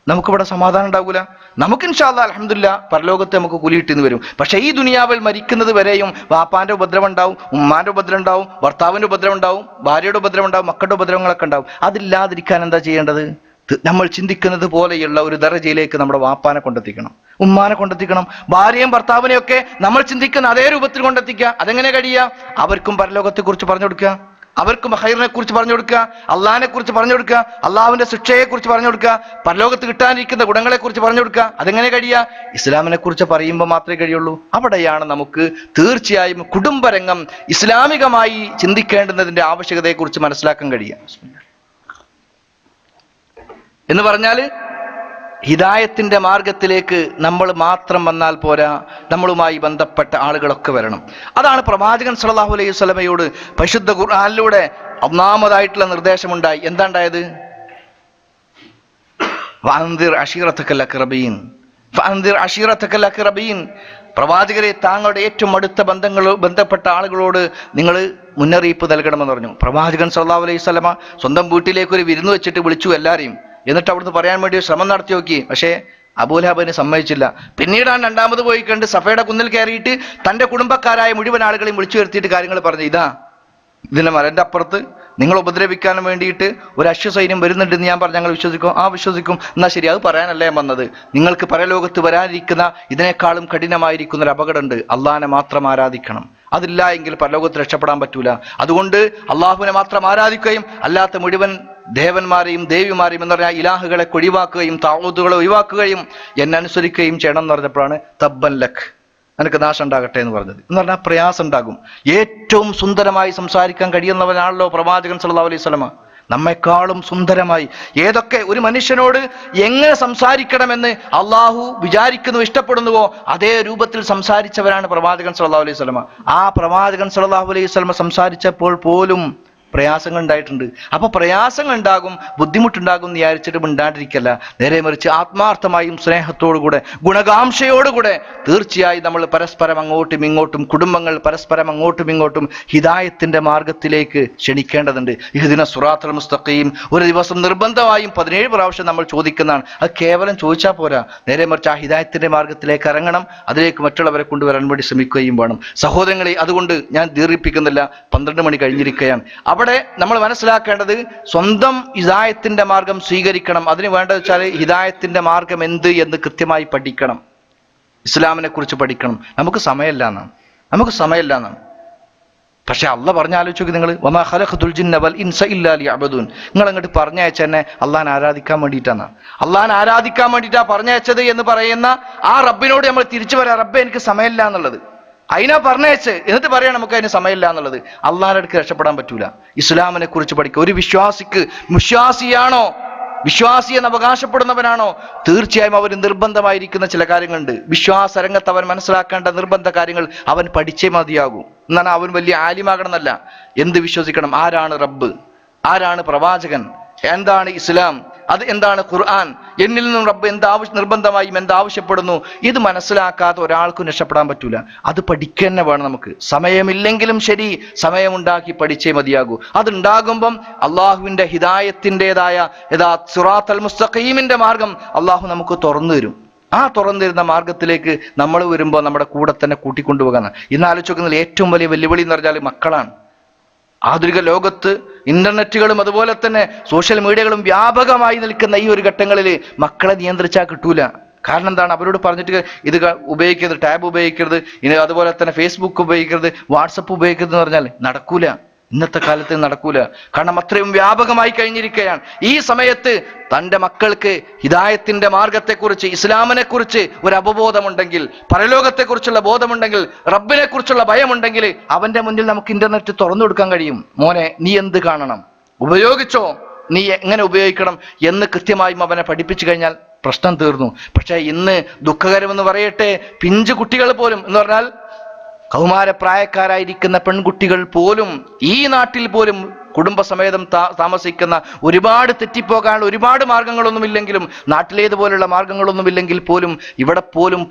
നമുക്കിവിടെ സമാധാനം ഉണ്ടാകൂല. നമുക്ക് ഇൻഷാ അല്ലാഹ് അൽഹംദുലില്ലാ പരലോകത്ത് നമുക്ക് കൂലിയിട്ടെന്ന് വരും. പക്ഷെ ഈ ദുനിയാവിൽ മരിക്കുന്നത് വരെയും വാപ്പാന്റെ ഉപദ്രവം ഉണ്ടാവും, ഉമ്മാന്റെ ഉപദ്രവം ഉണ്ടാവും, ഭർത്താവിന്റെ ഉപദ്രവം ഉണ്ടാവും, ഭാര്യയുടെ ഉപദ്രവം ഉണ്ടാവും, മക്കളുടെ ഉപദ്രവങ്ങളൊക്കെ ഉണ്ടാവും. അതില്ലാതിരിക്കാൻ എന്താ ചെയ്യേണ്ടത്? നമ്മൾ ചിന്തിക്കുന്നത് പോലെയുള്ള ഒരു ദറജയിലേക്ക് നമ്മുടെ വാപ്പാനെ കൊണ്ടെത്തിക്കണം, ഉമ്മാനെ കൊണ്ടെത്തിക്കണം, ഭാര്യയും ഭർത്താവിനെയൊക്കെ നമ്മൾ ചിന്തിക്കുന്ന അതേ രൂപത്തിൽ കൊണ്ടെത്തിക്കുക. അതെങ്ങനെ കഴിയുക? അവർക്കും പരലോകത്തെ കുറിച്ച് പറഞ്ഞു കൊടുക്കുക, അവർക്കും ഹൈറിനെ കുറിച്ച് പറഞ്ഞു കൊടുക്കുക, അള്ളാഹിനെ കുറിച്ച് പറഞ്ഞു കൊടുക്കുക, അള്ളാഹുവിന്റെ ശിക്ഷയെ കുറിച്ച് പറഞ്ഞു കൊടുക്കുക, പരലോകത്ത് കിട്ടാനിരിക്കുന്ന ഗുണങ്ങളെ കുറിച്ച് പറഞ്ഞു കൊടുക്കുക. അതെങ്ങനെ കഴിയുക? ഇസ്ലാമിനെ കുറിച്ച് പറയുമ്പോൾ മാത്രമേ കഴിയുള്ളൂ. അവിടെയാണ് നമുക്ക് തീർച്ചയായും കുടുംബരംഗം ഇസ്ലാമികമായി ചിന്തിക്കേണ്ടുന്നതിന്റെ ആവശ്യകതയെക്കുറിച്ച് മനസ്സിലാക്കാൻ കഴിയുക. എന്ന് പറഞ്ഞാൽ ഹിദായത്തിന്റെ മാർഗത്തിലേക്ക് നമ്മൾ മാത്രം വന്നാൽ പോരാ, നമ്മളുമായി ബന്ധപ്പെട്ട ആളുകളൊക്കെ വരണം. അതാണ് പ്രവാചകൻ സല്ലല്ലാഹു അലൈഹി വസല്ലമയോട് പരിശുദ്ധ ഖുർആനിലൂടെ ഒന്നാമതായിട്ടുള്ള നിർദ്ദേശമുണ്ടായി. എന്താ ഉണ്ടായത്? വഅൻദിർ അശീറതകൽ അഖ്റബീൻ, ഫഅൻദിർ അശീറതകൽ അഖ്റബീൻ. പ്രവാചകരെ, താങ്കളുടെ ഏറ്റവും അടുത്ത ബന്ധപ്പെട്ട ആളുകളോട് നിങ്ങൾ മുന്നറിയിപ്പ് നൽകണമെന്ന് പറഞ്ഞു. പ്രവാചകൻ സല്ലല്ലാഹു അലൈഹി വസല്ലമ സ്വന്തം വീട്ടിലേക്ക് ഒരു വിരുന്ന് വെച്ചിട്ട് വിളിച്ചു എല്ലാവരെയും. എന്നിട്ട് അവിടുന്ന് പറയാൻ വേണ്ടി ശ്രമം നടത്തി നോക്കി. പക്ഷേ അബൂലഹബിന് സമ്മതിച്ചില്ല. പിന്നീടാണ് രണ്ടാമത് പോയി കണ്ട് സഫയുടെ കുന്നിൽ കയറിയിട്ട് തന്റെ കുടുംബക്കാരായ മുഴുവൻ ആളുകളെയും വിളിച്ചു വരുത്തിയിട്ട് കാര്യങ്ങൾ പറഞ്ഞു. ഇതാ, ഇതിന്റെ മലന്റെ അപ്പുറത്ത് നിങ്ങൾ ഉപദ്രവിക്കാൻ വേണ്ടിയിട്ട് ഒരു അശ്വസൈന്യം വരുന്നുണ്ടെന്ന് ഞാൻ പറഞ്ഞു. ഞങ്ങൾ വിശ്വസിക്കും? ആ വിശ്വസിക്കും. എന്നാ ശരി, അത് പറയാനല്ലേ ഞാൻ വന്നത്. നിങ്ങൾക്ക് പരലോകത്ത് വരാനിരിക്കുന്ന ഇതിനേക്കാളും കഠിനമായിരിക്കുന്ന ഒരു അപകടമുണ്ട്. അള്ളാഹിനെ മാത്രം ആരാധിക്കണം. അതില്ല എങ്കിൽ പരലോകത്ത് രക്ഷപ്പെടാൻ പറ്റൂല. അതുകൊണ്ട് അള്ളാഹുവിനെ മാത്രം ആരാധിക്കുകയും അല്ലാത്ത മുഴുവൻ ദേവന്മാരെയും ദേവിമാരെയും എന്ന് പറഞ്ഞാൽ ഇലാഹുകളെ ഒഴിവാക്കുകയും താവൂത്തുകളെ ഒഴിവാക്കുകയും എന്നെ അനുസരിക്കുകയും ചെയ്യണം എന്ന് പറഞ്ഞപ്പോഴാണ് തബ്ബൻ ലക്, നിനക്ക് നാശം ഉണ്ടാകട്ടെ എന്ന് പറഞ്ഞത്. എന്ന് പറഞ്ഞാൽ പ്രയാസം ഉണ്ടാകും. ഏറ്റവും സുന്ദരമായി സംസാരിക്കാൻ കഴിയുന്നവനാണല്ലോ പ്രവാചകൻ സല്ലല്ലാഹു അലൈഹി വസല്ലമ. നമ്മെക്കാളും സുന്ദരമായി ഏതൊക്കെ ഒരു മനുഷ്യനോട് എങ്ങനെ സംസാരിക്കണമെന്ന് അള്ളാഹു വിചാരിക്കുന്നു, ഇഷ്ടപ്പെടുന്നുവോ അതേ രൂപത്തിൽ സംസാരിച്ചവരാണ് പ്രവാചകൻ സല്ലല്ലാഹു അലൈഹി വസല്ലമ. ആ പ്രവാചകൻ സല്ലല്ലാഹു അലൈഹി വസല്ലമ സംസാരിച്ചപ്പോൾ പോലും പ്രയാസങ്ങൾ ഉണ്ടായിട്ടുണ്ട്. അപ്പൊ പ്രയാസങ്ങൾ ഉണ്ടാകും, ബുദ്ധിമുട്ടുണ്ടാകും എന്ന് വിചാരിച്ചിട്ട് മിണ്ടാണ്ടിരിക്കല്ല. നേരെ മറിച്ച് ആത്മാർത്ഥമായും സ്നേഹത്തോടുകൂടെ ഗുണകാംക്ഷയോടുകൂടെ തീർച്ചയായും നമ്മൾ പരസ്പരം അങ്ങോട്ടും ഇങ്ങോട്ടും, കുടുംബങ്ങൾ പരസ്പരം അങ്ങോട്ടും ഇങ്ങോട്ടും ഹിദായത്തിന്റെ മാർഗത്തിലേക്ക് ക്ഷണിക്കേണ്ടതുണ്ട്. ഇഹ്ദിന സിറാത്തൽ മുസ്തഖീം ഒരു ദിവസം നിർബന്ധമായും 17 പ്രാവശ്യം നമ്മൾ ചോദിക്കുന്നതാണ്. അത് കേവലം ചോദിച്ചാൽ പോരാ, നേരെ മറിച്ച് ആ ഹിദായത്തിന്റെ മാർഗത്തിലേക്ക് ഇറങ്ങണം. അതിലേക്ക് മറ്റുള്ളവരെ കൊണ്ടുവരാൻ വേണ്ടി ശ്രമിക്കുകയും വേണം. സഹോദരങ്ങളെ, അതുകൊണ്ട് ഞാൻ ദീർഘിപ്പിക്കുന്നില്ല, 12 മണി കഴിഞ്ഞിരിക്കുകയാണ്. അവിടെ നമ്മൾ മനസ്സിലാക്കേണ്ടത് സ്വന്തം ഹിദായത്തിന്റെ മാർഗം സ്വീകരിക്കണം. അതിന് വേണ്ടത് വെച്ചാൽ ഹിദായത്തിന്റെ മാർഗം എന്ത് എന്ന് കൃത്യമായി പഠിക്കണം, ഇസ്ലാമിനെ കുറിച്ച് പഠിക്കണം. നമുക്ക് സമയമില്ല എന്നാണ്. പക്ഷെ അള്ളാഹ് പറഞ്ഞാലോചിച്ചു, നിങ്ങൾ വമാ ഖലഖതുൽ ജിന്ന വൽ ഇൻസ ഇല്ലാ ലിയഅ്ബുദൂൻ, നിങ്ങൾ അങ്ങോട്ട് പറഞ്ഞയച്ച തന്നെ അള്ളാഹിനെ ആരാധിക്കാൻ വേണ്ടിയിട്ടാണ്. അള്ളാഹിനെ ആരാധിക്കാൻ വേണ്ടിയിട്ടാ പറഞ്ഞയച്ചത് എന്ന് പറയുന്ന ആ റബ്ബിനോട് നമ്മൾ തിരിച്ചു പറയാം, റബ്ബെ എനിക്ക് സമയമില്ല എന്നുള്ളത്. അതിനാ പറഞ്ഞയച്ച്, എന്നിട്ട് പറയാം നമുക്ക് അതിന് സമയമില്ല എന്നുള്ളത്. അള്ളാഹിന്റെ അടുക്ക് രക്ഷപ്പെടാൻ പറ്റൂല. ഇസ്ലാമിനെ കുറിച്ച് പഠിക്കുക. ഒരു വിശ്വാസിക്ക്, വിശ്വാസിയാണോ, വിശ്വാസി എന്ന് അവകാശപ്പെടുന്നവനാണോ, തീർച്ചയായും അവന് നിർബന്ധമായിരിക്കുന്ന ചില കാര്യങ്ങളുണ്ട്. വിശ്വാസ രംഗത്ത് അവൻ മനസ്സിലാക്കേണ്ട നിർബന്ധ കാര്യങ്ങൾ അവൻ പഠിച്ചേ മതിയാകൂ. എന്നാണ് അവൻ വലിയ ആലിമാകണമെന്നല്ല. എന്ത് വിശ്വസിക്കണം? ആരാണ് റബ്ബ്, ആരാണ് പ്രവാചകൻ, എന്താണ് ഇസ്ലാം, അത് എന്താണ് ഖുർആൻ, എന്നിൽ നിന്നും റബ്ബ് നിർബന്ധമായും എന്താവശ്യപ്പെടുന്നു, ഇത് മനസ്സിലാക്കാത്ത ഒരാൾക്കും രക്ഷപ്പെടാൻ പറ്റൂല. അത് പഠിക്കുക തന്നെ വേണം നമുക്ക്. സമയമില്ലെങ്കിലും ശരി, സമയമുണ്ടാക്കി പഠിച്ചേ മതിയാകൂ. അതുണ്ടാകുമ്പം അള്ളാഹുവിന്റെ ഹിദായത്തിൻ്റെതായ സിറാത്തൽ മുസ്തഖീമിന്റെ മാർഗം അള്ളാഹു നമുക്ക് തുറന്നു തരും. ആ തുറന്നിരുന്ന മാർഗത്തിലേക്ക് നമ്മൾ വരുമ്പോൾ നമ്മുടെ കൂടെ തന്നെ കൂട്ടിക്കൊണ്ടുപോകാനാണ്. ഇന്ന് ആലോചിക്കുന്നതിൽ ഏറ്റവും വലിയ വെല്ലുവിളി എന്ന് പറഞ്ഞാൽ മക്കളാണ്. ആധുനിക ലോകത്ത് ഇന്റർനെറ്റുകളും അതുപോലെ തന്നെ സോഷ്യൽ മീഡിയകളും വ്യാപകമായി നിൽക്കുന്ന ഈ ഒരു ഘട്ടങ്ങളിൽ മക്കളെ നിയന്ത്രിച്ചാൽ കിട്ടൂല. കാരണം എന്താണ്? അവരോട് പറഞ്ഞിട്ട് ഇത് ഉപയോഗിക്കരുത്, ടാബ് ഉപയോഗിക്കരുത്, ഇനി അതുപോലെ തന്നെ ഫേസ്ബുക്ക് ഉപയോഗിക്കരുത്, വാട്സപ്പ് ഉപയോഗിക്കരുത് എന്ന് പറഞ്ഞാൽ നടക്കൂല. ഇന്നത്തെ കാലത്ത് നടക്കൂല. കാരണം അത്രയും വ്യാപകമായി കഴിഞ്ഞിരിക്കുകയാണ്. ഈ സമയത്ത് തൻ്റെ മക്കൾക്ക് ഹിദായത്തിന്റെ മാർഗത്തെക്കുറിച്ച്, ഇസ്ലാമിനെ കുറിച്ച് ഒരു അവബോധമുണ്ടെങ്കിൽ, പരലോകത്തെക്കുറിച്ചുള്ള ബോധമുണ്ടെങ്കിൽ, റബ്ബിനെ കുറിച്ചുള്ള ഭയമുണ്ടെങ്കിൽ അവന്റെ മുന്നിൽ നമുക്ക് ഇന്റർനെറ്റ് തുറന്നു കൊടുക്കാൻ കഴിയും. മോനെ, നീ എന്ത് കാണണം, ഉപയോഗിച്ചോ, നീ എങ്ങനെ ഉപയോഗിക്കണം എന്ന് കൃത്യമായും അവനെ പഠിപ്പിച്ചു കഴിഞ്ഞാൽ പ്രശ്നം തീർന്നു. പക്ഷെ ഇന്ന് ദുഃഖകരമെന്ന് പറയട്ടെ, പിഞ്ചു കുട്ടികൾ പോലും എന്ന് പറഞ്ഞാൽ കൗമാരപ്രായക്കാരായിരിക്കുന്ന പെൺകുട്ടികൾ പോലും ഈ നാട്ടിൽ പോലും കുടുംബസമേതം താമസിക്കുന്ന, ഒരുപാട് തെറ്റിപ്പോകാനുള്ള ഒരുപാട് മാർഗങ്ങളൊന്നുമില്ലെങ്കിലും, നാട്ടിലേതുപോലുള്ള മാർഗങ്ങളൊന്നുമില്ലെങ്കിൽ പോലും ഇവിടെ പോലും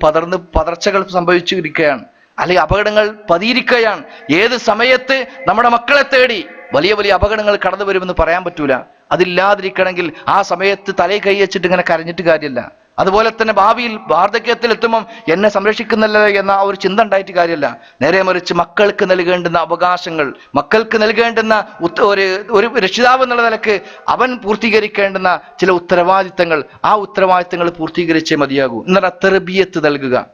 പതർച്ചകൾ സംഭവിച്ചിരിക്കുകയാണ്, അല്ലെങ്കിൽ അപകടങ്ങൾ പതിയിരിക്കുകയാണ്. ഏത് സമയത്ത് നമ്മുടെ മക്കളെ തേടി വലിയ വലിയ അപകടങ്ങൾ കടന്നു വരുമെന്ന് പറയാൻ പറ്റൂല. അതില്ലാതിരിക്കണമെങ്കിൽ ആ സമയത്ത് തലയിൽ കൈ വെച്ചിട്ട് ഇങ്ങനെ കരഞ്ഞിട്ട് കാര്യമില്ല. അതുപോലെ തന്നെ ഭാവിയിൽ വാർദ്ധക്യത്തിൽ എത്തുമ്പം എന്നെ സംരക്ഷിക്കുന്നല്ലോ എന്ന ഒരു ചിന്ത ഉണ്ടായിട്ട് കാര്യമല്ല. നേരെ മറിച്ച് മക്കൾക്ക് നൽകേണ്ടുന്ന അവകാശങ്ങൾ, മക്കൾക്ക് നൽകേണ്ടുന്ന ഒരു രക്ഷിതാവ് എന്നുള്ള നിലക്ക് അവൻ പൂർത്തീകരിക്കേണ്ടുന്ന ചില ഉത്തരവാദിത്തങ്ങൾ, ആ ഉത്തരവാദിത്തങ്ങൾ പൂർത്തീകരിച്ചേ മതിയാകൂ. എന്നാൽ തെർബിയത്ത് നൽകുക,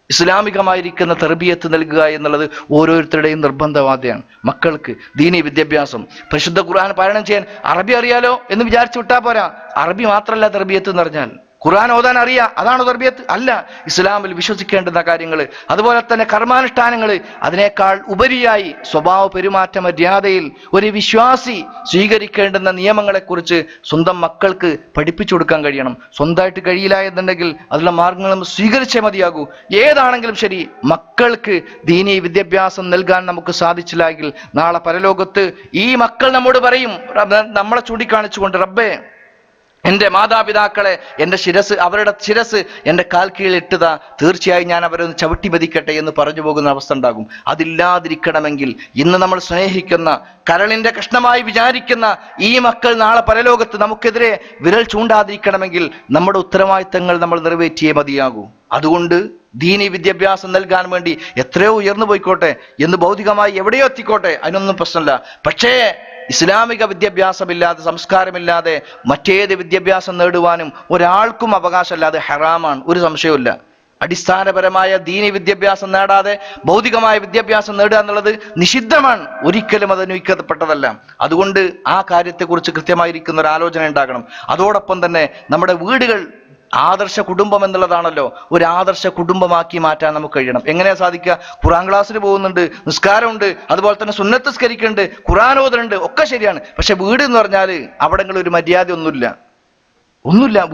ഇസ്ലാമികമായിരിക്കുന്ന തെർബിയത്ത് നൽകുക എന്നുള്ളത് ഓരോരുത്തരുടെയും നിർബന്ധവാദയാണ്. മക്കൾക്ക് ദീനി വിദ്യാഭ്യാസം, പരിശുദ്ധ ഖുർആൻ പാരായണം ചെയ്യാൻ അറബി അറിയാലോ എന്ന് വിചാരിച്ചു വിട്ടാൽ പോരാ. അറബി മാത്രമല്ല തെർബിയത്ത് എന്ന് പറഞ്ഞാൽ. ഖുർആൻ ഓതാൻ അറിയാം, അതാണോ തെർബിയത്ത്? അല്ല. ഇസ്ലാമിൽ വിശ്വസിക്കേണ്ടുന്ന കാര്യങ്ങൾ, അതുപോലെ തന്നെ കർമാനുഷ്ഠാനങ്ങൾ, അതിനേക്കാൾ ഉപരിയായി സ്വഭാവ പെരുമാറ്റ മര്യാദയിൽ ഒരു വിശ്വാസി സ്വീകരിക്കേണ്ടുന്ന നിയമങ്ങളെക്കുറിച്ച് സ്വന്തം മക്കൾക്ക് പഠിപ്പിച്ചു കൊടുക്കാൻ കഴിയണം. സ്വന്തമായിട്ട് കഴിയില്ല എന്നുണ്ടെങ്കിൽ അതിലുള്ള മാർഗങ്ങളും സ്വീകരിച്ചേ മതിയാകൂ. ഏതാണെങ്കിലും ശരി, മക്കൾക്ക് ദീനീ വിദ്യാഭ്യാസം നൽകാൻ നമുക്ക് സാധിച്ചില്ലെങ്കിൽ നാളെ പരലോകത്ത് ഈ മക്കൾ നമ്മോട് പറയും, നമ്മളെ ചൂണ്ടിക്കാണിച്ചുകൊണ്ട്, റബ്ബേ, എൻ്റെ മാതാപിതാക്കളെ, എൻ്റെ അവരുടെ ശിരസ് എൻ്റെ കാൽ കീഴിലിട്ടതാ, തീർച്ചയായും ഞാൻ അവരൊന്ന് ചവിട്ടി മതിക്കട്ടെ എന്ന് പറഞ്ഞു പോകുന്ന അവസ്ഥ ഉണ്ടാകും. അതില്ലാതിരിക്കണമെങ്കിൽ ഇന്ന് നമ്മൾ സ്നേഹിക്കുന്ന, കരളിന്റെ കഷ്ണമായി വിചാരിക്കുന്ന ഈ മക്കൾ നാളെ പരലോകത്ത് നമുക്കെതിരെ വിരൽ ചൂണ്ടാതിരിക്കണമെങ്കിൽ നമ്മുടെ ഉത്തരവാദിത്തങ്ങൾ നമ്മൾ നിറവേറ്റിയേ മതിയാകൂ. അതുകൊണ്ട് ദീനി വിദ്യാഭ്യാസം നൽകാൻ വേണ്ടി എത്രയോ ഉയർന്നു പോയിക്കോട്ടെ, എന്ന് ഭൗതികമായി എവിടെയോ എത്തിക്കോട്ടെ, അതിനൊന്നും പ്രശ്നമില്ല. പക്ഷേ ഇസ്ലാമിക വിദ്യാഭ്യാസമില്ലാതെ, സംസ്കാരമില്ലാതെ മറ്റേത് വിദ്യാഭ്യാസം നേടുവാനും ഒരാൾക്കും അവകാശമില്ലാതെ ഹറാമാണ്, ഒരു സംശയവുമില്ല. അടിസ്ഥാനപരമായ ദീനി വിദ്യാഭ്യാസം നേടാതെ ഭൗതികമായ വിദ്യാഭ്യാസം നേടുക എന്നുള്ളത് നിഷിദ്ധമാണ്, ഒരിക്കലും അത് അനുവദിക്കപ്പെട്ടതല്ല. അതുകൊണ്ട് ആ കാര്യത്തെക്കുറിച്ച് കൃത്യമായിരിക്കുന്ന ഒരു ആലോചന ഉണ്ടാകണം. അതോടൊപ്പം തന്നെ നമ്മുടെ വീടുകൾ ആദർശ കുടുംബം എന്നുള്ളതാണല്ലോ, ഒരു ആദർശ കുടുംബമാക്കി മാറ്റാൻ നമുക്ക് കഴിയണം. എങ്ങനെയാ സാധിക്കുക? ഖുർആൻ ക്ലാസ്സിന് പോകുന്നുണ്ട്, നിസ്കാരമുണ്ട്, അതുപോലെ തന്നെ സുന്നത്ത് സ്കരിക്കുന്നുണ്ട്, ഖുർആൻ ഓതുന്നുണ്ട്, ഒക്കെ ശരിയാണ്. പക്ഷെ വീട് എന്ന് പറഞ്ഞാൽ അവിടങ്ങളിൽ ഒരു മര്യാദ ഒന്നുമില്ല.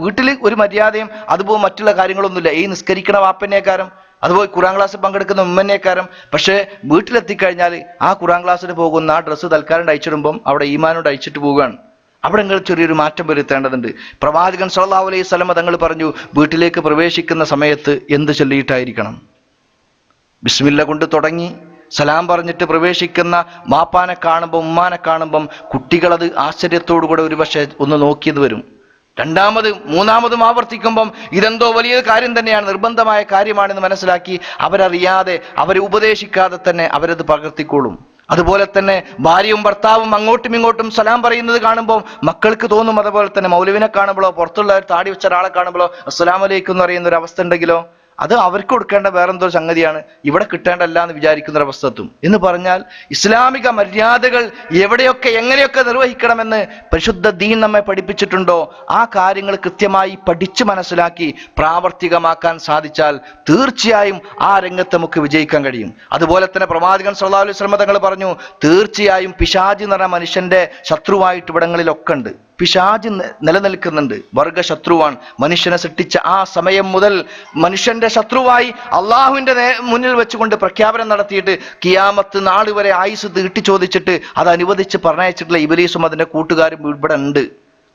വീട്ടിൽ ഒരു മര്യാദയും അതുപോലെ മറ്റുള്ള കാര്യങ്ങളൊന്നുമില്ല. ഈ നിസ്കരിക്കണ വാപ്പനേക്കാരം, അതുപോലെ ഖുർആൻ ക്ലാസ്സിൽ പങ്കെടുക്കുന്ന ഉമ്മനേക്കാരം. പക്ഷെ വീട്ടിലെത്തിക്കഴിഞ്ഞാൽ ആ ഖുർആൻ ക്ലാസ്സിന് പോകുന്ന ആ ഡ്രസ്സ് തൽക്കാലം അയച്ചിടുമ്പം അവിടെ ഈമാനോട് അയച്ചിട്ട് പോവുകയാണ്. അവിടെ നിങ്ങൾ ചെറിയൊരു മാറ്റം വരുത്തേണ്ടതുണ്ട്. പ്രവാചകൻ സല്ലല്ലാഹു അലൈഹി വസല്ലം തങ്ങൾ പറഞ്ഞു, വീട്ടിലേക്ക് പ്രവേശിക്കുന്ന സമയത്ത് എന്ത് ചൊല്ലിയിട്ടായിരിക്കണം? ബിസ്മില്ല കൊണ്ട് തുടങ്ങി സലാം പറഞ്ഞിട്ട് പ്രവേശിക്കുന്ന വാപ്പാനെ കാണുമ്പം, ഉമ്മാനെ കാണുമ്പം കുട്ടികളത് ആശ്ചര്യത്തോടു കൂടെ ഒരു പക്ഷേ ഒന്ന് നോക്കിയത് വരും. മൂന്നാമതും ആവർത്തിക്കുമ്പം ഇതെന്തോ വലിയ കാര്യം തന്നെയാണ്, നിർബന്ധമായ കാര്യമാണെന്ന് മനസ്സിലാക്കി അവരറിയാതെ, അവരെ ഉപദേശിക്കാതെ തന്നെ അവരത് പകർത്തിക്കോളും. അതുപോലെ തന്നെ ഭാര്യയും ഭർത്താവും അങ്ങോട്ടും ഇങ്ങോട്ടും സലാം പറയുന്നത് കാണുമ്പോൾ മക്കൾക്ക് തോന്നും. അതുപോലെ തന്നെ മൗലവിനെ കാണുമ്പോഴോ പുറത്തുള്ള താടി വെച്ച ഒരാളെ കാണുമ്പോഴോ അസ്സലാമു അലൈക്കും എന്ന് പറയുന്ന ഒരു അവസ്ഥ ഉണ്ടെങ്കിലോ അത് അവർക്ക് കൊടുക്കേണ്ട വേറെന്തോ സംഗതിയാണ്, ഇവിടെ കിട്ടേണ്ടല്ല എന്ന് വിചാരിക്കുന്ന ഒരു അവസ്ഥ എത്തും. എന്ന് പറഞ്ഞാൽ ഇസ്ലാമിക മര്യാദകൾ എവിടെയൊക്കെ എങ്ങനെയൊക്കെ നിർവഹിക്കണമെന്ന് പരിശുദ്ധ ദീൻ നമ്മെ പഠിപ്പിച്ചിട്ടുണ്ടോ ആ കാര്യങ്ങൾ കൃത്യമായി പഠിച്ച് മനസ്സിലാക്കി പ്രാവർത്തികമാക്കാൻ സാധിച്ചാൽ തീർച്ചയായും ആ രംഗത്ത് നമുക്ക് വിജയിക്കാൻ കഴിയും. അതുപോലെ തന്നെ പ്രവാചകൻ സല്ലല്ലാഹു അലൈഹി വസല്ലം തങ്ങൾ പറഞ്ഞു, തീർച്ചയായും പിശാച് എന്ന് പറഞ്ഞ മനുഷ്യന്റെ ശത്രുവായിട്ട് ഇവിടങ്ങളിലൊക്കെ ഉണ്ട്. പിശാച് നിലനിൽക്കുന്നുണ്ട്, വർഗശത്രുവാണ്. മനുഷ്യനെ സൃഷ്ടിച്ച ആ സമയം മുതൽ മനുഷ്യന്റെ ശത്രുവായി അള്ളാഹുവിന്റെ മുന്നിൽ വെച്ചുകൊണ്ട് പ്രഖ്യാപനം നടത്തിയിട്ട് കിയാമത്ത് നാൾ വരെ ആയുസ് തീട്ടി ചോദിച്ചിട്ട് അത് അനുവദിച്ച് പറഞ്ഞയച്ചിട്ടുള്ള ഇബ്ലീസും അതിന്റെ കൂട്ടുകാരും ഇവിടെ ഉണ്ട്.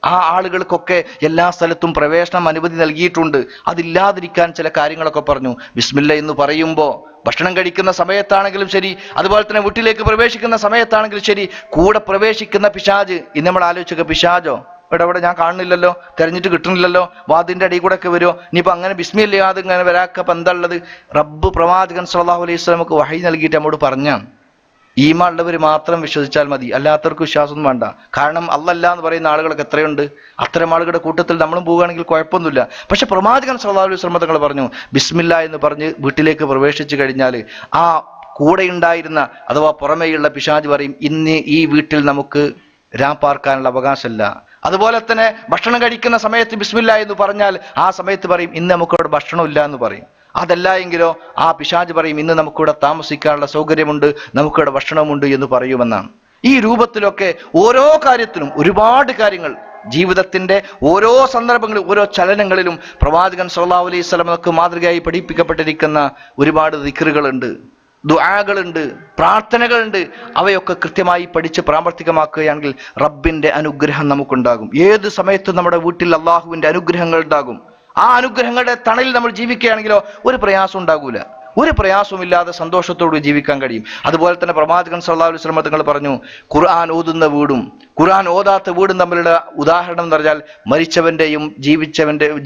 ആ ആളുകൾക്കൊക്കെ എല്ലാ സ്ഥലത്തും പ്രവേശനം അനുമതി നൽകിയിട്ടുണ്ട്. അതില്ലാതിരിക്കാൻ ചില കാര്യങ്ങളൊക്കെ പറഞ്ഞു. ബിസ്മില്ല എന്ന് പറയുമ്പോൾ ഭക്ഷണം കഴിക്കുന്ന സമയത്താണെങ്കിലും ശരി, അതുപോലെ തന്നെ വീട്ടിലേക്ക് പ്രവേശിക്കുന്ന സമയത്താണെങ്കിലും ശരി, കൂടെ പ്രവേശിക്കുന്ന പിശാജ്, ഇന്ന് നമ്മൾ ആലോചിച്ചൊക്കെ പിശാജോ ഇവിടെ ഞാൻ കാണുന്നില്ലല്ലോ, തെരഞ്ഞിട്ട് കിട്ടുന്നില്ലല്ലോ, വാതിന്റെ അടിയിൽ കൂടെ ഒക്കെ വരുമോ, ഇനിയിപ്പോ അങ്ങനെ ബിസ്മില്ലാതെ ഇങ്ങനെ വരാക്കപ്പം എന്താ ഉള്ളത്? റബ്ബ് പ്രവാചകൻ സല്ലല്ലാഹു അലൈഹി വസല്ലമക്ക് വഹി നൽകിയിട്ട് നമ്മോട് പറഞ്ഞാണ്, ഈമാൻ ഉള്ളവർ മാത്രം വിശ്വസിച്ചാൽ മതി, അല്ലാത്തവർക്ക് വിശ്വാസമൊന്നും വേണ്ട. കാരണം അല്ലല്ല എന്ന് പറയുന്ന ആളുകളൊക്കെ എത്രയുണ്ട്. അത്തരം ആളുകളുടെ കൂട്ടത്തിൽ നമ്മളും പോവുകയാണെങ്കിൽ കുഴപ്പമൊന്നുമില്ല. പക്ഷെ പ്രവാചകൻ സല്ലല്ലാഹു അലൈഹി വസല്ലം തങ്ങൾ പറഞ്ഞു, ബിസ്മില്ല എന്ന് പറഞ്ഞ് വീട്ടിലേക്ക് പ്രവേശിച്ചു കഴിഞ്ഞാൽ ആ കൂടെ ഉണ്ടായിരുന്ന അഥവാ പുറമേയുള്ള പിശാച് പറയും, ഇന്ന് ഈ വീട്ടിൽ നമുക്ക് പാർക്കാനുള്ള അവകാശമില്ല. അതുപോലെ തന്നെ ഭക്ഷണം കഴിക്കുന്ന സമയത്ത് ബിസ്മില്ല എന്ന് പറഞ്ഞാൽ ആ സമയത്ത് പറയും, ഇന്ന് നമുക്കവിടെ ഭക്ഷണമില്ല എന്ന് പറയും. അതല്ല എങ്കിലോ ആ പിശാച് പറയും, ഇന്ന് നമുക്കിവിടെ താമസിക്കാനുള്ള സൗകര്യമുണ്ട്, നമുക്കിവിടെ ഭക്ഷണമുണ്ട് എന്ന് പറയുമെന്നാണ്. ഈ രൂപത്തിലൊക്കെ ഓരോ കാര്യത്തിലും ഒരുപാട് കാര്യങ്ങൾ ജീവിതത്തിന്റെ ഓരോ സന്ദർഭങ്ങളിലും ഓരോ ചലനങ്ങളിലും പ്രവാചകൻ സല്ലല്ലാഹു അലൈഹി വസല്ലമക്ക് മാതൃകയായി പഠിപ്പിക്കപ്പെട്ടിരിക്കുന്ന ഒരുപാട് ദിക്റുകളുണ്ട്, ദുആകളുണ്ട്, പ്രാർത്ഥനകളുണ്ട്. അവയൊക്കെ കൃത്യമായി പഠിച്ച് പ്രാവർത്തികമാക്കുകയാണെങ്കിൽ റബ്ബിന്റെ അനുഗ്രഹം നമുക്കുണ്ടാകും. ഏത് സമയത്തും നമ്മുടെ വീട്ടിൽ അള്ളാഹുവിന്റെ അനുഗ്രഹങ്ങൾ ഉണ്ടാകും. ആ അനുഗ്രഹങ്ങളുടെ തണലിൽ നമ്മൾ ജീവിക്കുകയാണെങ്കിലോ ഒരു പ്രയാസം ഉണ്ടാകൂല. ഒരു പ്രയാസവുമില്ലാതെ സന്തോഷത്തോട് ജീവിക്കാൻ കഴിയും. അതുപോലെ തന്നെ പ്രവാചകൻ സല്ലല്ലാഹു അലൈഹി വസല്ലം തങ്ങൾ പറഞ്ഞു, ഖുർആൻ ഓതുന്ന വീടും ഖുർആൻ ഓതാത്ത വീടും തമ്മിലുള്ള ഉദാഹരണം എന്ന് പറഞ്ഞാൽ മരിച്ചവന്റെയും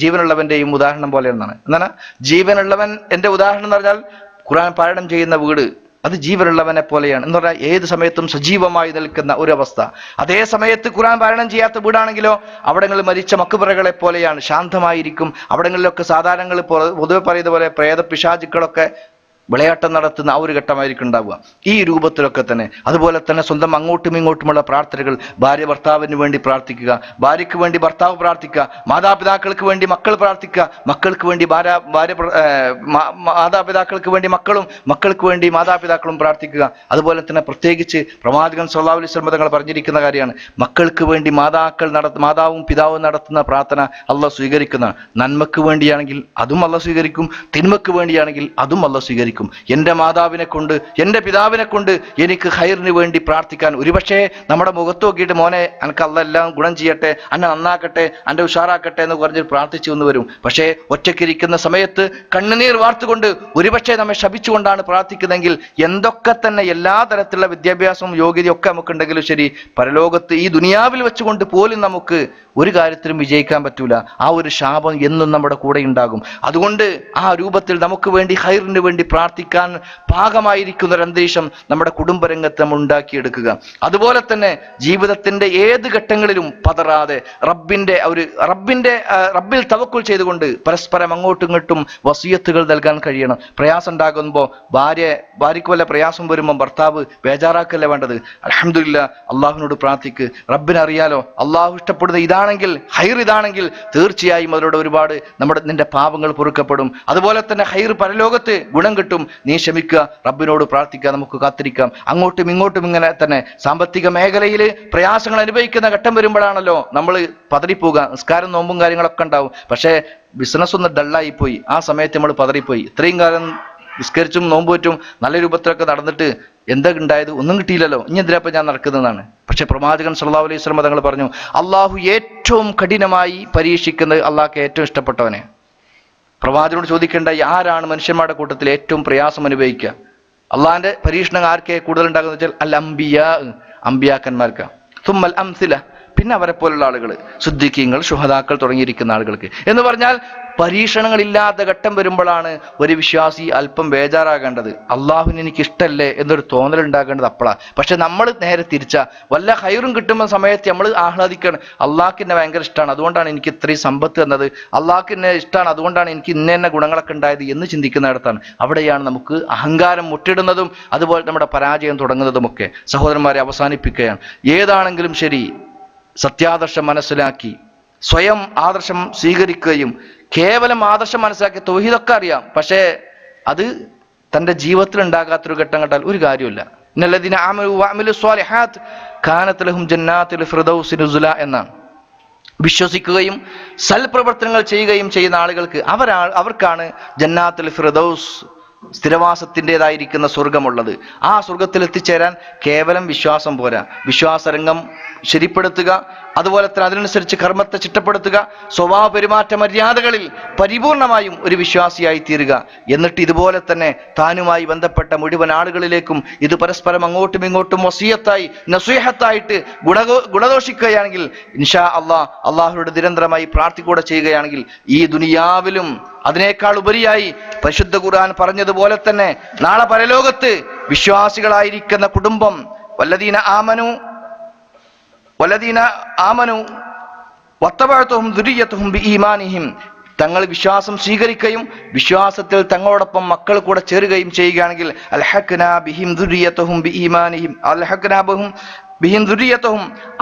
ജീവനുള്ളവന്റെയും ഉദാഹരണം പോലെ എന്നാണ്. എന്താണ് ജീവനുള്ളവൻ എന്റെ ഉദാഹരണം എന്ന് പറഞ്ഞാൽ ഖുർആൻ പാരായണം ചെയ്യുന്ന വീട് അത് ജീവനുള്ളവനെ പോലെയാണ് എന്ന് പറഞ്ഞാൽ ഏത് സമയത്തും സജീവമായി നിൽക്കുന്ന ഒരു അവസ്ഥ. അതേ സമയത്ത് ഖുർആൻ പാരായണം ചെയ്യാത്ത വീടാണെങ്കിലോ അവിടങ്ങളിൽ മരിച്ച മക്ബറകളെ പോലെയാണ്, ശാന്തമായിരിക്കും. അവിടങ്ങളിലൊക്കെ സാധാരണങ്ങൾ പൊതുവെ പറയുന്ന പോലെ പ്രേത പിശാചുക്കളൊക്കെ വിളയാട്ടം നടത്തുന്ന ആ ഒരു ഘട്ടമായിരിക്കും ഉണ്ടാവുക. ഈ രൂപത്തിലൊക്കെ തന്നെ അതുപോലെ തന്നെ സ്വന്തം അങ്ങോട്ടും ഇങ്ങോട്ടുമുള്ള പ്രാർത്ഥനകൾ, ഭാര്യ ഭർത്താവിന് വേണ്ടി പ്രാർത്ഥിക്കുക, ഭാര്യയ്ക്ക് വേണ്ടി ഭർത്താവ് പ്രാർത്ഥിക്കുക, മാതാപിതാക്കൾക്ക് വേണ്ടി മക്കൾ പ്രാർത്ഥിക്കുക, മക്കൾക്ക് വേണ്ടി മാതാപിതാക്കൾക്ക് വേണ്ടി മക്കളും മക്കൾക്ക് വേണ്ടി മാതാപിതാക്കളും പ്രാർത്ഥിക്കുക. അതുപോലെ തന്നെ പ്രത്യേകിച്ച് പ്രവാചകൻ സല്ലല്ലാഹു അലൈഹി വസല്ലം തങ്ങൾ പറഞ്ഞിരിക്കുന്ന കാര്യമാണ്, മക്കൾക്ക് വേണ്ടി മാതാവും പിതാവും നടത്തുന്ന പ്രാർത്ഥന അള്ളാഹ് സ്വീകരിക്കുന്ന. നന്മക്ക് വേണ്ടിയാണെങ്കിൽ അതും അള്ളാഹ് സ്വീകരിക്കും, തിന്മക്ക് വേണ്ടിയാണെങ്കിൽ അതും അള്ളാഹ് സ്വീകരിക്കും. എന്റെ മാതാവിനെ കൊണ്ട് എന്റെ പിതാവിനെ കൊണ്ട് എനിക്ക് ഖൈറിന് വേണ്ടി പ്രാർത്ഥിക്കാൻ, ഒരുപക്ഷെ നമ്മുടെ മുഖത്ത് നോക്കിയിട്ട് മോനെ എനിക്ക് അള്ളാഹ് എല്ലാം ഗുണം ചെയ്യട്ടെ, അന്നെ നന്നാക്കട്ടെ, അന്റെ ഉഷാറാക്കട്ടെ എന്ന് പറഞ്ഞ് പ്രാർത്ഥിച്ചു എന്ന് വരും. പക്ഷേ ഒറ്റയ്ക്കിരിക്കുന്ന സമയത്ത് കണ്ണുനീർ വാർത്തുകൊണ്ട് ഒരുപക്ഷെ നമ്മെ ശപിച്ചുകൊണ്ടാണ് പ്രാർത്ഥിക്കുന്നതെങ്കിൽ എന്തൊക്കെ തന്നെ എല്ലാ തരത്തിലുള്ള വിദ്യാഭ്യാസവും യോഗ്യതയും ഒക്കെ നമുക്കുണ്ടെങ്കിലും ശരി, പരലോകത്ത് ഈ ദുനിയാവിൽ വെച്ചുകൊണ്ട് പോലും നമുക്ക് ഒരു കാര്യത്തിലും വിജയിക്കാൻ പറ്റൂല. ആ ഒരു ശാപം എന്നും നമ്മുടെ കൂടെ ഉണ്ടാകും. അതുകൊണ്ട് ആ രൂപത്തിൽ നമുക്ക് വേണ്ടി ഖൈറിന് വേണ്ടി പ്രാർത്ഥിക്കാൻ പാകമായിരിക്കുന്ന ഒരു അന്തരീക്ഷം നമ്മുടെ കുടുംബരംഗത്ത് നമ്മൾ ഉണ്ടാക്കിയെടുക്കുക. അതുപോലെ തന്നെ ജീവിതത്തിന്റെ ഏത് ഘട്ടങ്ങളിലും പതറാതെ റബ്ബിൽ തവക്കുൽ ചെയ്തുകൊണ്ട് പരസ്പരം അങ്ങോട്ടും ഇങ്ങോട്ടും വസിയത്തുകൾ നൽകാൻ കഴിയണം. പ്രയാസം ഉണ്ടാകുമ്പോൾ ഭാര്യയ്ക്ക് വല്ല പ്രയാസം വരുമ്പോൾ ഭർത്താവ് ബേജാറാക്കല്ലേ വേണ്ടത്. അൽഹംദുലില്ലാ, അള്ളാഹുവിനോട് പ്രാർത്ഥിക്ക്, റബ്ബിനറിയാലോ അള്ളാഹു ഇഷ്ടപ്പെടുന്ന ഇതാണെങ്കിൽ ഹൈർ ഇതാണെങ്കിൽ തീർച്ചയായും അതിലൂടെ ഒരുപാട് നിന്റെ പാപങ്ങൾ പൊറുക്കപ്പെടും. അതുപോലെ തന്നെ ഹൈർ പരലോകത്ത് ഗുണം കിട്ടും. നീ ക്ഷമിക്കുക, റബ്ബിനോട് പ്രാർത്ഥിക്കുക, നമുക്ക് കാത്തിരിക്കാം. അങ്ങോട്ടും ഇങ്ങോട്ടും ഇങ്ങനെ തന്നെ സാമ്പത്തിക മേഖലയിൽ പ്രയാസങ്ങൾ അനുഭവിക്കുന്ന ഘട്ടം വരുമ്പോഴാണല്ലോ നമ്മൾ പതറിപ്പോവുക. നിസ്കാരം നോമ്പും കാര്യങ്ങളൊക്കെ ഉണ്ടാവും, പക്ഷേ ബിസിനസ് ഒന്ന് ഡള്ളായി പോയി. ആ സമയത്ത് നമ്മൾ പതറിപ്പോയി. ഇത്രയും കാലം നിസ്കരിച്ചും നോമ്പുറ്റും നല്ല രൂപത്തിലൊക്കെ നടന്നിട്ട് എന്താ ഉണ്ടായത്? ഒന്നും കിട്ടിയില്ലല്ലോ, ഇനി എന്തിനാപ്പം ഞാൻ നടക്കുന്നതാണ്. പക്ഷെ പ്രവാചകൻ സല്ലല്ലാഹു അലൈഹി വസല്ലം തങ്ങൾ പറഞ്ഞു, അള്ളാഹു ഏറ്റവും കഠിനമായി പരീക്ഷിക്കുന്നത് അള്ളാഹ്ക്ക് ഏറ്റവും ഇഷ്ടപ്പെട്ടവനെ. പ്രവാചകനോട് ചോദിക്കേണ്ട, ആരാണ് മനുഷ്യന്മാരുടെ കൂട്ടത്തിൽ ഏറ്റവും പ്രയാസം അനുഭവിക്കുക? അള്ളാഹിന്റെ പരീക്ഷണം ആർക്കെ കൂടുതൽ ഉണ്ടാകുന്ന വെച്ചാൽ അമ്പിയാക്കന്മാർക്ക്, തുമ്മൽ അംസില, പിന്നെ അവരെ പോലുള്ള ആളുകൾ, സിദ്ദീഖീങ്ങൾ, ശുഹദാക്കൾ തുടങ്ങിയിരിക്കുന്ന ആളുകൾക്ക് എന്ന് പറഞ്ഞാൽ പരീക്ഷണങ്ങളില്ലാത്ത ഘട്ടം വരുമ്പോഴാണ് ഒരു വിശ്വാസി അല്പം ബേജാറാകേണ്ടത്. അള്ളാഹുവിന് എനിക്ക് ഇഷ്ടമല്ലേ എന്നൊരു തോന്നൽ ഉണ്ടാകേണ്ടത് അപ്പോഴാണ്. പക്ഷെ നമ്മൾ നേരെ തിരിച്ചാ, വല്ല ഹൈറും കിട്ടുന്ന സമയത്ത് നമ്മൾ ആഹ്ലാദിക്കണം. അള്ളാഹ്ക്ക് എന്നെ ഭയങ്കര ഇഷ്ടമാണ്, അതുകൊണ്ടാണ് എനിക്ക് ഇത്രയും സമ്പത്ത് തന്നത്, അള്ളാഹ്ക്ക് എന്നെ ഇഷ്ടമാണ്, അതുകൊണ്ടാണ് എനിക്ക് ഇന്ന ഗുണങ്ങളൊക്കെ ഉണ്ടായത് എന്ന് ചിന്തിക്കുന്നിടത്താണ് അവിടെയാണ് നമുക്ക് അഹങ്കാരം മുട്ടിടുന്നതും അതുപോലെ നമ്മുടെ പരാജയം തുടങ്ങുന്നതുമൊക്കെ. സഹോദരന്മാരെ, അവസാനിപ്പിക്കുകയാണ്. ഏതാണെങ്കിലും ശരി, സത്യാദർശം മനസ്സിലാക്കി സ്വയം ആദർശം സ്വീകരിക്കുകയും, കേവലം ആദർശം മനസ്സിലാക്കി തൗഹീദൊക്കെ അറിയാം, പക്ഷേ അത് തൻ്റെ ജീവിതത്തിൽ ഉണ്ടാകാത്തൊരു ഘട്ടം കണ്ടാൽ ഒരു കാര്യമില്ല. ഇന്നല്ലദീന ആമനു വഅമിലു സ്വാലിഹാത്ത് കാനത് ലഹും ജന്നാത്തുൽ ഫിർദൗസി നുസുല എന്നാണ്. വിശ്വസിക്കുകയും സൽപ്രവർത്തനങ്ങൾ ചെയ്യുകയും ചെയ്യുന്ന ആളുകൾക്ക് അവർക്കാണ് ജന്നാത്തുൽ ഫിർദൗസ്, സ്ഥിരവാസത്തിൻ്റെതായിരിക്കുന്ന സ്വർഗമുള്ളത്. ആ സ്വർഗത്തിൽ എത്തിച്ചേരാൻ കേവലം വിശ്വാസം പോരാ, വിശ്വാസരംഗം ശരിപ്പെടുത്തുക, അതുപോലെ തന്നെ അതിനനുസരിച്ച് കർമ്മത്തെ ചിട്ടപ്പെടുത്തുക, സ്വഭാവ പെരുമാറ്റ മര്യാദകളിൽ പരിപൂർണമായും ഒരു വിശ്വാസിയായി തീരുക. എന്നിട്ട് ഇതുപോലെ തന്നെ താനുമായി ബന്ധപ്പെട്ട മുഴുവൻ ആളുകളിലേക്കും ഇത് പരസ്പരം അങ്ങോട്ടും ഇങ്ങോട്ടും വസിയത്തായി നസീഹത്തായിട്ട് ഗുണദോഷിക്കുകയാണെങ്കിൽ ഇൻഷാ അള്ളാഹുവോട് നിരന്തരമായി പ്രാർത്ഥിക്കൂടെ ചെയ്യുകയാണെങ്കിൽ ഈ ദുനിയാവിലും അതിനേക്കാൾ ഉപരിയായി പരിശുദ്ധ ഖുർആൻ പറഞ്ഞതുപോലെ തന്നെ നാളെ പരലോകത്ത് വിശ്വാസികളായിരിക്കുന്ന കുടുംബം വല്ലദീന ആമനു വത്തബഅതുഹും ദുരിയ്യതുഹും ബിഈമാനിഹിം, തങ്ങൾ വിശ്വാസം സ്വീകരിക്കുകയും വിശ്വാസത്തിൽ തങ്ങളോടൊപ്പം മക്കൾ കൂടെ ചേരുകയും ചെയ്യുകയാണെങ്കിൽ അൽഹഖ്നാ ബിഹിം ദുരിയ്യതുഹും ബിഈമാനിഹിം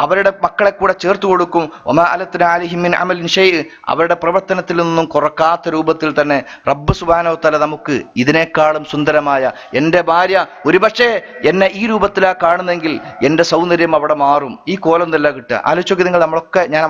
അവരുടെ മക്കളെ കൂടെ ചേർത്ത് കൊടുക്കും. വമാ അലത്നാ അലൈഹിം മിൻ അമലിൻ ഷൈഅ, അവരുടെ പ്രവർത്തനത്തിൽ നിന്നും കുറക്കാത്ത രൂപത്തിൽ തന്നെ റബ്ബ് സുബ്ഹാനഹു വ തആല നമുക്ക് ഇതിനേക്കാളും സുന്ദരമായ, എൻ്റെ ഭാര്യ ഒരുപക്ഷെ എന്നെ ഈ രൂപത്തിലാ കാണുന്നെങ്കിൽ എൻ്റെ സൗന്ദര്യം അവിടെ മാറും, ഈ കോലം തന്നെ കിട്ടുക. ആലോചിച്ചൊക്കെ നിങ്ങൾ, നമ്മളൊക്കെ, ഞാൻ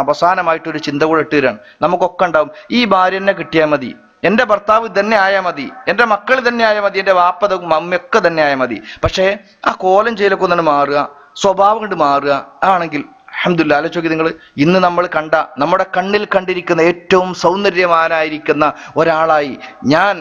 അവസാനമായിട്ടൊരു ചിന്ത കൂടെ ഇട്ടുതരാണ്. നമുക്കൊക്കെ ഉണ്ടാവും, ഈ ഭാര്യ എന്നെ കിട്ടിയാൽ മതി, എൻ്റെ ഭർത്താവ് തന്നെ ആയാൽ മതി, എൻ്റെ മക്കൾ തന്നെ ആയാൽ മതി, എൻ്റെ വാപ്പതും മമ്മയൊക്കെ തന്നെ ആയാൽ മതി. പക്ഷേ ആ കോലം ചെയ്യലൊക്കെ ഒന്നാണ് മാറുക, സ്വഭാവം കൊണ്ട് മാറുക ആണെങ്കിൽ അൽഹംദുലില്ലാഹ്. ആലോചിച്ച് നിങ്ങൾ, ഇന്ന് നമ്മൾ കണ്ട, നമ്മുടെ കണ്ണിൽ കണ്ടിരിക്കുന്ന ഏറ്റവും സൗന്ദര്യവാനായിരിക്കുന്ന ഒരാളായി ഞാൻ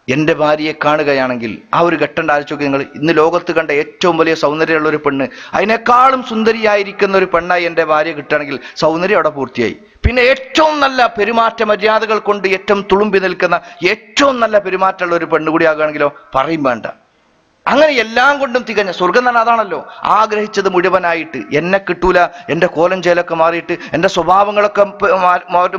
എൻ്റെ ഭാര്യയെ കാണുകയാണെങ്കിൽ ആ ഒരു ഘട്ടം ആലോചിച്ച് നിങ്ങൾ, ഇന്ന് ലോകത്ത് കണ്ട ഏറ്റവും വലിയ സൗന്ദര്യമുള്ള ഒരു പെണ്ണ്, അതിനേക്കാളും സുന്ദരിയായിരിക്കുന്ന ഒരു പെണ്ണായി എൻ്റെ ഭാര്യ കിട്ടുകയാണെങ്കിൽ സൗന്ദര്യം അവിടെ പൂർത്തിയായി. പിന്നെ ഏറ്റവും നല്ല പെരുമാറ്റ മര്യാദകൾ കൊണ്ട് ഏറ്റവും തുളുമ്പി നിൽക്കുന്ന ഏറ്റവും നല്ല പെരുമാറ്റമുള്ള ഒരു പെണ്ണ് കൂടി ആകുകയാണെങ്കിലോ പറയും വേണ്ട. അങ്ങനെ എല്ലാം കൊണ്ടും തികഞ്ഞ സ്വർഗം തന്നെ അതാണല്ലോ. ആഗ്രഹിച്ചത് മുഴുവനായിട്ട് എന്നെ കിട്ടൂല, എൻ്റെ കോലം ചേലൊക്കെ മാറിയിട്ട് എൻ്റെ സ്വഭാവങ്ങളൊക്കെ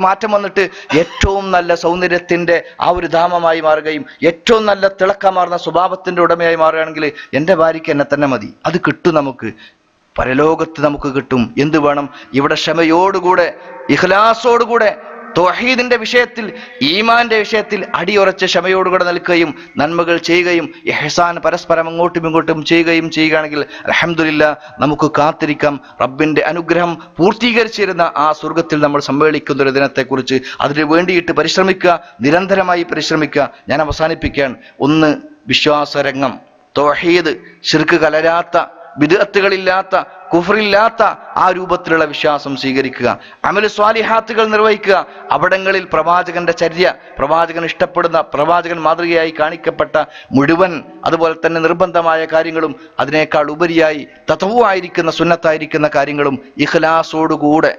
മാറ്റം വന്നിട്ട് ഏറ്റവും നല്ല സൗന്ദര്യത്തിൻ്റെ ആ ഒരു ധാമമായി മാറുകയും ഏറ്റവും നല്ല തിളക്കമാർന്ന സ്വഭാവത്തിൻ്റെ ഉടമയായി മാറുകയാണെങ്കിൽ എൻ്റെ ഭാര്യയ്ക്ക് എന്നെ തന്നെ മതി. അത് കിട്ടും നമുക്ക്, പരലോകത്ത് നമുക്ക് കിട്ടും. എന്ത് വേണം? ഇവിടെ ക്ഷമയോടുകൂടെ ഇഖ്ലാസോടുകൂടെ തൗഹീദിന്റെ വിഷയത്തിൽ, ഈമാന്റെ വിഷയത്തിൽ അടിയുറച്ച ക്ഷമയോടുകൂടെ നിൽക്കുകയും നന്മകൾ ചെയ്യുകയും ഇഹ്സാൻ പരസ്പരം അങ്ങോട്ടും ഇങ്ങോട്ടും ചെയ്യുകയാണെങ്കിൽ അൽഹംദുലില്ലാഹ് നമുക്ക് കാത്തിരിക്കാം റബ്ബിന്റെ അനുഗ്രഹം പൂർത്തീകരിച്ചിരുന്ന ആ സ്വർഗത്തിൽ നമ്മൾ സമ്മേളിക്കുന്ന ഒരു ദിനത്തെക്കുറിച്ച്. അതിനു വേണ്ടിയിട്ട് പരിശ്രമിക്കുക, നിരന്തരമായി പരിശ്രമിക്കുക. ഞാൻ അവസാനിപ്പിക്കാൻ, ഒന്ന്, വിശ്വാസരംഗം, തൗഹീദ്, ശിർക്ക് കലരാത്ത, ബിദ്അത്തുകളില്ലാത്ത, കുഫറില്ലാത്ത ആ രൂപത്തിലുള്ള വിശ്വാസം സ്വീകരിക്കുക. അമല് സ്വാലിഹാത്തുകൾ നിർവഹിക്കുക. അവിടങ്ങളിൽ പ്രവാചകന്റെ ചര്യ, പ്രവാചകൻ ഇഷ്ടപ്പെടുന്ന, പ്രവാചകൻ മാതൃകയായി കാണിക്കപ്പെട്ട മുഴുവൻ അതുപോലെ തന്നെ നിർബന്ധമായ കാര്യങ്ങളും അതിനേക്കാൾ ഉപരിയായി തത്വമായിരിക്കുന്ന സുന്നത്തായിരിക്കുന്ന കാര്യങ്ങളും ഇഖ്ലാസോടുകൂടെ,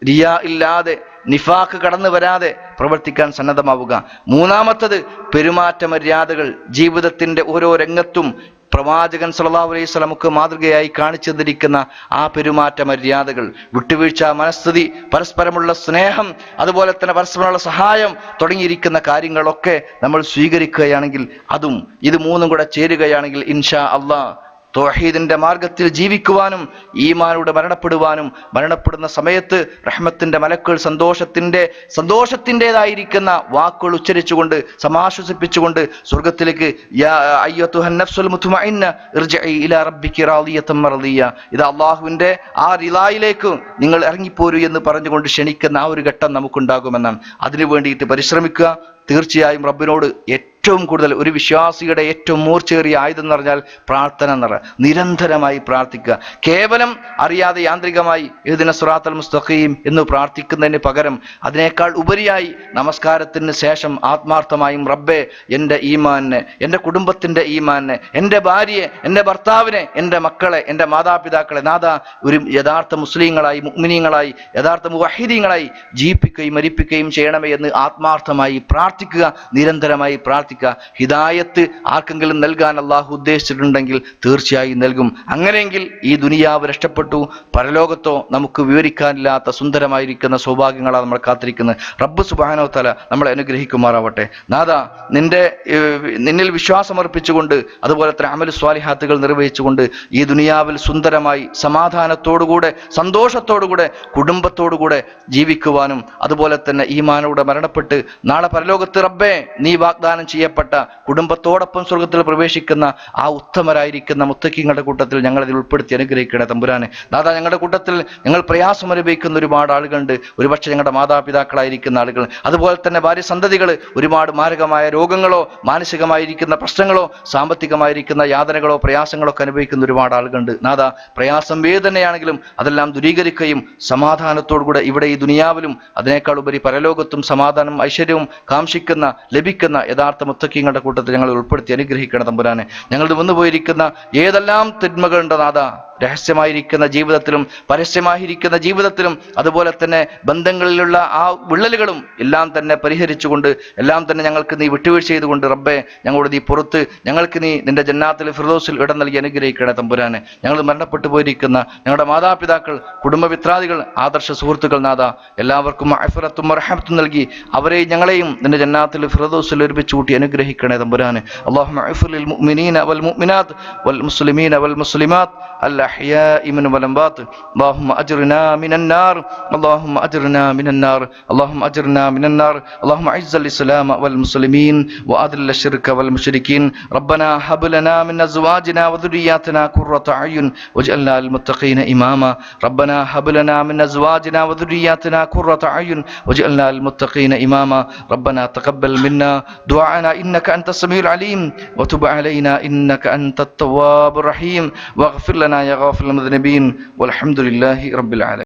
റിയാ ഇല്ലാതെ, നിഫാഖ് കടന്നു വരാതെ പ്രവർത്തിക്കാൻ സന്നദ്ധമാവുക. മൂന്നാമത്തത്, പെരുമാറ്റ മര്യാദകൾ. ജീവിതത്തിന്റെ ഓരോ രംഗത്തും പ്രവാചകൻ സല്ലല്ലാഹു അലൈഹി വസല്ലം നമുക്ക് മാതൃകയായി കാണിച്ചു തന്നിരിക്കുന്ന ആ പെരുമാറ്റ മര്യാദകൾ, വിട്ടുവീഴ്ച മനസ്ഥിതി, പരസ്പരമുള്ള സ്നേഹം, അതുപോലെ തന്നെ പരസ്പരമുള്ള സഹായം തുടങ്ങിയിരിക്കുന്ന കാര്യങ്ങളൊക്കെ നമ്മൾ സ്വീകരിക്കുകയാണെങ്കിൽ, അതും ഇത് മൂന്നും കൂടെ ചേരുകയാണെങ്കിൽ ഇൻഷാ അല്ലാഹ് തൗഹീദിന്റെ മാർഗത്തിൽ ജീവിക്കുവാനും ഈമാനോട് മരണപ്പെടുവാനും, മരണപ്പെടുന്ന സമയത്ത് റഹ്മത്തിന്റെ മലക്കുകൾ സന്തോഷത്തിൻ്റെതായിരിക്കുന്ന വാക്കുകൾ ഉച്ചരിച്ചുകൊണ്ട്, സമാശ്വസിപ്പിച്ചുകൊണ്ട് സ്വർഗത്തിലേക്ക് യാ അയ്യത്തുഹൻ നഫ്സുൽ മുത്മഇന്ന ഇർജിഇ ഇലാ റബ്ബികി റാദിയതൻ മർദിയ, ഇത് അള്ളാഹുവിന്റെ ആ റിലായിലേക്ക് നിങ്ങൾ ഇറങ്ങിപ്പോരൂ എന്ന് പറഞ്ഞുകൊണ്ട് ക്ഷണിക്കുന്ന ആ ഒരു ഘട്ടം നമുക്കുണ്ടാകുമെന്നാണ്. അതിനു വേണ്ടിയിട്ട് പരിശ്രമിക്കുക. തീർച്ചയായും റബ്ബിനോട് ഏറ്റവും കൂടുതൽ ഒരു വിശ്വാസിയുടെ ഏറ്റവും മൂർച്ചേറിയ ആയുധം എന്ന് പറഞ്ഞാൽ പ്രാർത്ഥന എന്ന് പറഞ്ഞാൽ നിരന്തരമായി പ്രാർത്ഥിക്കുക. കേവലം അറിയാതെ യാന്ത്രികമായി ഇഹ്ദിന സിറാത്തൽ മുസ്തഖീം എന്ന് പ്രാർത്ഥിക്കുന്നതിന് പകരം അതിനേക്കാൾ ഉപരിയായി നമസ്കാരത്തിന് ശേഷം ആത്മാർത്ഥമായും റബ്ബേ എൻ്റെ ഈമാനെ, എൻ്റെ കുടുംബത്തിൻ്റെ ഈമാനെ, എൻ്റെ ഭാര്യയെ, എൻ്റെ ഭർത്താവിനെ, എൻ്റെ മക്കളെ, എൻ്റെ മാതാപിതാക്കളെ നാഥ ഒരു യഥാർത്ഥ മുസ്ലിങ്ങളായി, മുഅ്മിനീങ്ങളായി, യഥാർത്ഥ മുവഹിദീങ്ങളായി ജീവിപ്പിക്കുകയും മരിപ്പിക്കുകയും ചെയ്യണമേ എന്ന് ആത്മാർത്ഥമായി പ്രാർത്ഥിക്കുക, നിരന്തരമായി പ്രാർത്ഥിക്കുക. ഹിദായത്ത് ആർക്കെങ്കിലും നൽകാൻ അള്ളാഹു ഉദ്ദേശിച്ചിട്ടുണ്ടെങ്കിൽ തീർച്ചയായും നൽകും. അങ്ങനെയെങ്കിൽ ഈ ദുനിയാവ് രക്ഷപ്പെട്ടു, പരലോകത്തോ നമുക്ക് വിവരിക്കാനില്ലാത്ത സുന്ദരമായിരിക്കുന്ന സൗഭാഗ്യങ്ങളാണ് നമ്മൾ കാത്തിരിക്കുന്നത്. റബ്ബ് സുബ്ഹാനഹു വ തആല നമ്മളെ അനുഗ്രഹിക്കുമാറാവട്ടെ. നാഥ നിന്നിൽ വിശ്വാസമർപ്പിച്ചുകൊണ്ട് അതുപോലെ തന്നെ അമൽ സ്വാലിഹാത്തുകൾ നിർവഹിച്ചുകൊണ്ട് ഈ ദുനിയാവിൽ സുന്ദരമായി സമാധാനത്തോടുകൂടെ സന്തോഷത്തോടുകൂടെ കുടുംബത്തോടുകൂടെ ജീവിക്കുവാനും അതുപോലെ തന്നെ ഈമാനോടെ മരണപ്പെട്ട് നാളെ പരലോകത്ത് റബ്ബേ നീ വാഗ്ദാനം ചെയ്യപ്പെട്ട കുടുംബത്തോടൊപ്പം സ്വർഗത്തിൽ പ്രവേശിക്കുന്ന ആ ഉത്തമരായിരിക്കുന്ന മുത്തഖീങ്ങളുടെ കൂട്ടത്തിൽ ഞങ്ങളതിൽ ഉൾപ്പെടുത്തി അനുഗ്രഹിക്കണേ തമ്പുരാനെ. നാഥ ഞങ്ങളുടെ കൂട്ടത്തിൽ ഞങ്ങൾ പ്രയാസം അനുഭവിക്കുന്ന ഒരുപാട് ആളുകളുണ്ട്. ഒരുപക്ഷെ ഞങ്ങളുടെ മാതാപിതാക്കളായിരിക്കുന്ന ആളുകൾ, അതുപോലെ തന്നെ ഭാര്യ സന്തതികൾ ഒരുപാട് മാരകമായ രോഗങ്ങളോ മാനസികമായിരിക്കുന്ന പ്രശ്നങ്ങളോ സാമ്പത്തികമായിരിക്കുന്ന യാതനകളോ പ്രയാസങ്ങളോ ഒക്കെ അനുഭവിക്കുന്ന ഒരുപാട് ആളുകളുണ്ട്. നാഥ പ്രയാസം വേദനയാണെങ്കിലും അതെല്ലാം ദൂരീകരിക്കുകയും സമാധാനത്തോടുകൂടെ ഇവിടെ ഈ ദുനിയാവിലും അതിനേക്കാൾ ഉപരി പരലോകത്തും സമാധാനം ഐശ്വര്യവും കാംക്ഷിക്കുന്ന ലഭിക്കുന്ന യഥാർത്ഥ മുത്തഖീങ്ങളുടെ കൂട്ടത്തിൽ ഞങ്ങൾ ഉൾപ്പെടുത്തി അനുഗ്രഹിക്കണം തമ്പുരാനെ. ഞങ്ങളുടെ വന്നുപോയിരിക്കുന്ന ഏതെല്ലാം തിന്മകളുണ്ടോ നാഥ, രഹസ്യമായിരിക്കുന്ന ജീവിതത്തിലും പരസ്യമായിരിക്കുന്ന ജീവിതത്തിലും അതുപോലെ തന്നെ ബന്ധങ്ങളിലുള്ള ആ വിള്ളലുകളും എല്ലാം തന്നെ പരിഹരിച്ചുകൊണ്ട് എല്ലാം തന്നെ ഞങ്ങൾക്ക് നീ വിട്ടുവീഴ്ച ചെയ്തുകൊണ്ട് റബ്ബേ ഞങ്ങളോട് നീ പുറത്ത് ഞങ്ങൾക്ക് നീ നിന്റെ ജന്നാത്തിൽ ഫിർദൗസിൽ ഇടം നൽകി അനുഗ്രഹിക്കണേ തമ്പുരാനെ. ഞങ്ങൾ മരണപ്പെട്ടു പോയിരിക്കുന്ന ഞങ്ങളുടെ മാതാപിതാക്കൾ, കുടുംബമിത്രാദികൾ, ആദർശ സുഹൃത്തുക്കൾ നാഥ എല്ലാവർക്കും മഅ്ഫിറത്തും റഹ്മത്തും നൽകി അവരെ ഞങ്ങളെയും നിന്റെ ജന്നാത്തിൽ ഫിർദൗസിൽ ഒരുമിച്ച് കൂട്ടി അനുഗ്രഹിക്കണേ തമ്പുരാനെ. അല്ലാഹുമ്മ അഗ്ഫിർ ലിൽ മുഅ്മിനീന വൽ മുഅ്മിനാത്ത് വൽ മുസ്ലിമീന വൽ മുസ്ലിമാത്ത് الأحياء منهم والأموات اللهم أجرنا من النار اللهم أجرنا من النار اللهم أجرنا من النار اللهم أعز الإسلام والمسلمين وأذل الشرك والمشركين ربنا هب لنا من أزواجنا وذرياتنا قرة أعين واجعلنا للمتقين إماما ربنا هب لنا من أزواجنا وذرياتنا قرة أعين واجعلنا للمتقين إماما ربنا تقبل منا دعاءنا إنك أنت السميع العليم وتب علينا إنك أنت التواب الرحيم واغفر لنا يا غافر المذنبين والحمد لله رب العالمين.